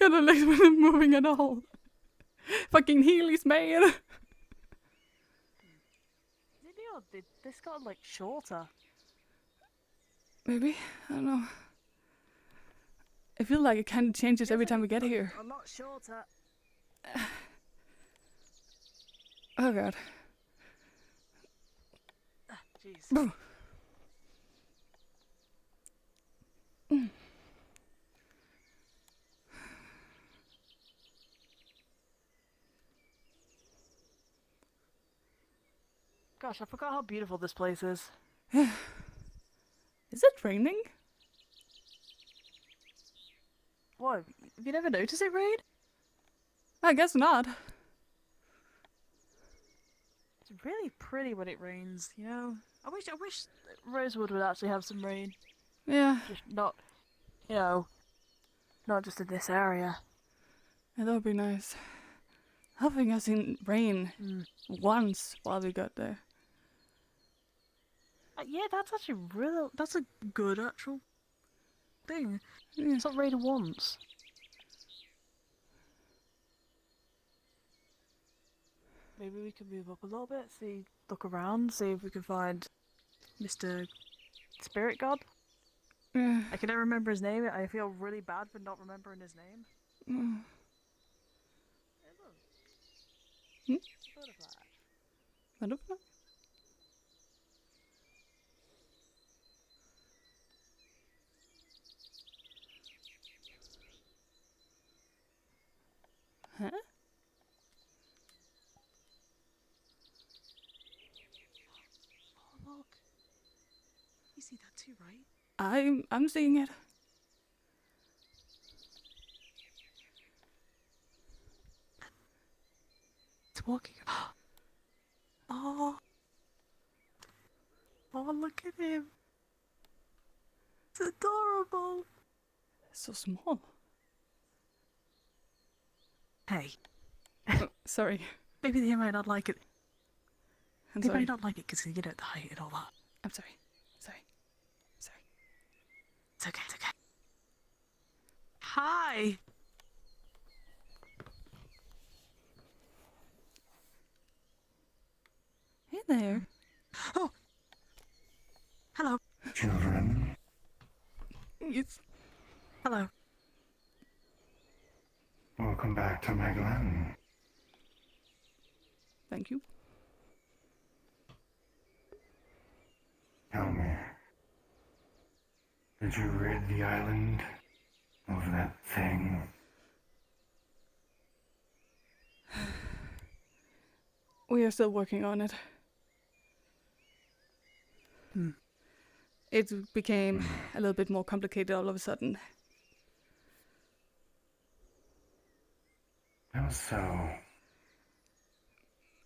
Speaker 1: Your legs weren't moving at all. Fucking Heelys, man.
Speaker 8: This got like shorter.
Speaker 1: Maybe? I don't know. I feel like it kind of changes every time we get here.
Speaker 8: A lot shorter.
Speaker 1: Oh god.
Speaker 8: Jeez. Gosh, I forgot how beautiful this place is.
Speaker 1: Is it raining?
Speaker 8: What? Have you never noticed it rain?
Speaker 1: I guess not.
Speaker 8: It's really pretty when it rains, you know? I wish Rosewood would actually have some rain.
Speaker 1: Yeah.
Speaker 8: Just not, not just in this area.
Speaker 1: Yeah, that would be nice. I don't think I've seen rain once while we got there.
Speaker 8: Yeah, that's actually that's a good actual thing.
Speaker 1: Yeah.
Speaker 8: It's not rained once. Maybe we can move up a little bit, look around, see if we can find Mr. Spirit God.
Speaker 1: Yeah.
Speaker 8: I can never remember his name. I feel really bad for not remembering his name.
Speaker 1: Mm.
Speaker 8: Hey, look. Butterfly.
Speaker 1: Butterfly? Huh?
Speaker 8: Oh, look. You see that too, right?
Speaker 1: I'm seeing it.
Speaker 8: It's walking. Oh. Oh, look at him. It's adorable.
Speaker 1: So small.
Speaker 8: Hey.
Speaker 1: Oh, sorry.
Speaker 8: Maybe they might not like it.
Speaker 1: I'm
Speaker 8: They
Speaker 1: sorry.
Speaker 8: might not like it because you know the height and all that.
Speaker 1: I'm sorry. Sorry. Sorry.
Speaker 8: It's okay. It's okay. Hi.
Speaker 1: Hey there.
Speaker 8: Oh. Hello.
Speaker 16: Children,
Speaker 1: Yes.
Speaker 8: Hello.
Speaker 16: welcome back to my glen.
Speaker 1: Thank you.
Speaker 16: Tell me, did you rid the island of that thing?
Speaker 1: We are still working on it. It became a little bit more complicated all of a sudden.
Speaker 16: How so?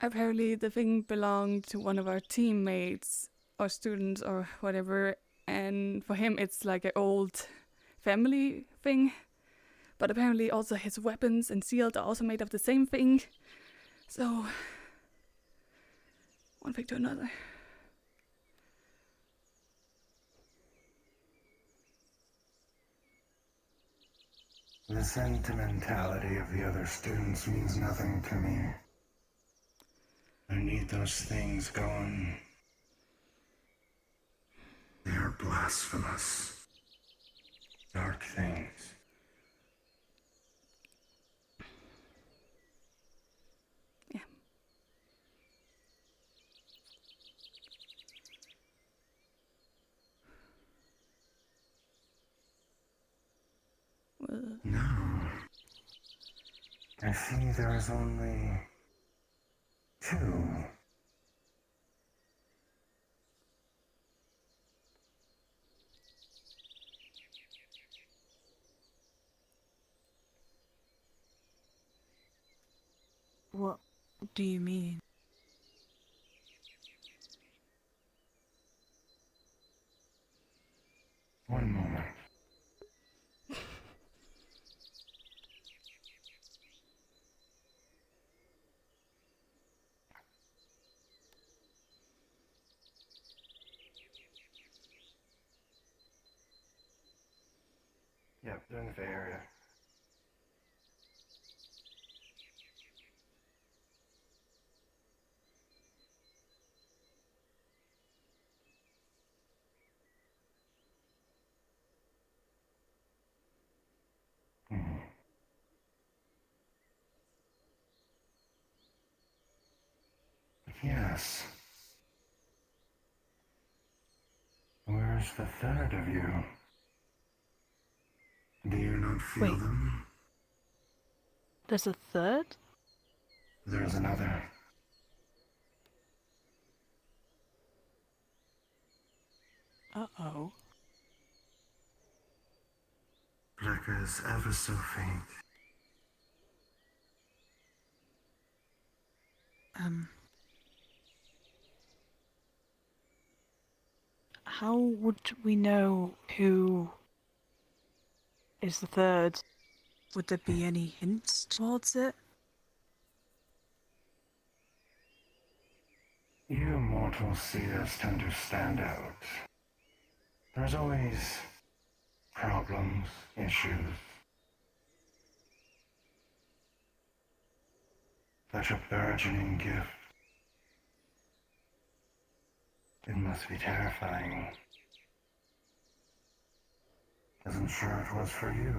Speaker 1: Apparently the thing belonged to one of our teammates or students or whatever, and for him it's like an old family thing. But apparently also his weapons and shield are also made of the same thing. So, one thing to another.
Speaker 16: The sentimentality of the other students means nothing to me. I need those things gone. They are blasphemous. Dark things.
Speaker 1: Yeah.
Speaker 16: No. I see there is only 2.
Speaker 8: What do you mean?
Speaker 16: One moment. Yep, they're in the Bay Area. Yes. Where's the third of you? Do you not feel
Speaker 8: Wait.
Speaker 16: them?
Speaker 8: There's a third?
Speaker 16: There's another.
Speaker 8: Uh-oh.
Speaker 16: Flickers ever so faint.
Speaker 8: How would we know who is the third? Would there be any hints towards it?
Speaker 16: You mortal seers tend to stand out. There's always problems, issues. Such a burgeoning gift. It must be terrifying. As I'm sure it was for you.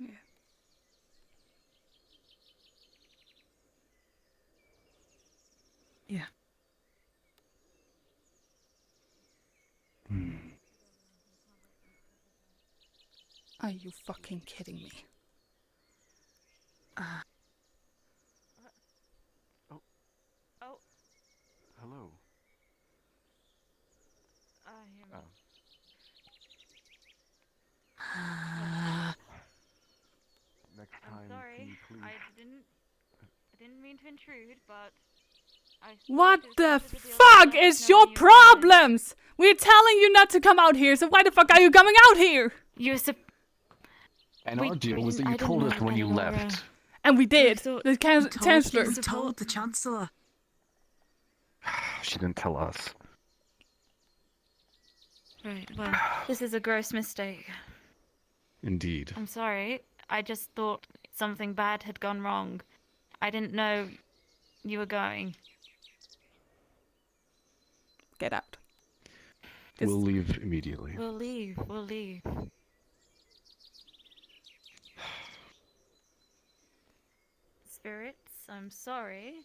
Speaker 1: Yeah.
Speaker 8: Yeah.
Speaker 1: Are you fucking kidding me?
Speaker 18: Oh,
Speaker 13: Hello.
Speaker 18: I am.
Speaker 13: Next
Speaker 18: I'm
Speaker 13: time,
Speaker 18: sorry.
Speaker 13: can you please...
Speaker 18: I didn't mean to intrude, but I
Speaker 1: What
Speaker 18: thought it was
Speaker 1: the
Speaker 18: part of deal
Speaker 1: fuck
Speaker 18: to let us
Speaker 1: is
Speaker 18: know
Speaker 1: your
Speaker 18: when you were coming.
Speaker 1: problems? We're telling you not to come out here, so why the fuck are you coming out here?
Speaker 13: And our deal was that you told us when you left.
Speaker 1: And we did. The Chancellor.
Speaker 8: We told the Chancellor.
Speaker 13: She didn't tell us.
Speaker 18: Right, well, this is a gross mistake.
Speaker 13: Indeed.
Speaker 18: I'm sorry. I just thought something bad had gone wrong. I didn't know you were going.
Speaker 1: Get out.
Speaker 13: We'll leave immediately.
Speaker 18: We'll leave. Spirits, I'm sorry.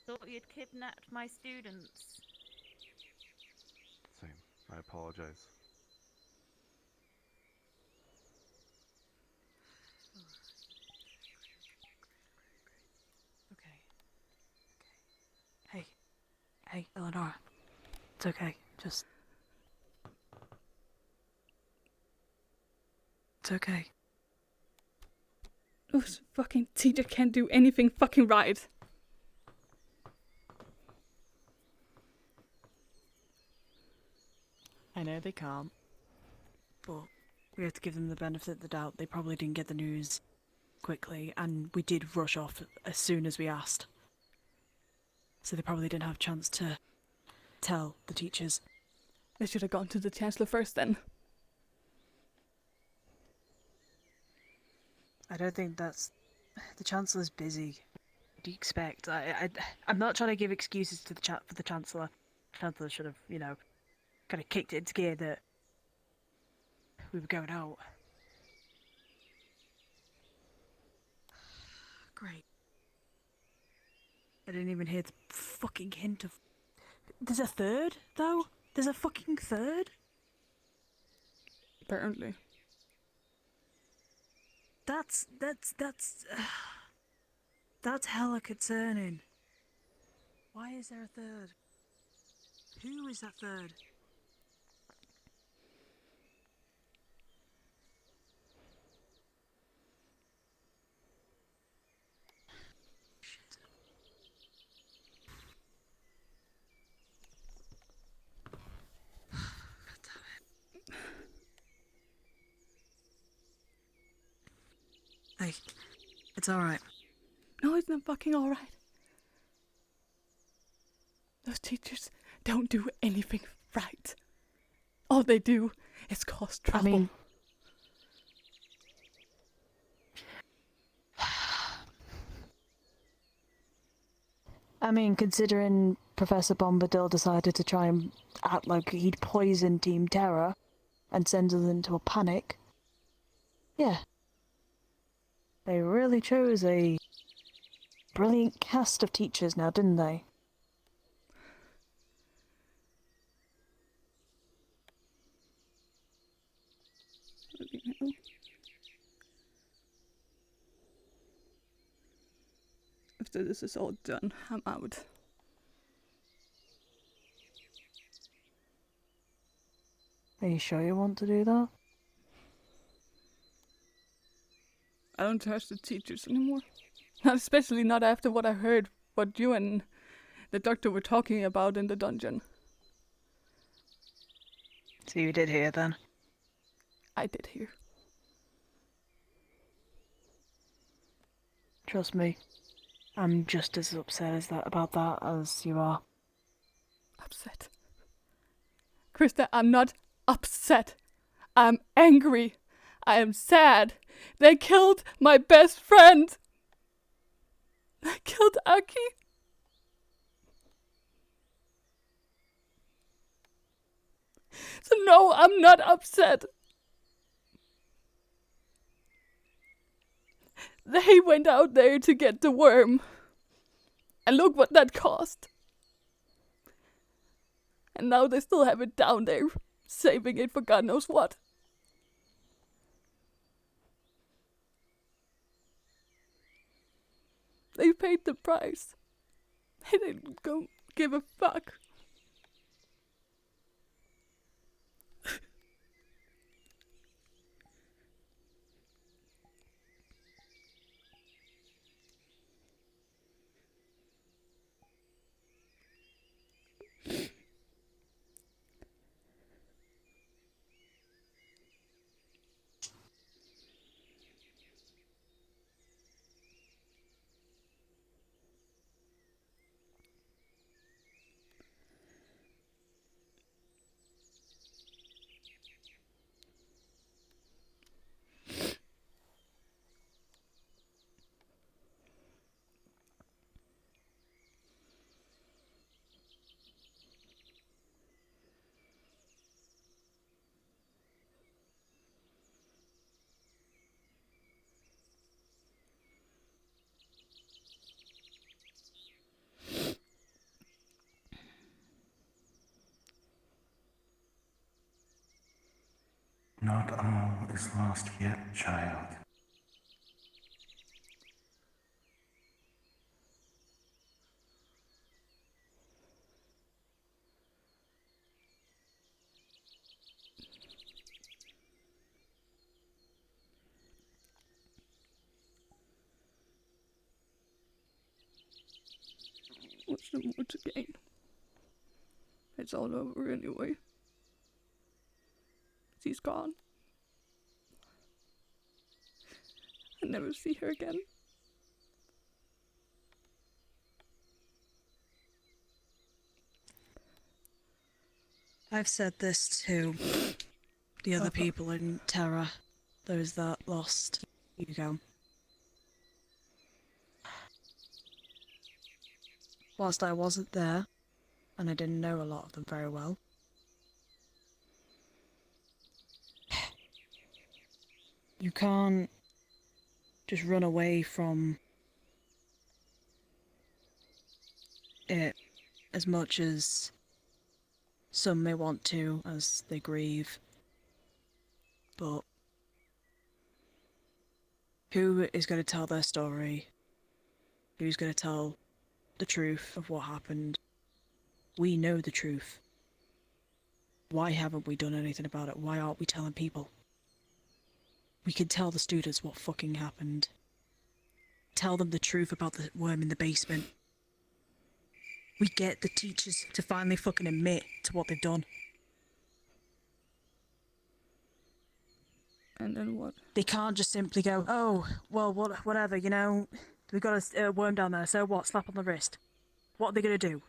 Speaker 18: Thought you'd kidnapped my students.
Speaker 13: Same. I apologize.
Speaker 8: Hey, Eleanor. It's okay. Just... It's okay.
Speaker 1: Those fucking teacher can't do anything fucking right.
Speaker 8: I know they can't. But we have to give them the benefit of the doubt. They probably didn't get the news quickly, and we did rush off as soon as we asked. So they probably didn't have a chance to tell the teachers.
Speaker 1: They should have gone to the Chancellor first then.
Speaker 8: I don't think that's... The Chancellor's busy. What do you expect? I'm not trying to give excuses to for the Chancellor. The Chancellor should have, kind of kicked it into gear that we were going out. Great. I didn't even hear the fucking hint of... There's a third, though? There's a fucking third?
Speaker 1: Apparently.
Speaker 8: That's hella concerning. Why is there a third? Who is that third? Hey, it's alright.
Speaker 1: No, it's not fucking alright. Those teachers don't do anything right. All they do is cause trouble.
Speaker 8: I mean, considering Professor Bombadil decided to try and act like he'd poisoned Team Terror and send us into a panic, yeah. They really chose a brilliant cast of teachers now, didn't they?
Speaker 1: After this is all done, I'm out.
Speaker 8: Are you sure you want to do that?
Speaker 1: I don't trust the teachers anymore. Not especially not after what I heard what you and the doctor were talking about in the dungeon.
Speaker 8: So you did hear then?
Speaker 1: I did hear.
Speaker 8: Trust me, I'm just as upset about that as you are.
Speaker 1: Upset? Krista, I'm not upset. I'm angry. I am sad. They killed my best friend. They killed Aki. So no, I'm not upset. They went out there to get the worm. And look what that cost. And now they still have it down there, saving it for God knows what. They paid the price. They didn't go give a fuck.
Speaker 16: Not all is lost yet, child.
Speaker 1: What's the more to gain? It's all over anyway. She's gone. I'll never see her again.
Speaker 8: I've said this to the other people in Terra, those that lost Hugo. Whilst I wasn't there, and I didn't know a lot of them very well, you can't just run away from it as much as some may want to as they grieve. But who is going to tell their story? Who's going to tell the truth of what happened? We know the truth. Why haven't we done anything about it? Why aren't we telling people? We can tell the students what fucking happened. Tell them the truth about the worm in the basement. We get the teachers to finally fucking admit to what they've done.
Speaker 1: And then what?
Speaker 8: They can't just simply go, oh, well, whatever, you know, we got a worm down there, so what? Slap on the wrist. What are they gonna do?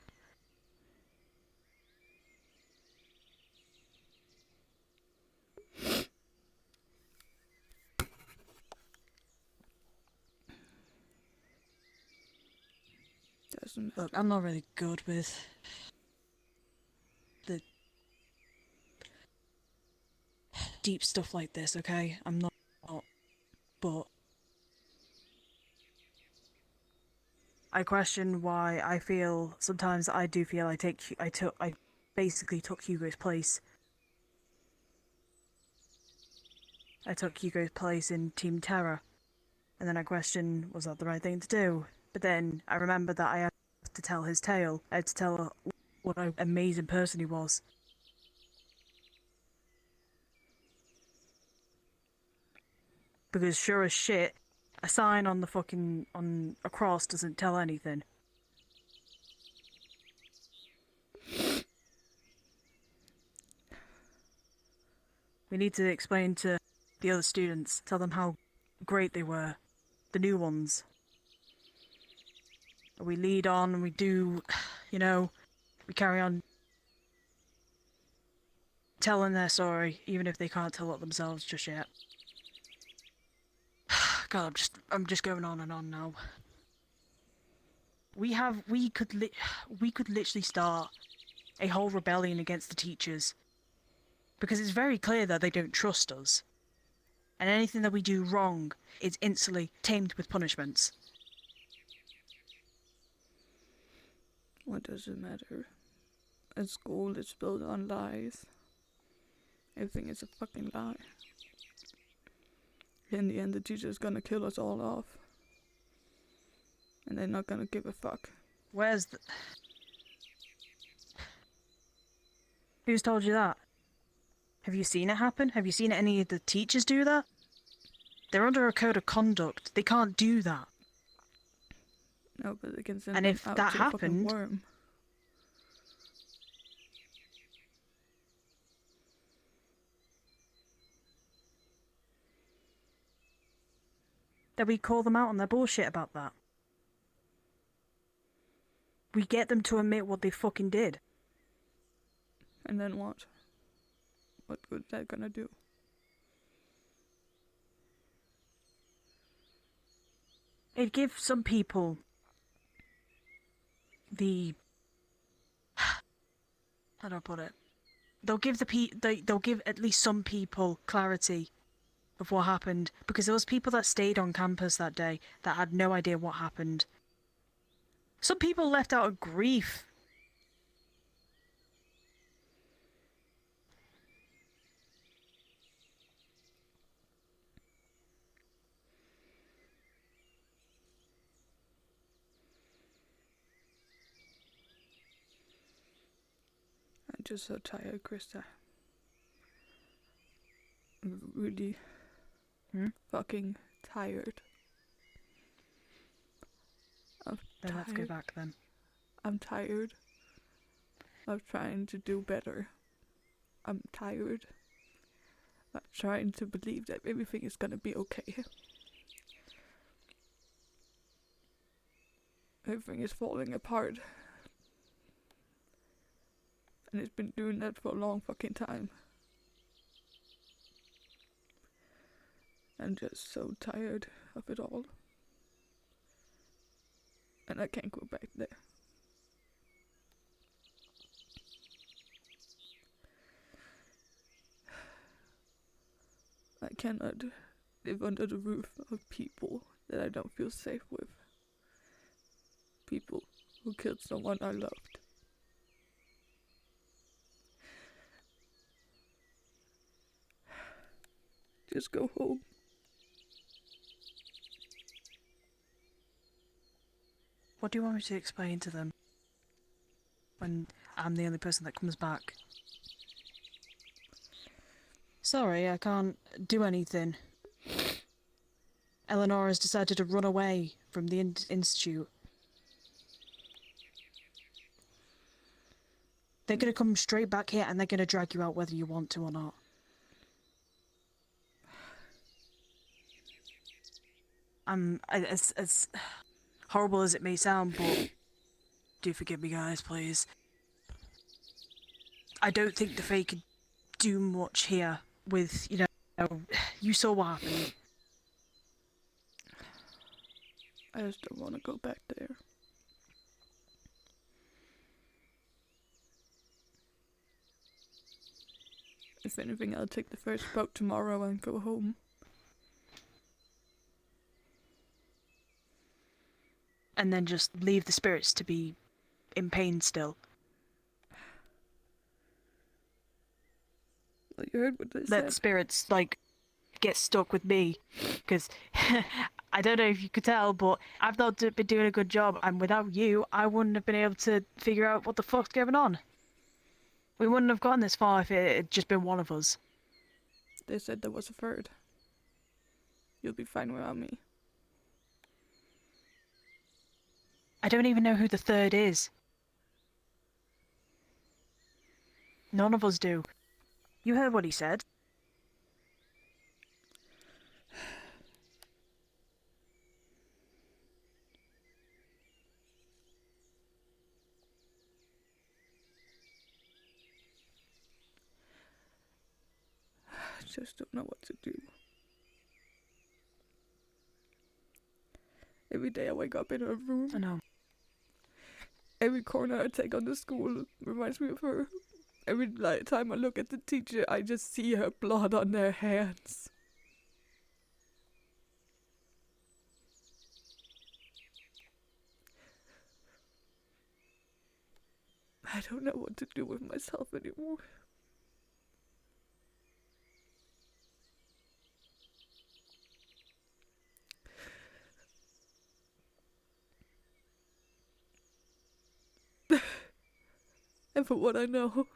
Speaker 1: Doesn't matter.
Speaker 8: Look, I'm not really good with the deep stuff like this, okay? I'm not, but I question why I feel sometimes I do feel I basically took Hugo's place. I took Hugo's place in Team Terror, and then I question, was that the right thing to do? But then I remember that I had to tell his tale. I had to tell what an amazing person he was. Because sure as shit, a sign on the fucking, on a cross doesn't tell anything. We need to explain to the other students, tell them how great they were, the new ones. We lead on and we do, you know, we carry on telling their story, even if they can't tell it themselves just yet. God, I'm just going on and on now. We could literally start a whole rebellion against the teachers, because it's very clear that they don't trust us, and anything that we do wrong is instantly tamed with punishments.
Speaker 1: What does it matter? A school that's built on lies. Everything is a fucking lie. In the end, the teacher's gonna kill us all off. And they're not gonna give a fuck.
Speaker 8: Where's the... Who's told you that? Have you seen it happen? Have you seen any of the teachers do that? They're under a code of conduct. They can't do that.
Speaker 1: No, but they can send
Speaker 8: And
Speaker 1: them
Speaker 8: if
Speaker 1: out
Speaker 8: that
Speaker 1: to a fucking
Speaker 8: happened...
Speaker 1: worm.
Speaker 8: Then we call them out on their bullshit about that. We get them to admit what they fucking did.
Speaker 1: And then what? What good is that gonna do?
Speaker 8: It'd give some people the... How do I put it? They'll give they'll give at least some people clarity of what happened, because there was people that stayed on campus that day that had no idea what happened. Some people left out of grief.
Speaker 1: I'm just so tired, Krista. I'm really fucking tired.
Speaker 8: Then let's go back then.
Speaker 1: I'm tired of trying to do better. I'm tired of trying to believe that everything is gonna be okay. Everything is falling apart. And it's been doing that for a long fucking time. I'm just so tired of it all. And I can't go back there. I cannot live under the roof of people that I don't feel safe with. People who killed someone I loved. Just go home.
Speaker 8: What do you want me to explain to them when I'm the only person that comes back? Sorry, I can't do anything. Eleanor has decided to run away from the institute. They're gonna come straight back here and they're gonna drag you out whether you want to or not. As horrible as it may sound, but do forgive me, guys, please. I don't think the Fae could do much here with, you know, you saw what happened.
Speaker 1: I just don't want to go back there. If anything, I'll take the first boat tomorrow and go home.
Speaker 8: And then just leave the spirits to be in pain still.
Speaker 1: Well, you heard what they said.
Speaker 8: Let the spirits, like, get stuck with me. Because, I don't know if you could tell, but I've not been doing a good job. And without you, I wouldn't have been able to figure out what the fuck's going on. We wouldn't have gotten this far if it had just been one of us.
Speaker 1: They said there was a third. You'll be fine without me.
Speaker 8: I don't even know who the third is. None of us do. You heard what he said.
Speaker 1: I just don't know what to do. Every day I wake up in her room.
Speaker 8: I know.
Speaker 1: Every corner I take on the school reminds me of her. Every time I look at the teacher, I just see her blood on their hands. I don't know what to do with myself anymore. And for what I know,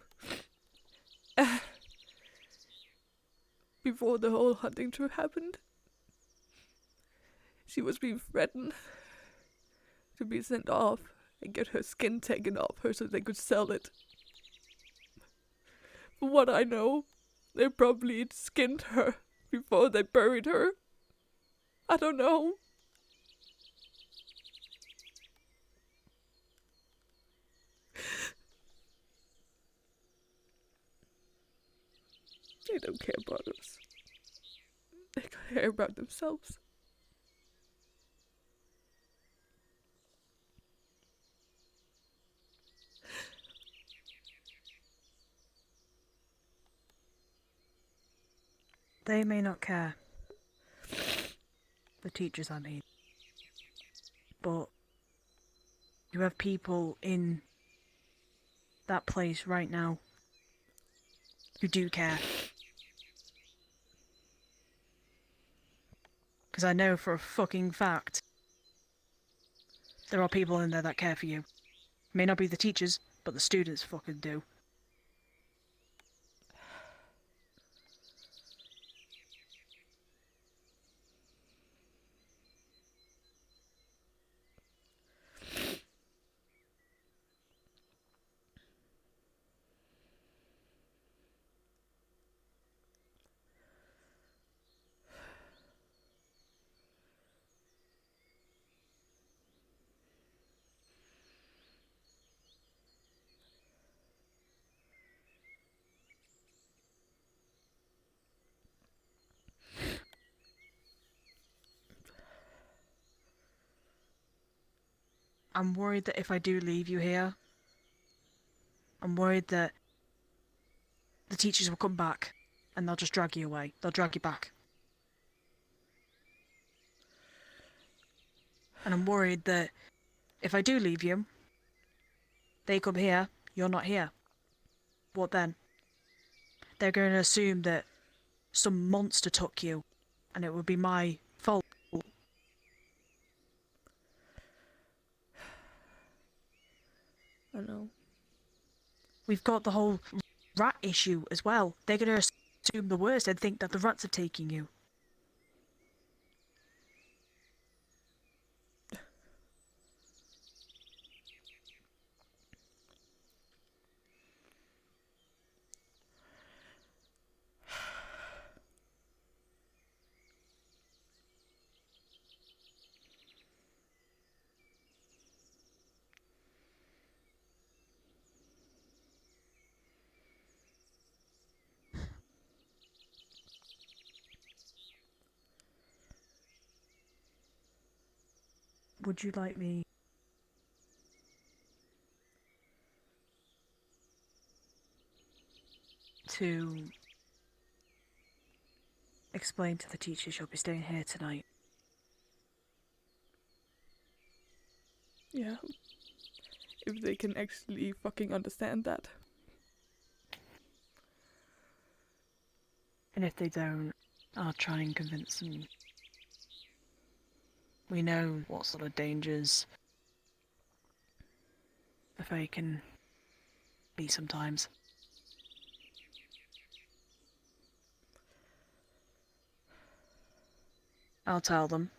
Speaker 1: before the whole hunting trip happened, she was being threatened to be sent off and get her skin taken off her so they could sell it. For what I know, they probably skinned her before they buried her. I don't know. They don't care about us. They care about themselves.
Speaker 8: They may not care. The teachers, I mean. But you have people in that place right now who do care. Because I know for a fucking fact there are people in there that care for you. May not be the teachers, but the students fucking do. I'm worried that if I do leave you here, I'm worried that the teachers will come back and they'll just drag you away. They'll drag you back. And I'm worried that if I do leave you, they come here, you're not here. What then? They're going to assume that some monster took you and it would be my fault.
Speaker 1: I know.
Speaker 8: We've got the whole rat issue as well. They're going to assume the worst and think that the rats are taking you. Would you like me to explain to the teachers you'll be staying here tonight?
Speaker 1: Yeah. If they can actually fucking understand that.
Speaker 8: And if they don't, I'll try and convince them. We know what sort of dangers the Fae can be sometimes. I'll tell them.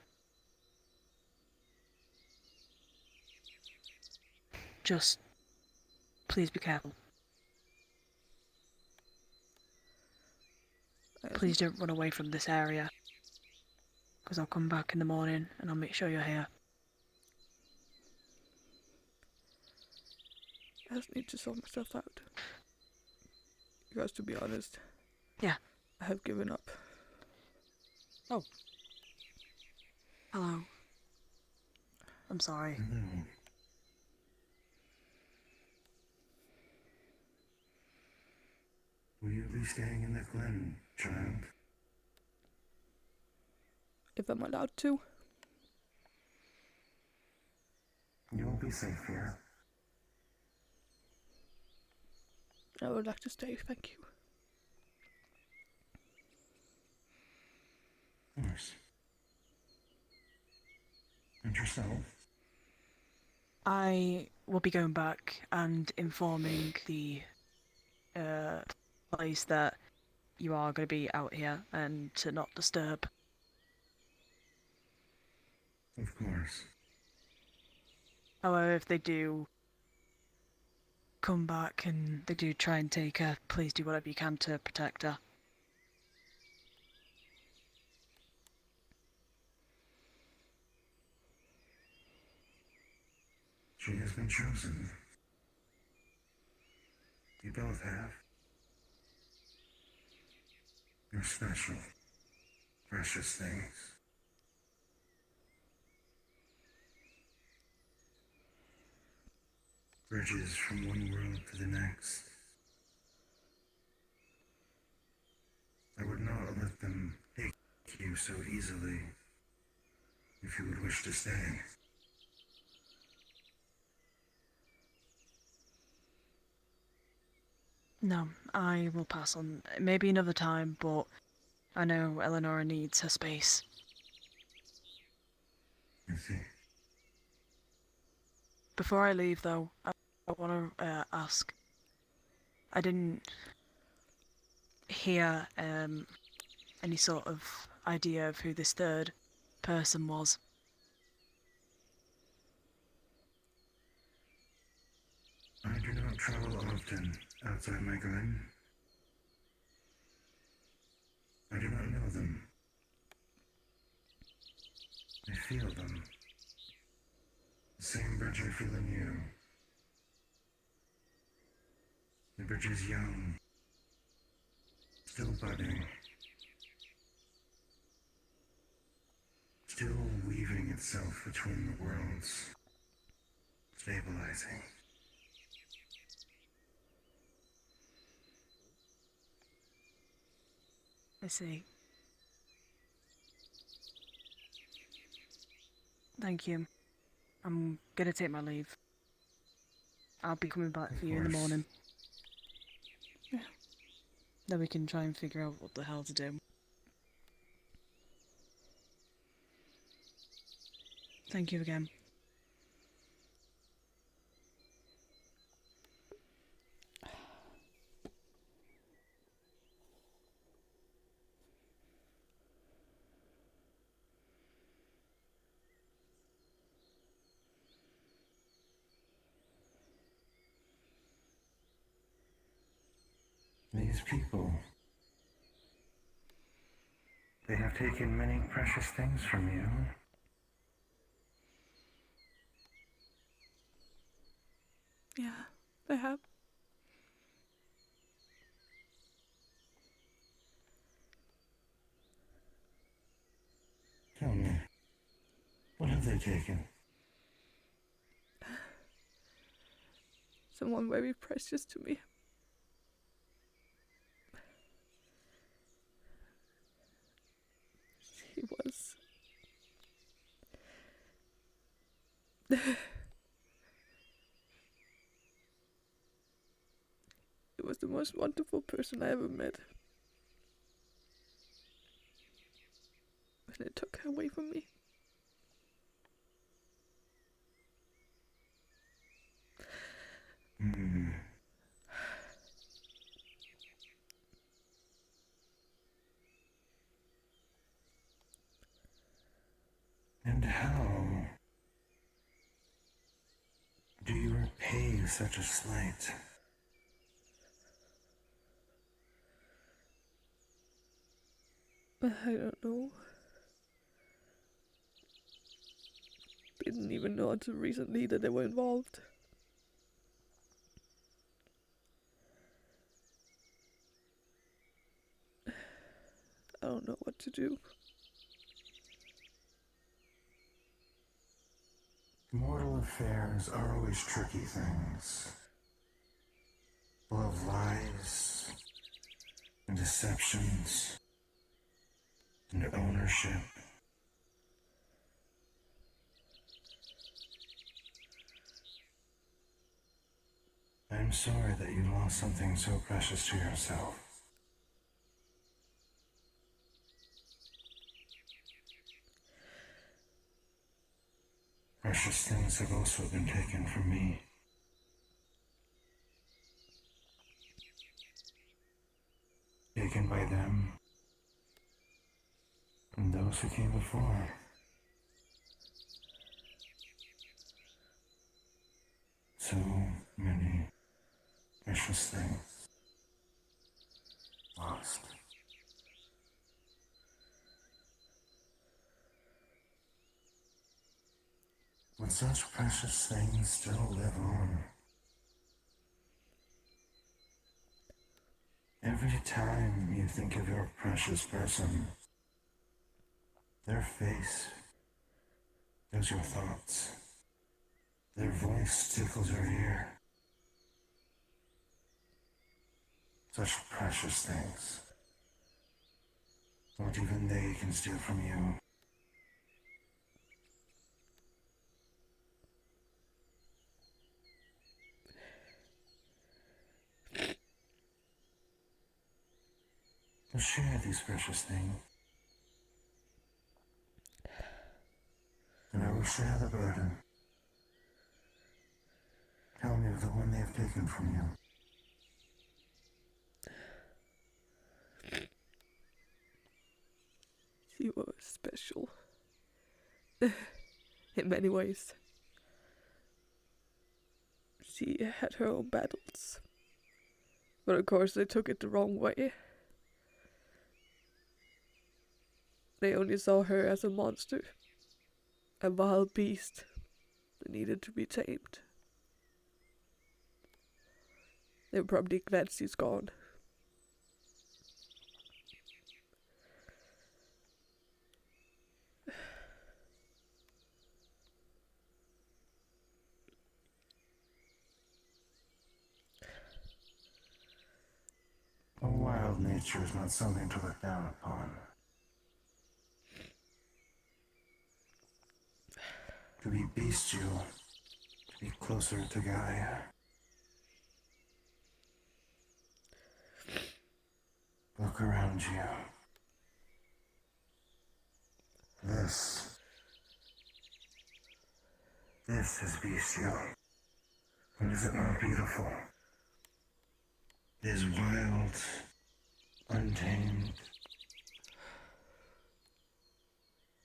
Speaker 8: Just please be careful. Please don't run away from this area. Because I'll come back in the morning and I'll make sure you're here.
Speaker 1: I just need to sort myself out. Because to be honest,
Speaker 8: yeah,
Speaker 1: I have given up.
Speaker 8: Oh. Hello. I'm sorry.
Speaker 16: No. Will you be staying in the Glen, child?
Speaker 1: If I'm allowed to.
Speaker 16: You'll be safe here.
Speaker 1: I would like to stay, thank you.
Speaker 16: Of course. And yourself?
Speaker 8: I will be going back and informing the place that you are going to be out here and to not disturb.
Speaker 16: Of course.
Speaker 8: However, if they do come back and they do try and take her, please do whatever you can to protect her.
Speaker 16: She has been chosen. You both have. You're special, precious things. Bridges from one world to the next. I would not let them take you so easily if you would wish to stay.
Speaker 8: No, I will pass on. Maybe another time, but I know Eleonora needs her space.
Speaker 16: I see.
Speaker 8: Before I leave, though, I want to ask. I didn't hear any sort of idea of who this third person was.
Speaker 16: I do not travel often outside my glen. I do not know them. I feel them. The same bridge I feel in you. The bridge is young, still budding, still weaving itself between the worlds, stabilizing.
Speaker 8: I see. Thank you. I'm gonna take my leave. I'll be coming back for you in the morning.
Speaker 1: Yeah.
Speaker 8: Then we can try and figure out what the hell to do. Thank you again.
Speaker 16: These people, they have taken many precious things from you.
Speaker 1: Yeah, they have.
Speaker 16: Tell me, what have they taken?
Speaker 1: Someone very precious to me. He was. He was the most wonderful person I ever met. And they took her away from me.
Speaker 16: Hmm. And how do you repay such a slight?
Speaker 1: I don't know. Didn't even know until recently that they were involved. I don't know what to do.
Speaker 16: Mortal affairs are always tricky things. Full of lies and deceptions and ownership. I I'm sorry that you lost something so precious to yourself. Precious things have also been taken from me. Taken by them and those who came before. So many precious things lost. But such precious things still live on. Every time you think of your precious person, their face knows your thoughts. Their voice tickles your ear. Such precious things. Not even they can steal from you. So share these precious things, and I will share the burden. Tell me of the one they have taken from you.
Speaker 1: She was special. In many ways. She had her own battles. But of course they took it the wrong way. They only saw her as a monster. A wild beast that needed to be tamed. They're probably glad she's gone.
Speaker 16: A wild nature is not something to look down upon. To be bestial, to be closer to Gaia. Look around you. This is bestial. And is it not beautiful? It is wild, untamed,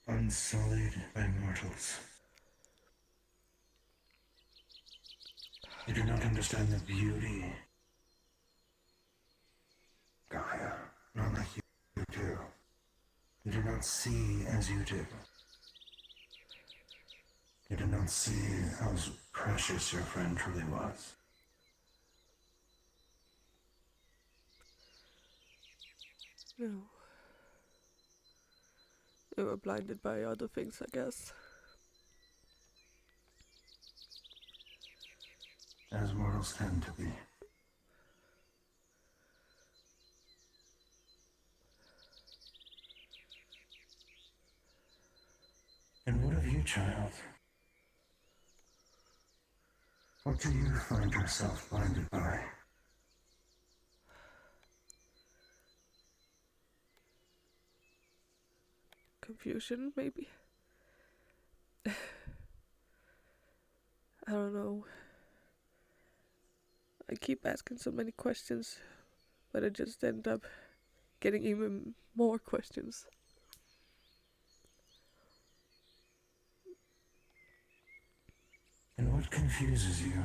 Speaker 16: unsullied by mortals. You do not understand the beauty, Gaia, not like you do. You do not see as you do. You do not see how precious your friend truly was.
Speaker 1: No. They were blinded by other things, I guess.
Speaker 16: As mortals tend to be. And what of you, child? What do you find yourself blinded by?
Speaker 1: Confusion, maybe? I don't know. I keep asking so many questions, but I just end up getting even more questions.
Speaker 16: And what confuses you?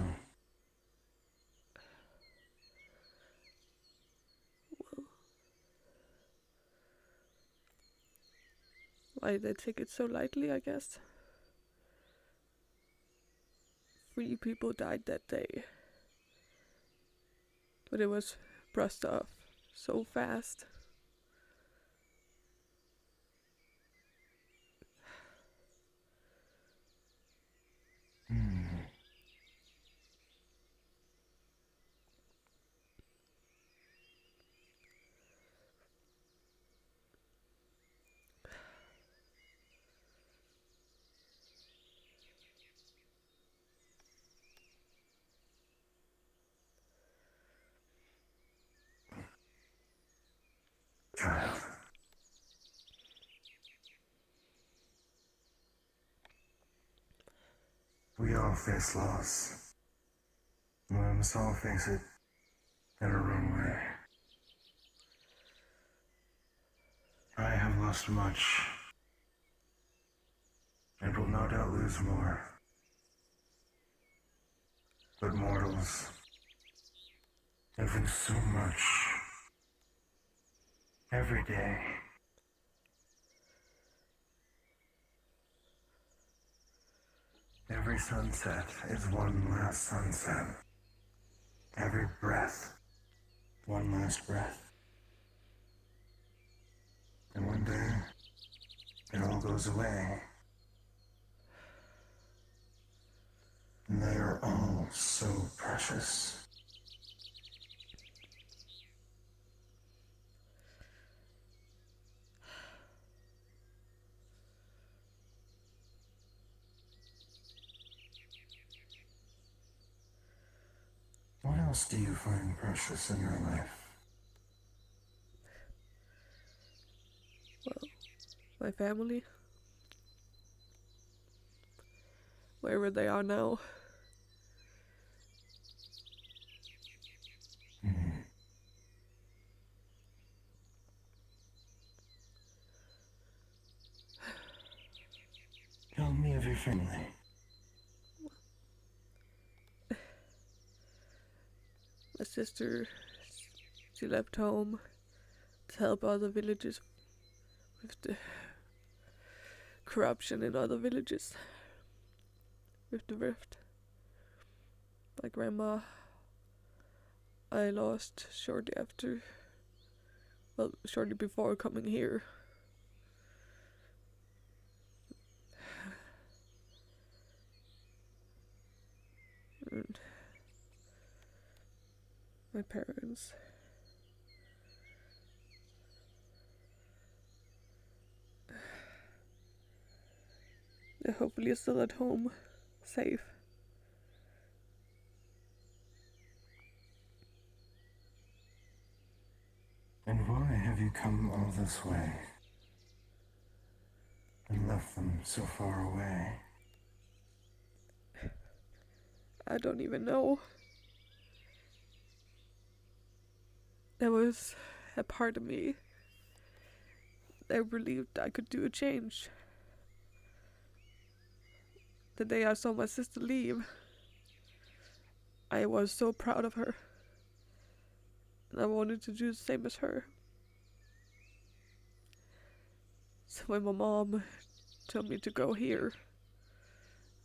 Speaker 1: Well, why they take it so lightly, I guess. 3 people died that day. But it was brushed off so fast.
Speaker 16: child. We all face loss. We must all face it in our own way. I have lost much, and will no doubt lose more. But mortals have been so much every day. Every sunset is one last sunset. Every breath, one last breath. And one day, it all goes away. And they are all so precious. What else do you find precious in your life?
Speaker 1: Well, my family. Wherever they are now.
Speaker 16: Tell me of your family.
Speaker 1: My sister, she left home to help other villages with the corruption in other villages. With the rift. My grandma, I lost shortly after, well, shortly before coming here. And my parents. They're hopefully still at home, safe.
Speaker 16: And why have you come all this way? And left them so far away?
Speaker 1: I don't even know. There was a part of me that believed I could do a change. The day I saw my sister leave, I was so proud of her. And I wanted to do the same as her. So when my mom told me to go here,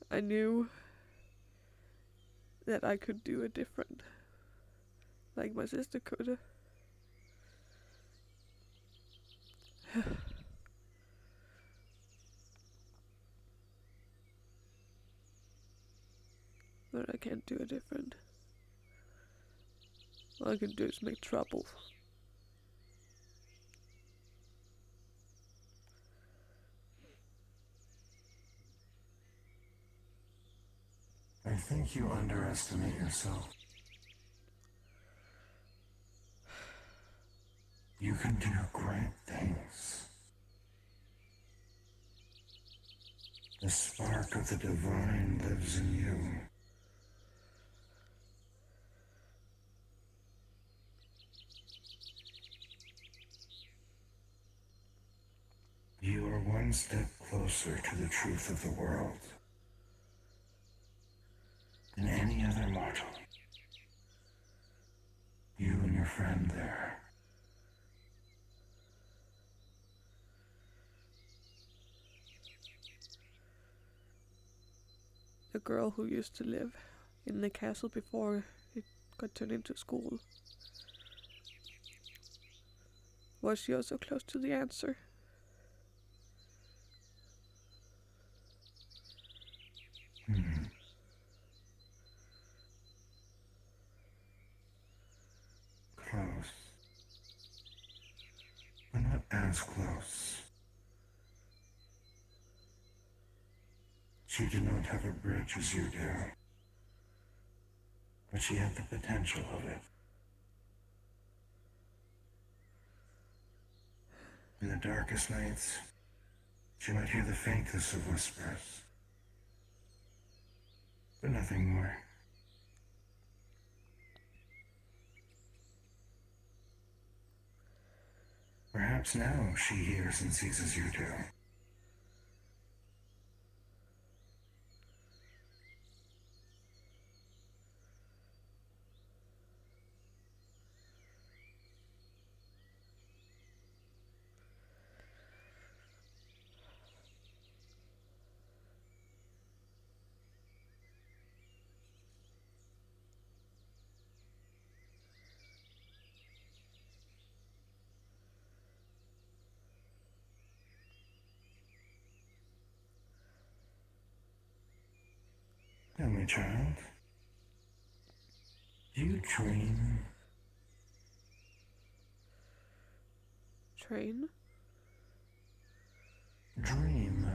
Speaker 1: I knew that I could do it different. Like my sister could. But I can't do it different. All I can do is make trouble.
Speaker 16: I think you underestimate yourself. You can do great things. The spark of the divine lives in you. You are one step closer to the truth of the world than any other mortal. You and your friend there.
Speaker 1: The girl who used to live in the castle before it got turned into a school. Was she also close to the answer?
Speaker 16: Close. But not as close. She did not have a bridge as you do. But she had the potential of it. In the darkest nights, she might hear the faintest of whispers, but nothing more. Perhaps now she hears and sees as you do. Tell me, child, do you dream?
Speaker 1: Train?
Speaker 16: Dream.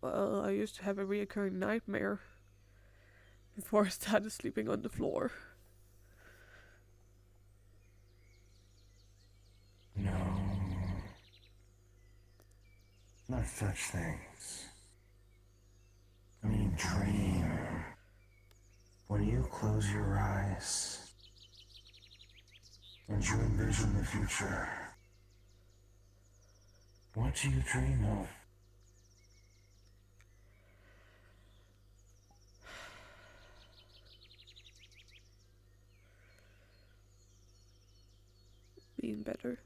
Speaker 1: Well, I used to have a reoccurring nightmare before I started sleeping on the floor.
Speaker 16: No. Not such things. I mean, dream. When you close your eyes and you envision the future, what do you dream of?
Speaker 1: Being better.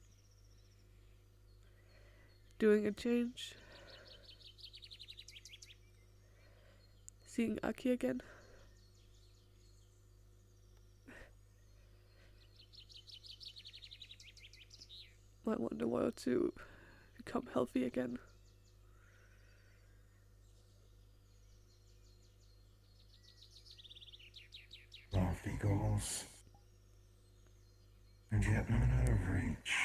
Speaker 1: Doing a change. Seeing Aki again. I want the world to become healthy again.
Speaker 16: Lofty goals, and yet not out of reach.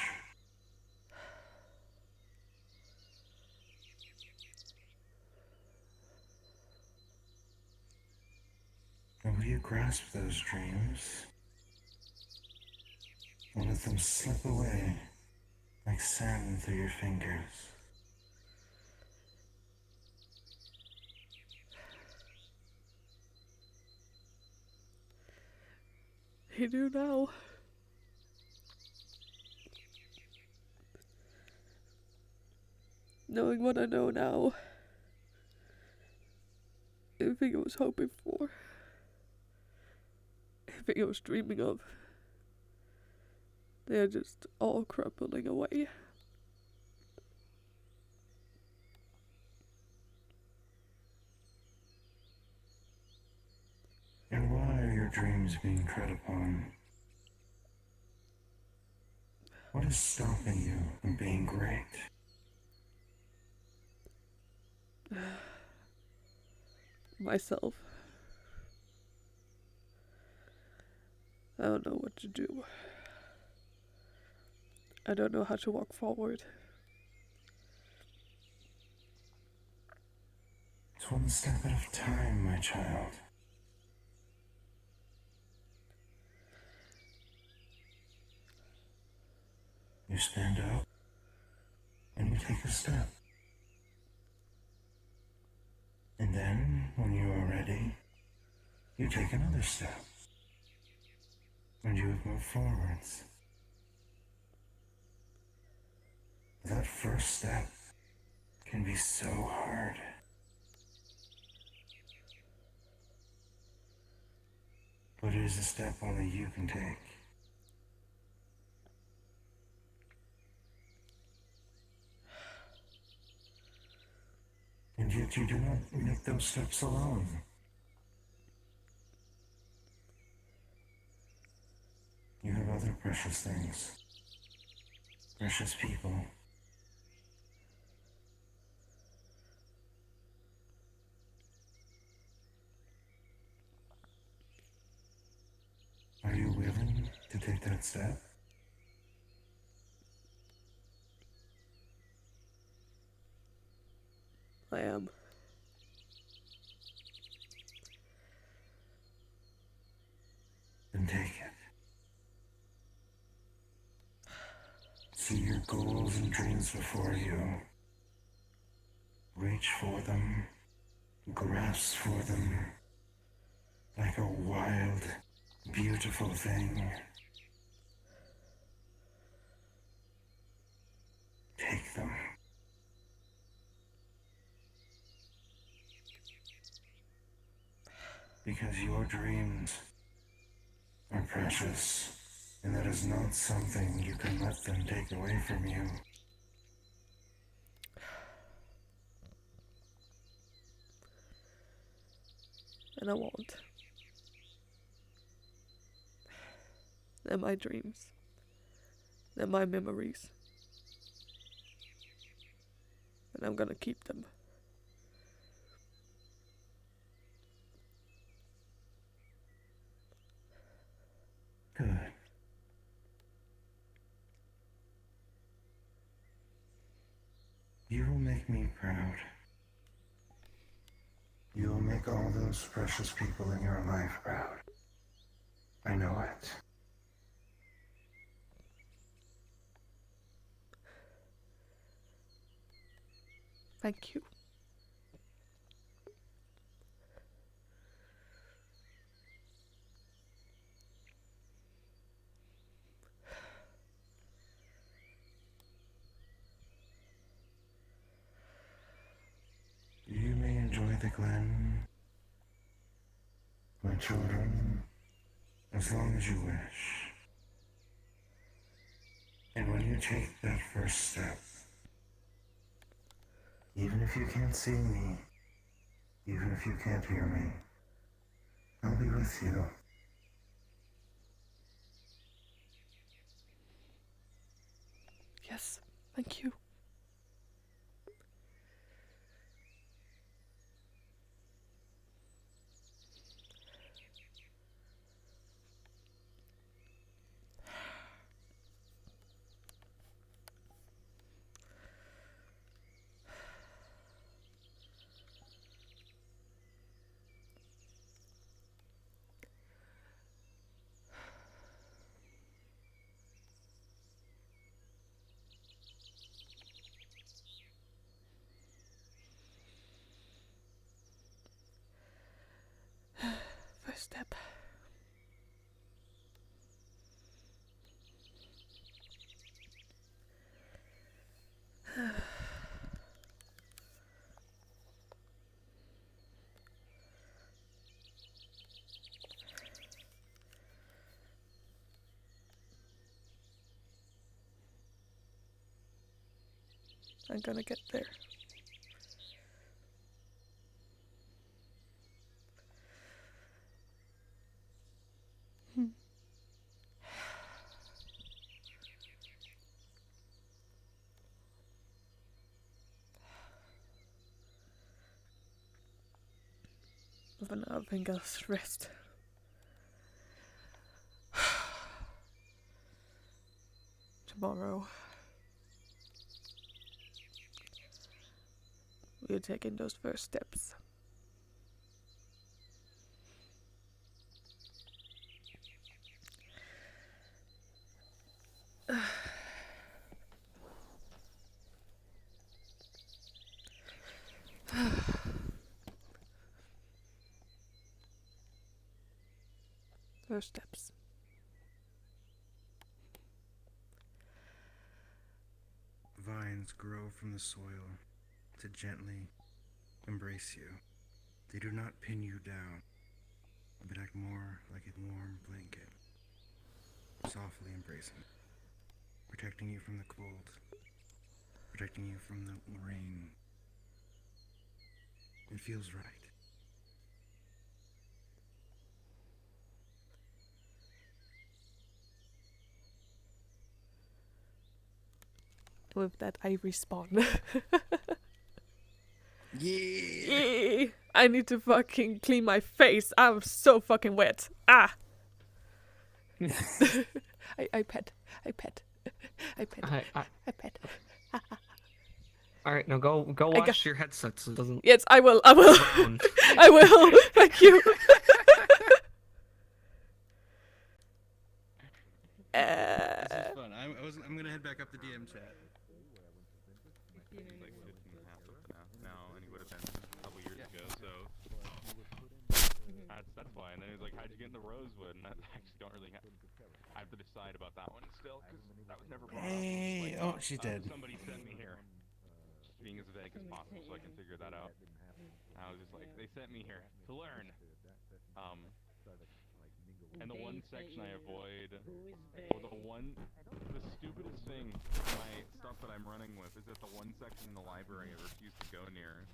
Speaker 16: And will you grasp those dreams and let them slip away like sand through your fingers?
Speaker 1: I do now. Knowing what I know now, everything I was hoping for, everything I was dreaming of, they are just all crumbling away.
Speaker 16: And why are your dreams being tread upon? What is stopping you from being great?
Speaker 1: Myself. I don't know what to do. I don't know how to walk forward.
Speaker 16: It's one step at a time, my child. You stand up, and you take a step. And then, when you are ready, you take another step. And you have moved forwards. That first step can be so hard. But it is a step only you can take. And yet you do not make those steps alone. You have other precious things. Precious people. Are you willing to take that step?
Speaker 1: I am.
Speaker 16: Then take it. See your goals and dreams before you. Reach for them, grasp for them, like a wild, beautiful thing. Take them. Because your dreams are precious, and that is not something you can let them take away from you.
Speaker 1: And I won't. They're my dreams. They're my memories. And I'm gonna keep them.
Speaker 16: Good. You will make me proud. You will make all those precious people in your life proud. I know it.
Speaker 1: Thank you.
Speaker 16: You may enjoy the glen, my children, as long as you wish. And when you take that first step, even if you can't see me, even if you can't hear me, I'll be with you.
Speaker 1: Yes, thank you. First step. I'm gonna get there. For now, I think I'll rest. Tomorrow, we're taking those first steps. First steps.
Speaker 16: Vines grow from the soil to gently embrace you. They do not pin you down, but act more like a warm blanket, softly embracing, protecting you from the cold, protecting you from the rain. It feels right.
Speaker 1: With that, I respawn.
Speaker 16: Yeah.
Speaker 1: I need to fucking clean my face. I'm so fucking wet. Ah. I pet.
Speaker 20: Alright, now go wash your headset so it doesn't.
Speaker 1: Yes, I will.
Speaker 20: Brown.
Speaker 1: I will. Thank you.
Speaker 16: This is fun. I was
Speaker 2: I'm gonna head back up the DM chat.
Speaker 14: He's like 15 and a half now, and he would have been a couple years ago, so that's why. And then he's like, how'd you get into Rosewood? And I actually don't really I have to decide about that one still, because that was never brought up.
Speaker 2: Hey,
Speaker 14: Like,
Speaker 2: oh, she's dead.
Speaker 14: Somebody sent me here. Just being as vague as possible so I can figure that out. And I was just like, they sent me here to learn. And the one section I avoid, or the stupidest thing, my stuff that I'm running with, is that the one section in the library I refuse to go near.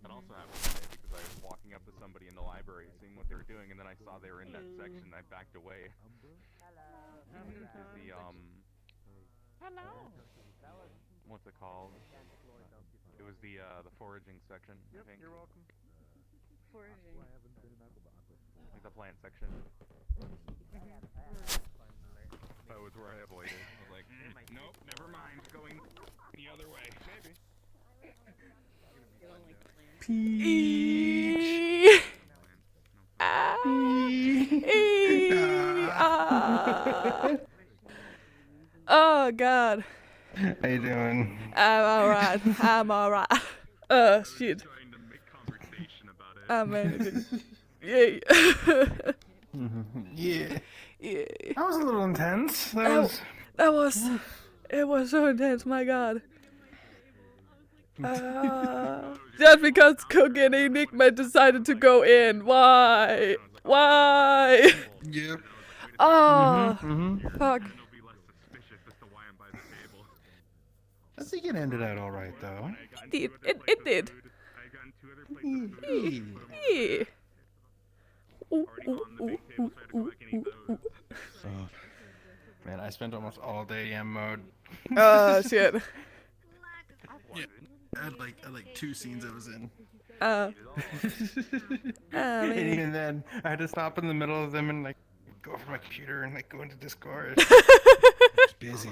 Speaker 14: That also happened today because I was walking up to somebody in the library, seeing what they were doing, and then I saw they were in that section, and I backed away. Is the,
Speaker 9: Hello.
Speaker 14: what's it called? It was the foraging section, I think.
Speaker 9: You're welcome. Foraging.
Speaker 14: Like the plant section. That was where I avoided. I was like, nope, never mind, going the other way. Maybe.
Speaker 1: Peach. Oh God.
Speaker 2: How you doing?
Speaker 1: I'm alright. I'm alright. Shit. I'm managing. Yeah.
Speaker 2: Yeah.
Speaker 1: Yeah.
Speaker 2: That was a little intense.
Speaker 1: It was so intense, my God. Just because Cook and Enigma decided to go in. Why? Why?
Speaker 2: Yep.
Speaker 1: Oh, fuck.
Speaker 2: I think it ended out all right, though.
Speaker 1: It did. It did. Yeah. Ooh, ooh, ooh, ooh, ooh, ooh.
Speaker 2: Oh, man, I spent almost all day EM mode.
Speaker 1: Oh, shit.
Speaker 2: Yeah, I had like 2 scenes I was in.
Speaker 1: Man.
Speaker 2: And even then, I had to stop in the middle of them and like go over my computer and like go into Discord. Busy.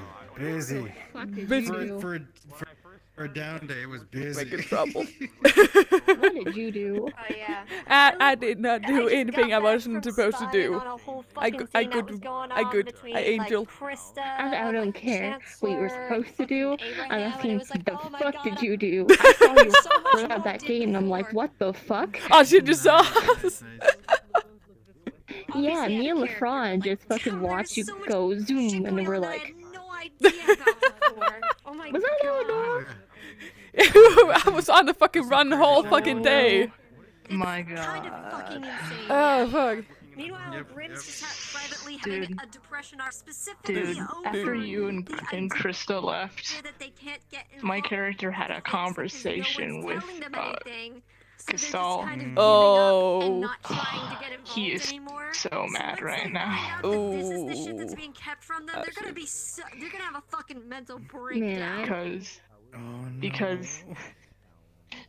Speaker 2: For a down day, it was busy.
Speaker 1: Making trouble.
Speaker 22: What did you do?
Speaker 11: Oh yeah.
Speaker 1: I did not do anything I wasn't supposed to do. I Angel.
Speaker 22: I don't care what you were supposed to do. I'm asking, the fuck did you do? I saw you grab that game and I'm like, what the fuck?
Speaker 1: Oh, she just saw us.
Speaker 22: Yeah, me and LaFron just fucking watched you go zoom and then we're like, was that Eleanor?
Speaker 1: I was on the fucking run the whole fucking day.
Speaker 8: My God.
Speaker 11: Kind of fucking insane.
Speaker 1: Oh, fuck.
Speaker 11: Meanwhile, Rim's just privately having a depression arc specifically
Speaker 8: Dude,
Speaker 11: over
Speaker 8: after you and Krista left,
Speaker 11: that they can't get
Speaker 8: my character had a conversation with Casal.
Speaker 1: Oh.
Speaker 8: He is so mad right now.
Speaker 11: This is the shit that's being kept from them. They're gonna be they're gonna have a fucking mental breakdown.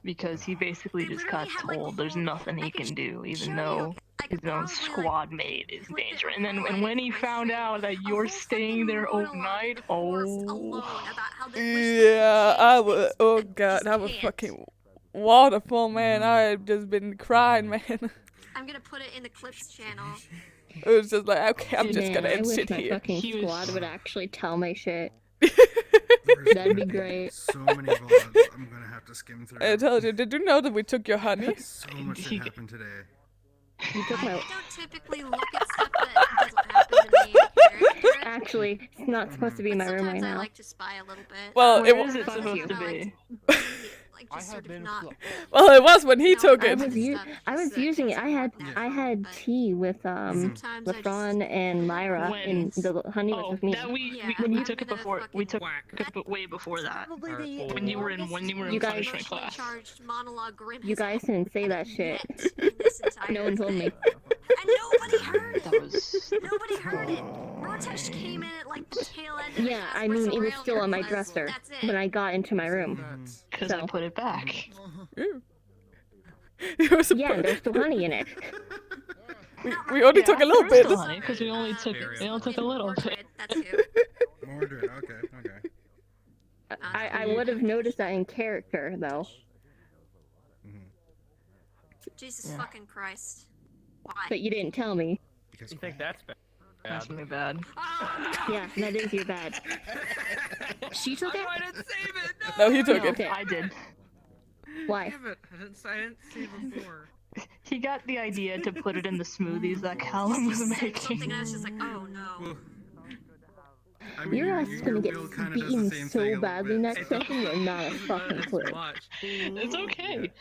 Speaker 8: Because he basically just got told there's nothing he can do, even though his own squad mate is dangerous. And when he found out that you're staying there overnight,
Speaker 1: yeah, I was. Oh God, I was fucking waterfall, man. I've just been crying, man.
Speaker 11: I'm gonna put it in the clips channel.
Speaker 1: It was just like, okay, I'm just gonna
Speaker 22: I wish
Speaker 1: sit
Speaker 22: my
Speaker 1: here.
Speaker 22: fucking squad would actually tell my shit. That'd be great.
Speaker 2: So many VODs I'm gonna have to skim through.
Speaker 1: I told you, did you know that we took your honey?
Speaker 2: So much shit happened today.
Speaker 22: You took my...
Speaker 11: I don't typically look at stuff that doesn't happen to me.
Speaker 22: Actually, it's not supposed to be in my room right
Speaker 11: Sometimes I
Speaker 22: now.
Speaker 11: like to spy a little bit.
Speaker 1: Well,
Speaker 8: Where is it supposed to be?
Speaker 11: Like just sort of not.
Speaker 1: Well, it was when he took it.
Speaker 22: I was using it. I had tea with LaFron and Myra, and the honey was with me.
Speaker 8: That we took it before. We took it way before that. When you were in punishment class.
Speaker 22: You guys didn't say that shit. No one told me.
Speaker 11: And nobody heard it. Nobody heard it. Rotesh came in at like the tail end.
Speaker 22: Yeah, I mean, it was still on my dresser when I got into my room.
Speaker 8: Because I put it back.
Speaker 22: Yeah, there's still honey in it.
Speaker 1: We only took a little bit.
Speaker 8: Because we only took a little bit.
Speaker 2: Mordred, okay.
Speaker 22: I would have noticed that in character, though.
Speaker 11: Jesus fucking Christ. Why?
Speaker 22: But you didn't tell me.
Speaker 12: You think that's bad?
Speaker 3: That's me bad.
Speaker 22: Yeah, that is your bad. She took it?
Speaker 20: I didn't save it.
Speaker 1: No, he took
Speaker 3: No,
Speaker 1: it.
Speaker 3: I did.
Speaker 22: Why?
Speaker 20: Damn it! I didn't save before.
Speaker 3: He got the idea to put it in the smoothies that Callum was making.
Speaker 11: Something else, just like, oh no.
Speaker 22: I mean, your ass is gonna get beaten so badly next session, you're not a fucking clue.
Speaker 3: It's okay.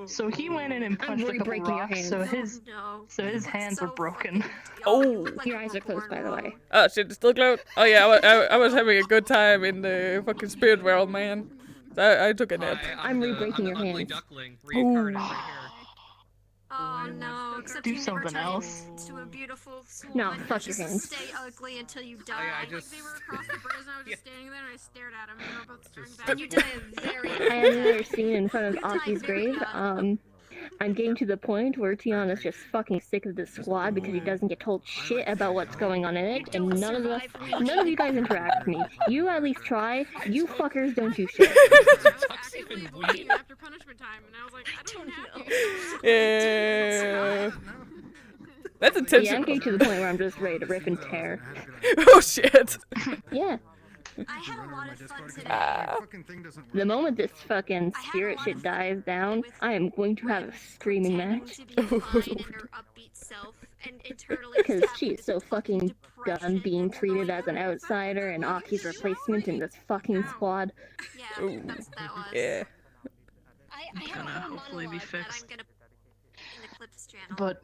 Speaker 3: So he went in and punched a couple
Speaker 22: re-breaking your
Speaker 3: rocks,
Speaker 22: hands.
Speaker 3: so his hands were broken.
Speaker 1: Oh.
Speaker 22: Your eyes are closed, by the way.
Speaker 1: Oh shit, it's still closed? Oh yeah, I was having a good time in the fucking spirit world, man. I took a nap.
Speaker 22: I'm re-breaking your hands.
Speaker 20: Reincarnated right here.
Speaker 11: Oh no, except
Speaker 3: Do
Speaker 11: you never
Speaker 3: something
Speaker 11: turned
Speaker 3: else.
Speaker 11: into a beautiful soul.
Speaker 22: No,
Speaker 11: and
Speaker 22: fuck your
Speaker 11: just
Speaker 22: hands.
Speaker 11: Stay ugly until you die.
Speaker 20: I just-
Speaker 11: Like they were across the bridge and I was just standing there and I stared at him and they were both staring back. And you die a very
Speaker 22: I have another scene in front of Aki's grave. I'm getting to the point where Tiana's just fucking sick of this squad because he doesn't get told shit about what's going on in it, and none of you guys interact with me. You at least try. You fuckers don't do shit.
Speaker 11: actively looking after punishment time and I was like, I don't have to.
Speaker 1: Yeah. That's intentional.
Speaker 22: Yeah, I'm getting to the point where I'm just ready to rip and tear.
Speaker 1: Oh shit.
Speaker 22: Yeah.
Speaker 11: I had a lot of fun today.
Speaker 22: The moment this fucking spirit shit dies down, I am going to have a screaming match. Because she is so fucking done being treated as an outsider and Aki's replacement in this fucking squad.
Speaker 11: Yeah, that was.
Speaker 1: Yeah.
Speaker 11: I have a whole
Speaker 3: hopefully be
Speaker 11: monologue that
Speaker 3: fixed.
Speaker 11: I'm gonna in the clips channel.
Speaker 3: But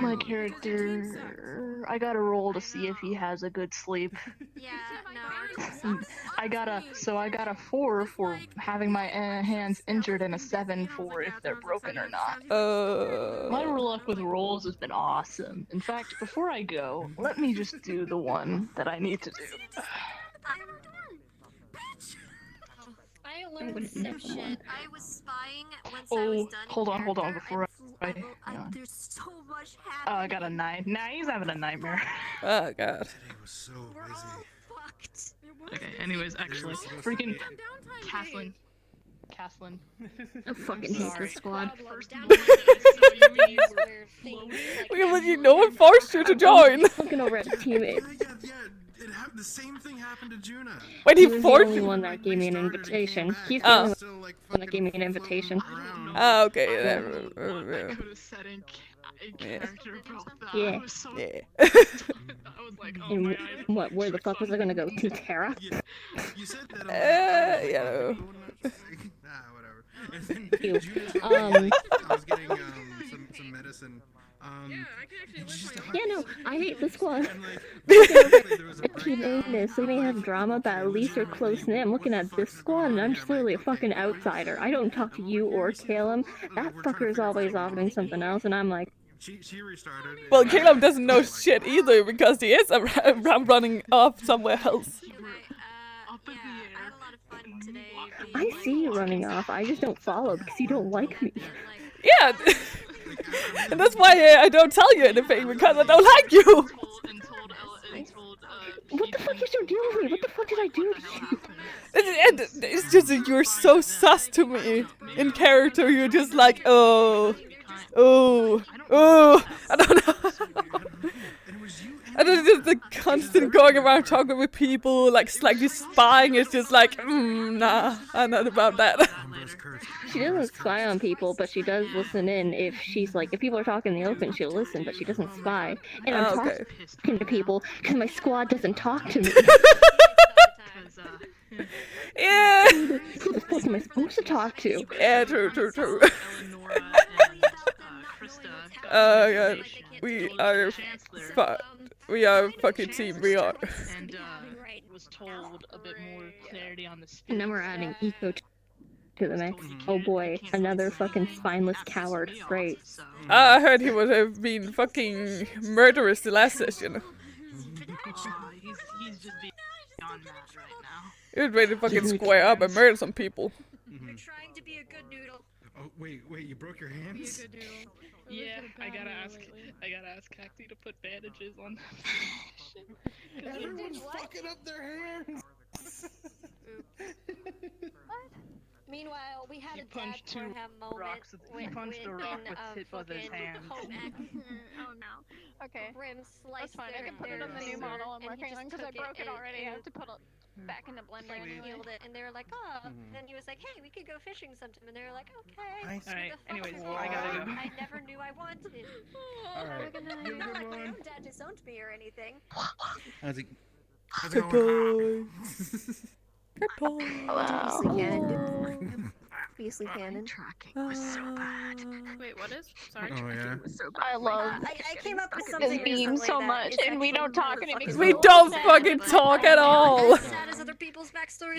Speaker 3: my character, I gotta roll to see if he has a good sleep.
Speaker 11: Yeah, no.
Speaker 3: I got a 4 for having my hands injured and a 7 for if they're broken or not. My luck with rolls has been awesome. In fact, before I go, let me just do the one that I need to do.
Speaker 11: I learned some shit. I was spying once I was done.
Speaker 3: Hold on, before I
Speaker 11: there's so much
Speaker 3: Oh,
Speaker 11: happening.
Speaker 3: I got a 9. Nah, he's having a nightmare.
Speaker 1: Oh god.
Speaker 11: We're all fucked.
Speaker 3: Okay, anyways, actually, freaking Caslin.
Speaker 22: I fucking hate this squad.
Speaker 1: No one forced you to join.
Speaker 22: Looking over at his teammate.
Speaker 16: The same thing happened to Juna.
Speaker 1: When
Speaker 22: He was the only one that gave me an invitation. He's the only one that gave me an invitation.
Speaker 1: Oh, okay.
Speaker 22: Yeah. Yeah. And what? Where the fuck was I gonna go? To Terra?
Speaker 16: You said that.
Speaker 1: Yeah.
Speaker 22: Ew.
Speaker 16: I was getting some medicine.
Speaker 22: Yeah, no, I hate the squad. They may have drama, but at least they're close knit. I'm looking at this squad, and I'm just literally a fucking outsider. I don't talk to you or Caleb. That fucker is always off doing something else, and I'm like.
Speaker 16: She restarted.
Speaker 1: Well, Caleb doesn't know shit either because he is around running off somewhere else.
Speaker 22: I see you running off. I just don't follow because you don't like me.
Speaker 1: Yeah. And that's why I don't tell you anything, because I don't like you.
Speaker 22: What the fuck is your deal with me? What the fuck did I do to you?
Speaker 1: It's just that you're so sus to me. In character, you're just like, oh, I don't know. And it's just the constant going around talking with people, like slightly spying. It's just like, nah, I'm not about that.
Speaker 22: She doesn't spy on people, but she does listen in. If people are talking in the open, she'll listen, but she doesn't spy. And I'm talking to people because my squad doesn't talk to me.
Speaker 1: Yeah.
Speaker 22: Who the fuck am I supposed to talk to?
Speaker 1: Yeah, true. Oh god, we are fucking team. We are.
Speaker 3: And was told a bit more clarity on the.
Speaker 22: And then we're adding eco to the mix. Oh boy, another fucking spineless coward. Great.
Speaker 1: I heard he would have been fucking murderous the last session.
Speaker 3: He's just beyond that right now.
Speaker 1: He was ready to fucking square up and murder some people.
Speaker 11: You're trying to be a good noodle.
Speaker 16: Oh wait, you broke your hands?
Speaker 11: Be a good noodle.
Speaker 3: Yeah, I gotta ask Cacti to put bandages on them.
Speaker 16: Everyone's fucking up their hands.
Speaker 17: Meanwhile, we had
Speaker 3: He
Speaker 17: a dad
Speaker 3: punched
Speaker 17: poor
Speaker 3: two
Speaker 17: ham moment.
Speaker 3: rocks with- he punched a rock
Speaker 17: in,
Speaker 3: with both his
Speaker 17: fucking
Speaker 3: hands.
Speaker 17: home ec.
Speaker 19: Oh no. Okay.
Speaker 17: Grim
Speaker 19: That's
Speaker 17: sliced
Speaker 19: fine. I can put it
Speaker 17: their
Speaker 19: on the new
Speaker 17: finger,
Speaker 19: model I'm
Speaker 17: and he
Speaker 19: working
Speaker 17: just
Speaker 19: on because I
Speaker 17: took
Speaker 19: broke it already. I
Speaker 17: and
Speaker 19: have to put it back in the blender
Speaker 17: like
Speaker 19: anyway.
Speaker 17: healed it, and they were like, oh.
Speaker 2: Mhm.
Speaker 17: Then he was like, hey, we could go fishing sometime, and they were like, okay.
Speaker 2: Nice.
Speaker 17: Who the
Speaker 3: Alright,
Speaker 17: fuck
Speaker 3: anyways,
Speaker 17: is
Speaker 3: I gotta go.
Speaker 17: I never knew I wanted.
Speaker 2: Alright.
Speaker 17: Not like my own dad disowned me or anything.
Speaker 6: How's it?
Speaker 12: How's it going?
Speaker 19: Beastly Cannon. Beastly Cannon.
Speaker 20: Tracking was so bad.
Speaker 19: Wait, what is? Sorry.
Speaker 12: Oh yeah.
Speaker 19: I love
Speaker 17: I came up with
Speaker 19: this
Speaker 17: something
Speaker 19: beam
Speaker 17: recently
Speaker 19: so
Speaker 17: that
Speaker 19: much,
Speaker 17: is
Speaker 19: and we
Speaker 17: actually
Speaker 19: don't talk,
Speaker 17: really
Speaker 19: and it makes
Speaker 17: fucking
Speaker 19: me
Speaker 1: We
Speaker 19: so
Speaker 1: don't
Speaker 19: sad,
Speaker 1: fucking
Speaker 19: but
Speaker 1: talk
Speaker 19: I
Speaker 1: at
Speaker 19: don't know.
Speaker 1: all.
Speaker 17: as sad as other people's backstories.